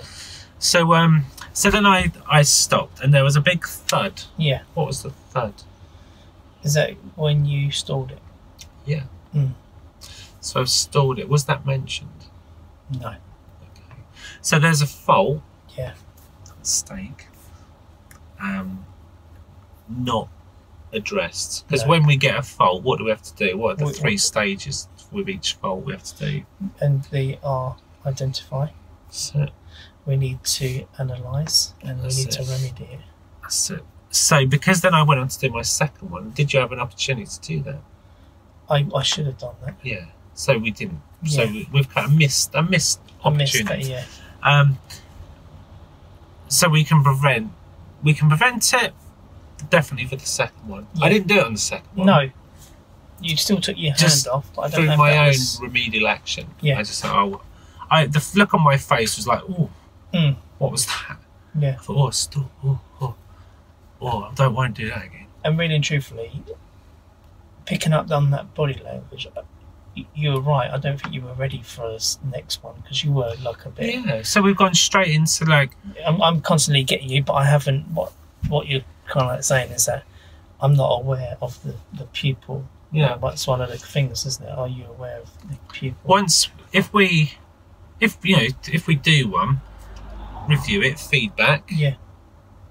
[SPEAKER 1] So so then I stopped, and there was a big thud.
[SPEAKER 2] Yeah.
[SPEAKER 1] What was the thud?
[SPEAKER 2] Is that when you stalled it?
[SPEAKER 1] Yeah. So I've stalled it. Was that mentioned?
[SPEAKER 2] No.
[SPEAKER 1] Okay. So there's a fault.
[SPEAKER 2] Yeah.
[SPEAKER 1] Mistake. Not addressed. Because when we get a fault, what do we have to do? What are the 3 stages with each fault we have to do?
[SPEAKER 2] And they are identify.
[SPEAKER 1] That's it.
[SPEAKER 2] We need to analyse, and we need to remedy it.
[SPEAKER 1] That's it. So because then I went on to do my second one, did you have an opportunity to do that?
[SPEAKER 2] I should have done that.
[SPEAKER 1] Yeah. So we didn't.
[SPEAKER 2] Yeah.
[SPEAKER 1] So we've kind of missed opportunity.
[SPEAKER 2] That, yeah.
[SPEAKER 1] So we can prevent it definitely for the second one.
[SPEAKER 2] Yeah.
[SPEAKER 1] I didn't do it on the second one.
[SPEAKER 2] No. You still took your
[SPEAKER 1] Just
[SPEAKER 2] hand off, but I don't know
[SPEAKER 1] through
[SPEAKER 2] if
[SPEAKER 1] my
[SPEAKER 2] that
[SPEAKER 1] own
[SPEAKER 2] was...
[SPEAKER 1] remedial action.
[SPEAKER 2] Yeah.
[SPEAKER 1] I just thought, the look on my face was like, oh, what was that?
[SPEAKER 2] Yeah.
[SPEAKER 1] I thought, oh, stop, oh, I don't want to do that again.
[SPEAKER 2] And really and truthfully, picking up on that body language, you were right. I don't think you were ready for this next one because you were like a bit.
[SPEAKER 1] Yeah. So we've gone straight into like.
[SPEAKER 2] I'm constantly getting you, but I haven't. What you're kind of like saying is that I'm not aware of the pupil.
[SPEAKER 1] Yeah.
[SPEAKER 2] That's one of the things, isn't it? Are you aware of the pupil?
[SPEAKER 1] Once, if we do one, review it, feedback.
[SPEAKER 2] Yeah.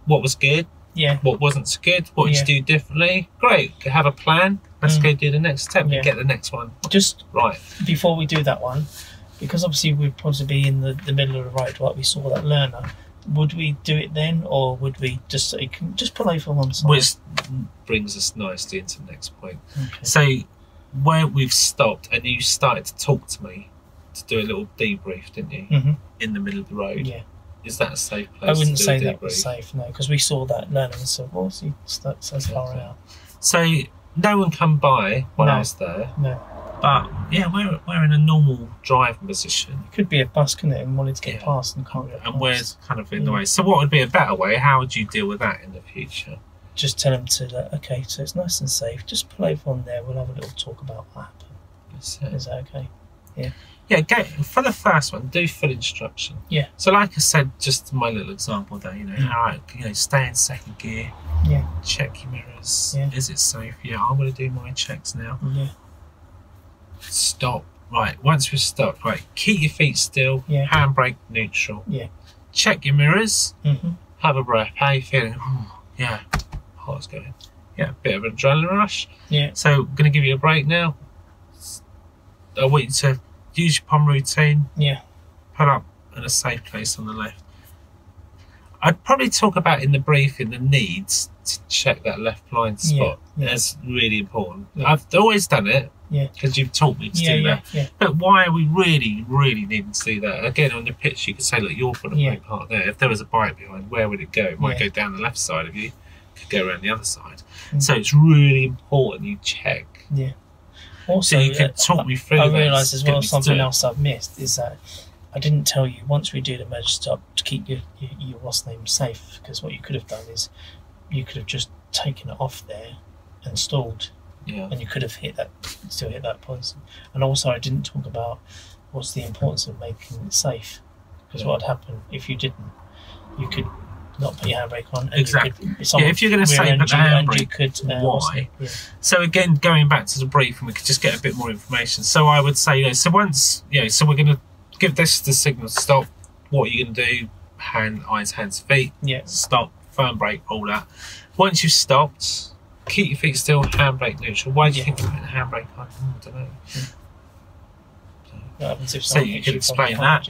[SPEAKER 1] What was good?
[SPEAKER 2] Yeah.
[SPEAKER 1] What wasn't so good? What did you do differently? Great. Have a plan. Let's go do the next step and get the next one.
[SPEAKER 2] Just
[SPEAKER 1] right.
[SPEAKER 2] Before we do that one, because obviously we'd probably be in the middle of the road, like we saw that learner. Would we do it then, or would we just say, just pull over one side?
[SPEAKER 1] Which brings us nicely into the next point.
[SPEAKER 2] Okay.
[SPEAKER 1] So, where we've stopped and you started to talk to me to do a little debrief, didn't you? In the middle of the road.
[SPEAKER 2] Yeah.
[SPEAKER 1] Is that a safe place?
[SPEAKER 2] I wouldn't
[SPEAKER 1] to do
[SPEAKER 2] say
[SPEAKER 1] a
[SPEAKER 2] that
[SPEAKER 1] debrief?
[SPEAKER 2] was safe, no, because we saw that learner and said, "What's he stuck so far out?"
[SPEAKER 1] So no one come by when I was there.
[SPEAKER 2] No.
[SPEAKER 1] But yeah, we're in a normal driving position.
[SPEAKER 2] It could be a bus, couldn't it? And wanted to get past and can't get past.
[SPEAKER 1] And we're kind of in the way. So what would be a better way? How would you deal with that in the future?
[SPEAKER 2] Just tell them to, okay, so it's nice and safe. Just pull over on there. We'll have a little talk about what happened. Is that okay? Yeah.
[SPEAKER 1] Yeah, for the first one, do full instruction.
[SPEAKER 2] Yeah.
[SPEAKER 1] So like I said, just my little example there, stay in second gear.
[SPEAKER 2] Yeah.
[SPEAKER 1] Check your mirrors.
[SPEAKER 2] Yeah.
[SPEAKER 1] Is it safe? Yeah, I'm going to do my checks now.
[SPEAKER 2] Yeah.
[SPEAKER 1] Stop. Right, once we've stopped, right, keep your feet still.
[SPEAKER 2] Yeah.
[SPEAKER 1] Handbrake neutral.
[SPEAKER 2] Yeah.
[SPEAKER 1] Check your mirrors.
[SPEAKER 2] Mm-hmm.
[SPEAKER 1] Have a breath. How are you feeling? Yeah. Heart's going. Yeah, bit of an adrenaline rush.
[SPEAKER 2] Yeah.
[SPEAKER 1] So I'm going to give you a break now. I want you to use your POM routine.
[SPEAKER 2] Yeah.
[SPEAKER 1] Put up in a safe place on the left. I'd probably talk about in the briefing the needs to check that left blind spot.
[SPEAKER 2] Yeah.
[SPEAKER 1] That's really important.
[SPEAKER 2] Yeah.
[SPEAKER 1] I've always done it.
[SPEAKER 2] Yeah.
[SPEAKER 1] Because you've taught me to do that.
[SPEAKER 2] Yeah.
[SPEAKER 1] But why are we really, really needing to do that? Again, on the pitch, you could say, look, you're putting a brake part there. If there was a bike behind, where would it go? It might go down the left side of you. It could go around the other side. So it's really important you check.
[SPEAKER 2] Yeah. Also,
[SPEAKER 1] so you can talk me through that.
[SPEAKER 2] I realise as well something else I've missed is that I didn't tell you once we do the merge stop to keep your what's name safe, because what you could have done is you could have just taken it off there and stalled.
[SPEAKER 1] Yeah. And
[SPEAKER 2] you could have hit that person. And also I didn't talk about what's the importance of making it safe, because what would happen if you didn't? You could not put your handbrake on. And
[SPEAKER 1] exactly.
[SPEAKER 2] If
[SPEAKER 1] you're going to say put the handbrake, why?
[SPEAKER 2] Yeah.
[SPEAKER 1] So again, going back to the brief, and we could just get a bit more information. So I would say, so once, so we're going to give this the signal to stop. What are you going to do? Eyes, hands, feet.
[SPEAKER 2] Yeah.
[SPEAKER 1] Stop, firm brake, all that. Once you've stopped, keep your feet still, handbrake neutral. Why do you think you're putting the handbrake on? I don't know. So you could explain that.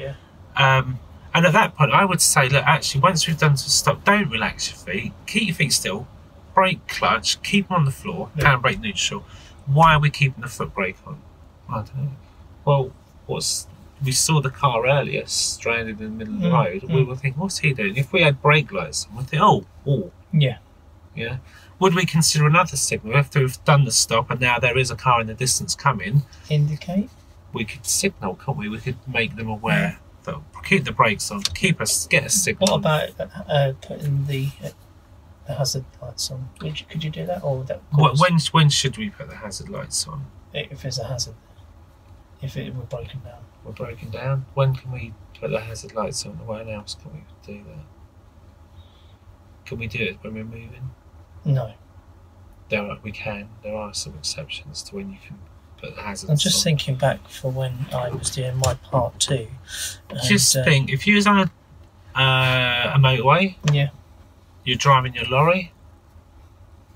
[SPEAKER 1] And at that point, I would say, look, actually, once we've done to stop, don't relax your feet. Keep your feet still. Brake clutch. Keep them on the floor. Handbrake neutral. Why are we keeping the foot brake on? I don't know. Well, we saw the car earlier stranded in the middle of the road. We were thinking, what's he doing? If we had brake lights on, we'd think, oh.
[SPEAKER 2] Yeah.
[SPEAKER 1] Yeah. Would we consider another signal? After we've done the stop and now there is a car in the distance coming.
[SPEAKER 2] Indicate?
[SPEAKER 1] We could signal, couldn't we? We could make them aware. Keep the brakes on. Get a signal.
[SPEAKER 2] What about putting the hazard lights on? Could you do that, or would that
[SPEAKER 1] when should we put the hazard lights on?
[SPEAKER 2] If there's a hazard, if it were broken down.
[SPEAKER 1] We're broken down. When can we put the hazard lights on? When else can we do that? Can we do it when we're moving?
[SPEAKER 2] No.
[SPEAKER 1] We can. There are some exceptions to when you can.
[SPEAKER 2] I'm just thinking back for when I was doing my part 2.
[SPEAKER 1] Just think, if you was on a motorway,
[SPEAKER 2] yeah,
[SPEAKER 1] you're driving your lorry,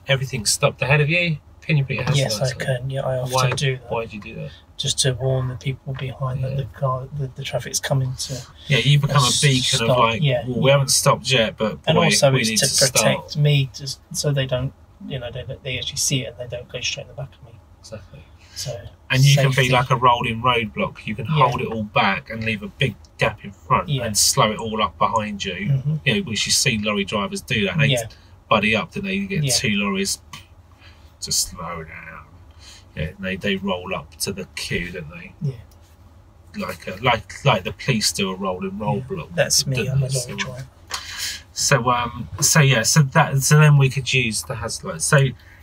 [SPEAKER 1] everything's stopped ahead of you, Can you put your hazard
[SPEAKER 2] Yes,
[SPEAKER 1] lights
[SPEAKER 2] I
[SPEAKER 1] on?
[SPEAKER 2] can. Yeah, I often do that.
[SPEAKER 1] Why do you do that?
[SPEAKER 2] Just to warn the people behind that the traffic's coming to.
[SPEAKER 1] Yeah, you become a beacon of like, well, we haven't stopped yet, but boy,
[SPEAKER 2] and also
[SPEAKER 1] we
[SPEAKER 2] it's
[SPEAKER 1] need
[SPEAKER 2] to protect
[SPEAKER 1] start.
[SPEAKER 2] me, just so they don't, they actually see it and they don't go straight in the back of me.
[SPEAKER 1] Exactly.
[SPEAKER 2] So.
[SPEAKER 1] And you can be like a rolling roadblock. You can hold it all back and leave a big gap in front and slow it all up behind you. Which you see lorry drivers do that. They buddy up, then they get two lorries to slow down. Yeah, they roll up to the queue, don't they?
[SPEAKER 2] Yeah.
[SPEAKER 1] Like the police do a rolling roadblock.
[SPEAKER 2] That's me. I'm a lorry driver.
[SPEAKER 1] So then we could use the hazard lights. So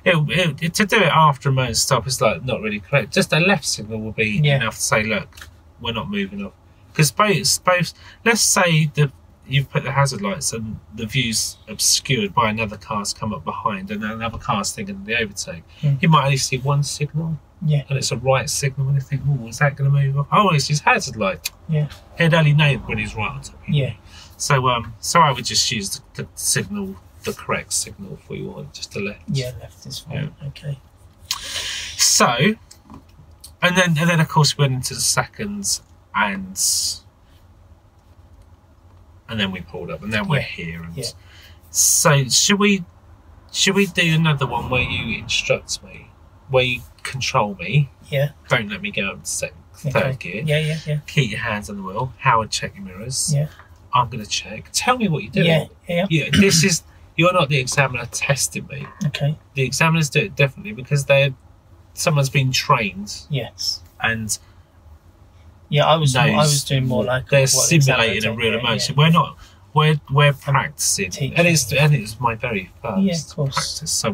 [SPEAKER 1] to do it after a motor stop is like not really correct. Just a left signal will be enough to say, look, we're not moving off. Because both, let's say you've put the hazard lights and the view's obscured by another car's come up behind and another car's thinking the overtake. You might only see one signal. Yeah. And it's a right signal and you think, oh, is that going to move off? Oh, it's his hazard light. Yeah. He'd only know when he's right on top of you. Yeah. So I would just use the signal, the correct signal for you want, just to left.
[SPEAKER 2] Yeah, left is fine. Yeah. Okay.
[SPEAKER 1] So, and then of course we went into the seconds and then we pulled up and then we're here. And so should we do another one where you instruct me, where you control me? Yeah. Don't let me go up to third gear. Yeah. Keep your hands on the wheel. Howard, check your mirrors. Yeah. I'm going to check. Tell me what you're doing. Yeah. This is, you're not the examiner testing me. Okay. The examiners do it definitely because someone's been trained. Yes. And
[SPEAKER 2] I was doing more like
[SPEAKER 1] they're simulating a real emotion. We're not. We're practicing, and it's my very first practice.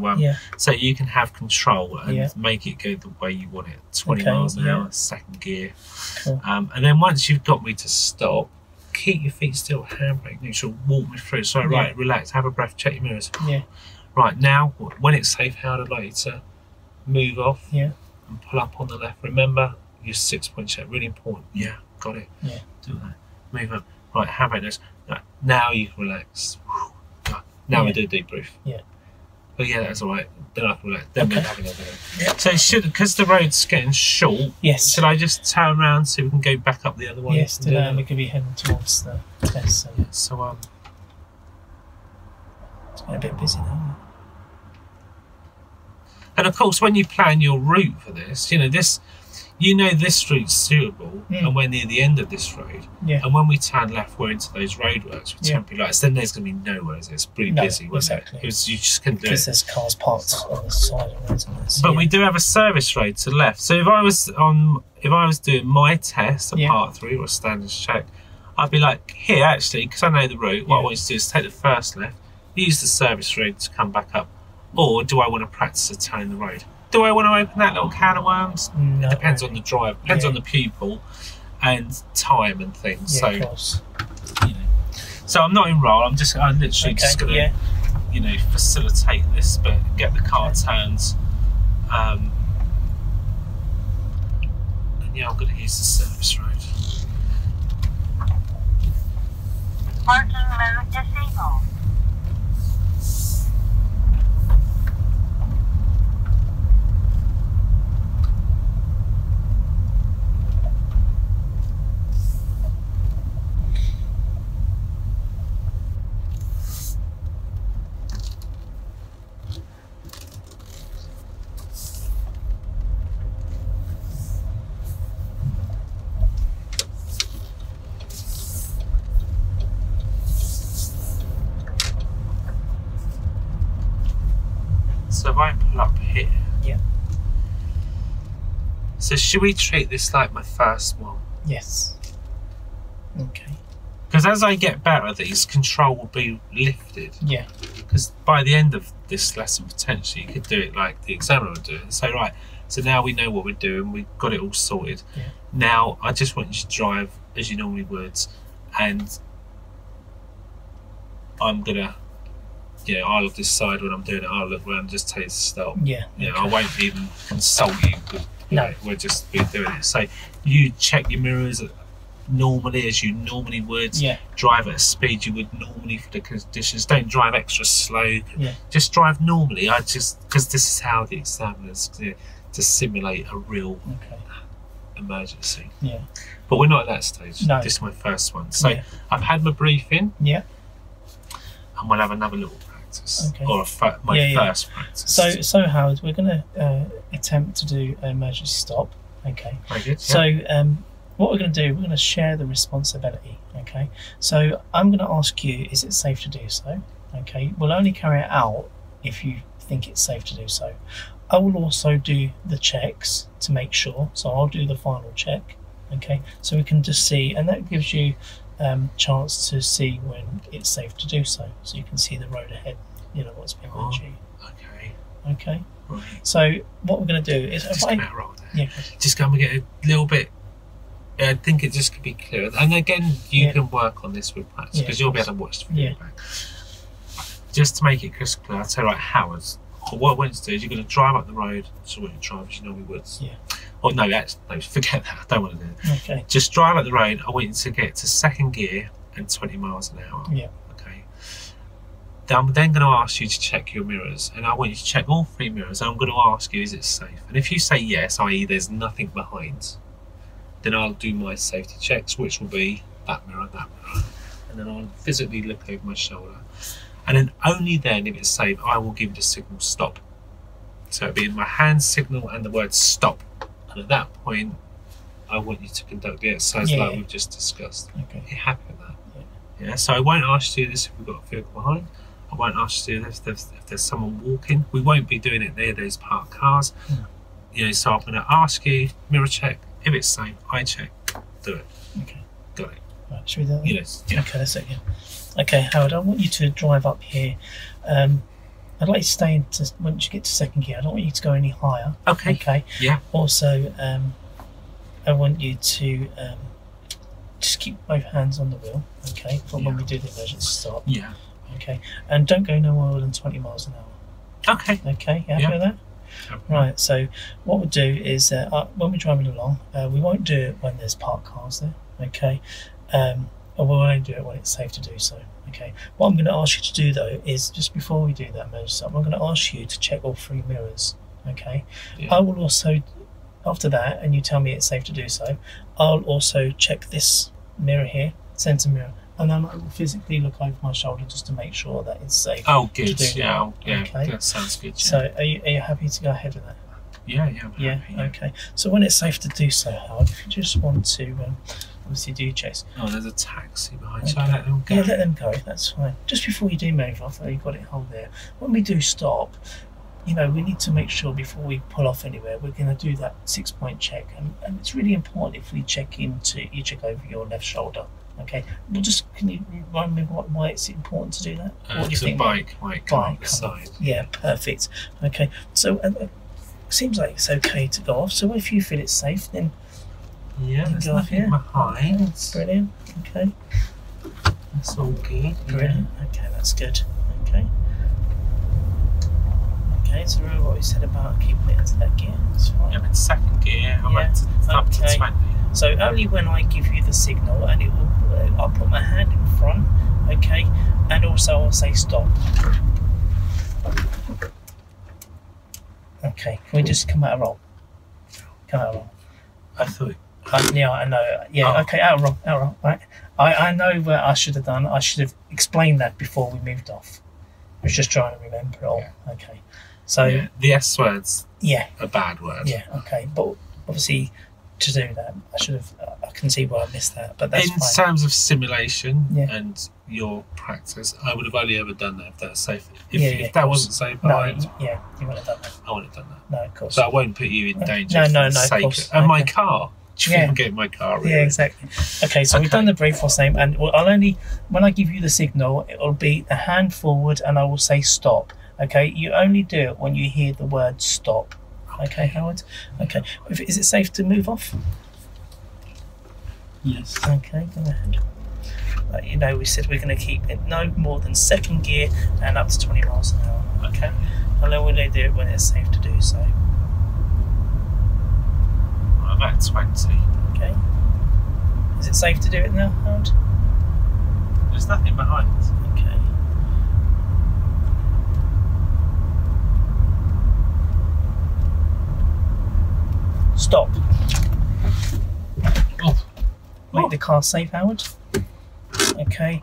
[SPEAKER 1] So you can have control and make it go the way you want it. 20 miles an hour, second gear, and then once you've got me to stop, keep your feet still, handbrake neutral, walk me through. So right, relax, have a breath, check your mirrors. Yeah. Right now, when it's safe, how I'd like you to move off. Yeah. And pull up on the left. Remember your 6-point check, really important. Yeah, got it. Yeah. Do that. Move up. Right, how about this? Right, now you can relax. Now we do a debrief. Yeah. Oh yeah, that's all right. Then I can relax. Then we'll have another one. Yeah. So because the road's getting short. Yes. Should I just turn around so we can go back up the other way?
[SPEAKER 2] Yes, do that. We could be heading towards the test.
[SPEAKER 1] So
[SPEAKER 2] it's getting a bit busy now.
[SPEAKER 1] And of course, when you plan your route for this, this route's suitable, and we're near the end of this road. Yeah. And when we turn left, we're into those roadworks with temporary lights. Then there's going to be nowhere. It's pretty busy, wasn't it? Because you just couldn't do it.
[SPEAKER 2] Because there's cars parked on the side of the road.
[SPEAKER 1] But we do have a service road to the left. So if I was doing my test, a part 3 or a standards check, I'd be like, here actually, because I know the route. What I want you to do is take the first left, use the service road to come back up. Or do I want to practice a turn in the road? Do I want to open that little can of worms? No. It depends on the drive, depends on the pupil and time and things.
[SPEAKER 2] Yeah, of course.
[SPEAKER 1] So I'm not in roll, I'm literally just going to, facilitate this bit, get the car turned. And I'm going to use the service road.
[SPEAKER 3] Parking mode disabled.
[SPEAKER 1] So if I pull up here, so should we treat this like my first one?
[SPEAKER 2] Yes. Okay.
[SPEAKER 1] Because as I get better, these control will be lifted.
[SPEAKER 2] Yeah.
[SPEAKER 1] Because by the end of this lesson, potentially, you could do it like the examiner would do it. So right, so now we know what we're doing. We've got it all sorted. Yeah. Now I just want you to drive as you normally would, and I'm gonna. I'll decide when I'm doing it. I'll look around and just tell you to stop. Yeah. I won't even consult you. No. We'll just be doing it. So you check your mirrors normally as you normally would.
[SPEAKER 2] Yeah.
[SPEAKER 1] Drive at a speed you would normally for the conditions. Don't drive extra slow.
[SPEAKER 2] Yeah.
[SPEAKER 1] Just drive normally. Because this is how the examiners to simulate a real emergency.
[SPEAKER 2] Yeah.
[SPEAKER 1] But we're not at that stage.
[SPEAKER 2] No.
[SPEAKER 1] This is my first one. So
[SPEAKER 2] Yeah.
[SPEAKER 1] I've had my briefing.
[SPEAKER 2] Yeah.
[SPEAKER 1] And we'll have another little practice.
[SPEAKER 2] Okay.
[SPEAKER 1] Or my first practice.
[SPEAKER 2] So Howard, we're going to attempt to do an emergency stop. Okay.
[SPEAKER 1] Very good.
[SPEAKER 2] So what we're going to do, we're going to share the responsibility. Okay. So I'm going to ask you, is it safe to do so? Okay. We'll only carry it out if you think it's safe to do so. I will also do the checks to make sure. So I'll do the final check. Okay. So we can just see, and that gives you chance to see when it's safe to do so. So you can see the road ahead. You know what's behind you.
[SPEAKER 1] Okay.
[SPEAKER 2] Okay.
[SPEAKER 1] Right.
[SPEAKER 2] So what we're going to do is,
[SPEAKER 1] Just come out roll there.
[SPEAKER 2] yeah,
[SPEAKER 1] Just going to get a little bit. I think it just could be clearer. And again, you can work on this with practice because you'll be able to watch the video back. Just to make it crystal clear, I'd say, right, Howard, what I want you to do is you're going to drive up the road to what you drive as you normally would.
[SPEAKER 2] Yeah.
[SPEAKER 1] Or no, forget that. I don't want to do it.
[SPEAKER 2] Okay.
[SPEAKER 1] Just drive up the road. I want you to get to second gear and 20 miles an hour.
[SPEAKER 2] Yeah.
[SPEAKER 1] Okay. I'm then going to ask you to check your mirrors, and I want you to check all 3 mirrors. And I'm going to ask you, is it safe? And if you say yes, i.e. there's nothing behind, then I'll do my safety checks, which will be that mirror, and then I'll physically look over my shoulder. And then only then, if it's safe, I will give the signal stop. So it'll be in my hand signal and the word stop. And at that point, I want you to conduct the exercise like we've just discussed.
[SPEAKER 2] Okay.
[SPEAKER 1] Are you happy with that? Yeah. So I won't ask you to do this if we've got a vehicle behind. I won't ask you to do this if there's someone walking. We won't be doing it near those parked cars. You know, so I'm going to ask you, mirror check. If it's safe, I check. Do it.
[SPEAKER 2] Okay.
[SPEAKER 1] Got it.
[SPEAKER 2] Right, should we do that?
[SPEAKER 1] Yes. Yeah.
[SPEAKER 2] Okay, that's it. Yeah. Okay, Howard, I want you to drive up here. I'd like you to stay into, once you get to second gear, I don't want you to go any higher.
[SPEAKER 1] Okay.
[SPEAKER 2] Okay.
[SPEAKER 1] Yeah.
[SPEAKER 2] Also, I want you to just keep both hands on the wheel, okay, for when we do the emergency stop.
[SPEAKER 1] Yeah.
[SPEAKER 2] Okay. And don't go no more than 20 miles an hour.
[SPEAKER 1] Okay.
[SPEAKER 2] Okay, you happy with that? Right, so what we'll do is when we're driving along, we won't do it when there's parked cars there, okay? And we'll only do it when it's safe to do so, okay? What I'm going to ask you to do though is, just before we do that emergency stop, I'm going to ask you to check all 3 mirrors, okay?
[SPEAKER 1] Yeah.
[SPEAKER 2] I will also, after that, and you tell me it's safe to do so, I'll also check this mirror here, centre mirror, and then I will physically look over my shoulder just to make sure that it's safe.
[SPEAKER 1] Oh, good.
[SPEAKER 2] To do
[SPEAKER 1] Yeah.
[SPEAKER 2] that.
[SPEAKER 1] Yeah.
[SPEAKER 2] Okay.
[SPEAKER 1] That sounds good. Yeah.
[SPEAKER 2] So are you happy to go ahead with that?
[SPEAKER 1] Yeah. I'm happy, yeah.
[SPEAKER 2] Okay. So when it's safe to do so, Howard, if you just want to obviously do checks.
[SPEAKER 1] Oh, there's a taxi behind.
[SPEAKER 2] Okay.
[SPEAKER 1] Shall I let them go?
[SPEAKER 2] Yeah, let them go. That's fine. Just before you do move off, you've got it hold there. When we do stop, you know, we need to make sure before we pull off anywhere, we're going to do that 6-point check, and it's really important if we check over your left shoulder. Okay. Well, can you remind me why it's important to do that? What do you think?
[SPEAKER 1] A bike might come up the side.
[SPEAKER 2] Yeah, perfect. Okay. So it seems like it's okay to go off. So if you feel it's safe, then
[SPEAKER 1] there's
[SPEAKER 2] go off
[SPEAKER 1] nothing
[SPEAKER 2] here.
[SPEAKER 1] behind.
[SPEAKER 2] Okay, brilliant. Okay.
[SPEAKER 1] That's all good.
[SPEAKER 2] Brilliant. Okay, that's good. Okay. Okay, so remember what we said about keeping it into that gear. That's fine.
[SPEAKER 1] I'm in second gear. I'm up to 20.
[SPEAKER 2] So only when I give you the signal, and it will, I'll put my hand in front, okay, and also I'll say stop. Okay, can we just come out of roll? Come out of roll.
[SPEAKER 1] I thought.
[SPEAKER 2] Yeah, I know. Yeah, okay, out of roll. Right. I know what I should have done. I should have explained that before we moved off. I was just trying to remember it all. Yeah. Okay. So
[SPEAKER 1] the S word's
[SPEAKER 2] a
[SPEAKER 1] bad word.
[SPEAKER 2] Yeah, okay. But obviously to do that, I can see why I missed that, but that's
[SPEAKER 1] in
[SPEAKER 2] fine.
[SPEAKER 1] terms of simulation and your practice, I would have only ever done that if that was safe. If that wasn't safe,
[SPEAKER 2] you wouldn't have done that.
[SPEAKER 1] I wouldn't have done that.
[SPEAKER 2] No, of course.
[SPEAKER 1] So I won't put you in danger.
[SPEAKER 2] No,
[SPEAKER 1] of
[SPEAKER 2] course.
[SPEAKER 1] And my car. Do you get my car? Really?
[SPEAKER 2] Yeah, exactly. Okay, so we've done the brief for same, and I'll only, when I give you the signal, it'll be the hand forward, and I will say stop. Okay, you only do it when you hear the word stop. Okay, Howard. Okay, is it safe to move off?
[SPEAKER 1] Yes.
[SPEAKER 2] Okay, go ahead. You know, we said we're going to keep it no more than second gear and up to 20 miles an hour. Okay, and then we'll do it when it's safe to do so.
[SPEAKER 1] I'm at 20.
[SPEAKER 2] Okay. Is it safe to do it now, Howard?
[SPEAKER 1] There's nothing behind.
[SPEAKER 2] Okay. Stop.
[SPEAKER 1] Oh.
[SPEAKER 2] Make the car safe, Howard. Okay.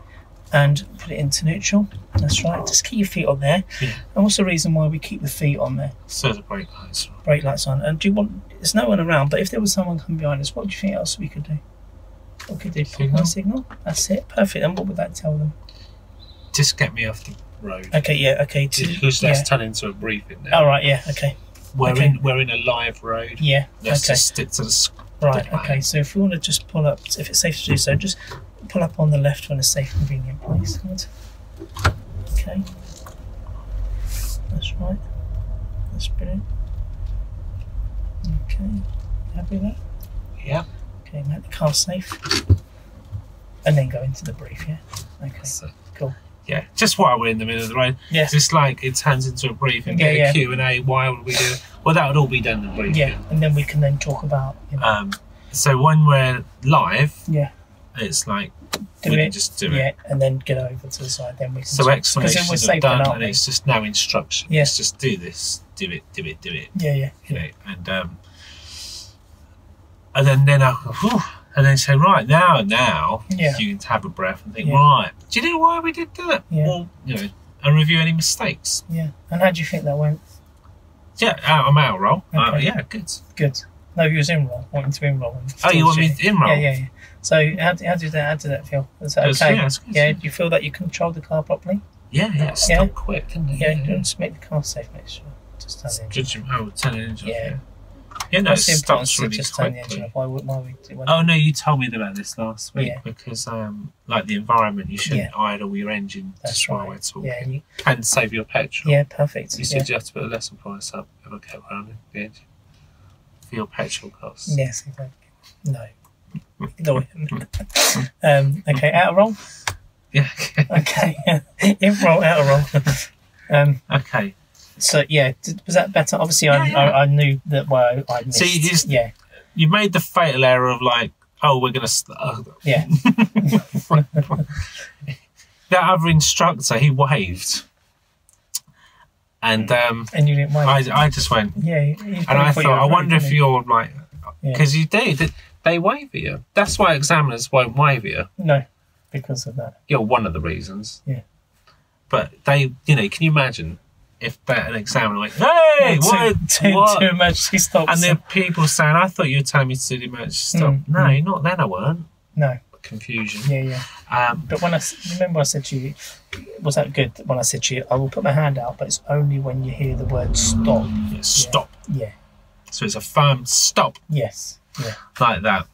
[SPEAKER 2] And put it into neutral. That's right. Just keep your feet on there.
[SPEAKER 1] Yeah.
[SPEAKER 2] And what's the reason why we keep the feet on there?
[SPEAKER 1] So the brake lights.
[SPEAKER 2] Brake lights on. And do you want? There's no one around. But if there was someone coming behind us, what do you think else we could do? What could do? Signal. That's it. Perfect. And what would that tell them?
[SPEAKER 1] Just get me off the road.
[SPEAKER 2] Okay. Yeah. Okay.
[SPEAKER 1] Because that's turning into a briefing now.
[SPEAKER 2] All right. Yeah. Okay.
[SPEAKER 1] We're in a live road.
[SPEAKER 2] Yeah.
[SPEAKER 1] Let's just stick to the
[SPEAKER 2] right. Okay. So if we want to just pull up, if it's safe to do so, just pull up on the left when a safe, convenient place. Okay. That's right. That's brilliant. Okay. Happy with that?
[SPEAKER 1] Yeah.
[SPEAKER 2] Okay. Make the car safe, and then go into the brief. Yeah. Okay.
[SPEAKER 1] So,
[SPEAKER 2] cool.
[SPEAKER 1] Yeah. Just while we're in the middle of the road.
[SPEAKER 2] Yeah.
[SPEAKER 1] It's like it turns into a briefing. Get a Q&A. Why would we do it? Well, that would all be done in the briefing.
[SPEAKER 2] Yeah. And then we can then talk about. You know,
[SPEAKER 1] So when we're live.
[SPEAKER 2] Yeah.
[SPEAKER 1] It's like
[SPEAKER 2] do
[SPEAKER 1] we
[SPEAKER 2] it,
[SPEAKER 1] can just do
[SPEAKER 2] yeah,
[SPEAKER 1] it.
[SPEAKER 2] and then get over to the side. Then we can.
[SPEAKER 1] So explanations are done, and
[SPEAKER 2] we?
[SPEAKER 1] it's just now instructions.
[SPEAKER 2] Yeah.
[SPEAKER 1] It's just do this, do it.
[SPEAKER 2] Yeah, yeah.
[SPEAKER 1] You know, and then I'll go, whew, and then say, right now,
[SPEAKER 2] yeah.
[SPEAKER 1] you can have a breath and think,
[SPEAKER 2] Yeah.
[SPEAKER 1] right, do you know why we did that?
[SPEAKER 2] Yeah.
[SPEAKER 1] Or and review any mistakes.
[SPEAKER 2] Yeah. And how do you think that went?
[SPEAKER 1] Yeah, I'm out of roll.
[SPEAKER 2] Okay.
[SPEAKER 1] Yeah, good.
[SPEAKER 2] Good. No, you was in roll. Wanting to in roll.
[SPEAKER 1] Oh, you want me in roll?
[SPEAKER 2] Yeah. So how did that feel? Was that okay?
[SPEAKER 1] Yeah,
[SPEAKER 2] yeah. Do you feel that you controlled the car properly?
[SPEAKER 1] Yeah. Stop quick, didn't it?
[SPEAKER 2] Yeah. Just make the car safe. Make sure. Just turn the engine.
[SPEAKER 1] Turn the engine off.
[SPEAKER 2] Yeah.
[SPEAKER 1] Yeah, no, it
[SPEAKER 2] That's important
[SPEAKER 1] stops
[SPEAKER 2] to
[SPEAKER 1] really
[SPEAKER 2] just turn the engine
[SPEAKER 1] quickly.
[SPEAKER 2] off. Why we do
[SPEAKER 1] Oh no, you told me about this last week
[SPEAKER 2] Yeah.
[SPEAKER 1] because like the environment, you shouldn't idle your engine
[SPEAKER 2] That's
[SPEAKER 1] just while we're talking.
[SPEAKER 2] Yeah.
[SPEAKER 1] And save your petrol.
[SPEAKER 2] Yeah. Perfect.
[SPEAKER 1] You said you have to put a lesson price up if I kept running the engine for your petrol costs.
[SPEAKER 2] Yes, exactly. No. Ignore him. Okay, out of roll?
[SPEAKER 1] Yeah.
[SPEAKER 2] Okay. In roll, out of roll.
[SPEAKER 1] Okay.
[SPEAKER 2] So, yeah, was that better? Obviously, I knew that I missed.
[SPEAKER 1] See, you made the fatal error of like, oh, we're going to...
[SPEAKER 2] Yeah.
[SPEAKER 1] That other instructor, he waved. And
[SPEAKER 2] you didn't wave?
[SPEAKER 1] I just went...
[SPEAKER 2] Yeah.
[SPEAKER 1] And I thought, I wonder if you're like... Because you do. They wave at you. That's why examiners won't wave at you.
[SPEAKER 2] No, because of that.
[SPEAKER 1] You're one of the reasons.
[SPEAKER 2] Yeah.
[SPEAKER 1] But they, can you imagine if an examiner went, hey, what?
[SPEAKER 2] To emergency stops.
[SPEAKER 1] And there are people saying, I thought you were telling me to do the emergency stop. No, not then I weren't.
[SPEAKER 2] No.
[SPEAKER 1] Confusion.
[SPEAKER 2] Yeah. But when I said to you, was that good? When I said to you, I will put my hand out, but it's only when you hear the word stop.
[SPEAKER 1] Yeah, stop.
[SPEAKER 2] Yeah.
[SPEAKER 1] So it's a firm stop.
[SPEAKER 2] Yes. Yeah.
[SPEAKER 1] Like that.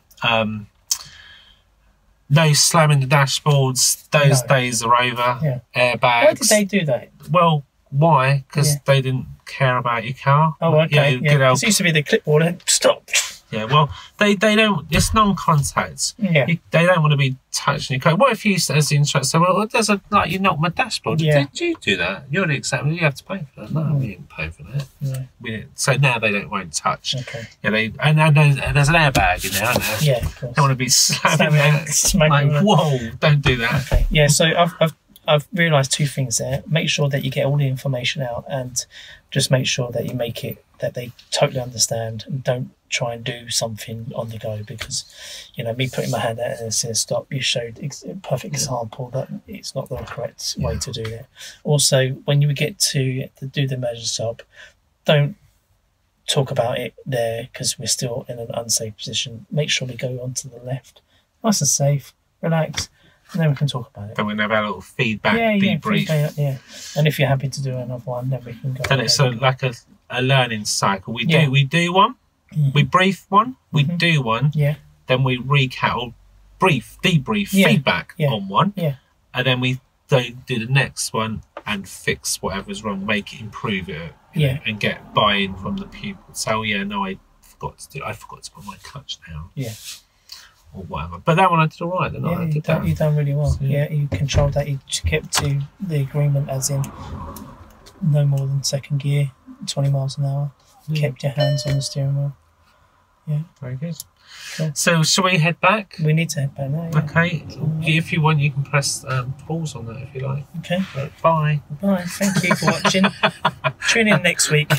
[SPEAKER 1] No slamming the dashboards. Those days are over.
[SPEAKER 2] Yeah.
[SPEAKER 1] Airbags.
[SPEAKER 2] Why did they do that?
[SPEAKER 1] Well, why? Because they didn't care about your car.
[SPEAKER 2] Oh, okay.
[SPEAKER 1] Yeah.
[SPEAKER 2] It used to be the clipboard and stop.
[SPEAKER 1] Yeah, well, they don't. It's non-contact.
[SPEAKER 2] Yeah.
[SPEAKER 1] They don't want to be touching your car. What if you, as the instructor, say, well, there's you knocked my dashboard.
[SPEAKER 2] Yeah.
[SPEAKER 1] Did you do that? You're the examiner. You have to pay for that. No, we didn't pay for that.
[SPEAKER 2] Yeah.
[SPEAKER 1] We didn't. So now they won't touch.
[SPEAKER 2] Okay.
[SPEAKER 1] Yeah, and there's an airbag in there, isn't there?
[SPEAKER 2] Yeah, of course.
[SPEAKER 1] They want to be slamming like, whoa, don't do that.
[SPEAKER 2] Okay. Yeah, so I've realised two things there. Make sure that you get all the information out, and just make sure that you make it that they totally understand, and don't try and do something on the go, because me putting my hand out and it says stop, you showed a perfect example that it's not the correct way to do it. Also, when you get to do the emergency stop, don't talk about it there because we're still in an unsafe position. Make sure we go onto the left, nice and safe, relax, and then we can talk about it.
[SPEAKER 1] Then we can have a little feedback, debrief.
[SPEAKER 2] Yeah. And if you're happy to do another one, then we can go.
[SPEAKER 1] Then it's like a learning cycle. We do one, we brief one, we do one, then we recap or debrief, feedback on one, and then we do the next one and fix whatever's wrong, make it, improve it, and get buy-in from the pupil. So I forgot to put my clutch down.
[SPEAKER 2] Yeah.
[SPEAKER 1] Or whatever. But that one I did all right, didn't I?
[SPEAKER 2] You done really well. So, you controlled that. You kept to the agreement, as in no more than second gear, 20 miles an hour. Kept your hands on the steering wheel. Yeah.
[SPEAKER 1] Very good.
[SPEAKER 2] Cool.
[SPEAKER 1] So, shall we head back?
[SPEAKER 2] We need to head back now. Yeah.
[SPEAKER 1] Okay. If you want, you can press pause on that if you like.
[SPEAKER 2] Okay.
[SPEAKER 1] Bye.
[SPEAKER 2] Bye. Thank you for watching. Tune in next week.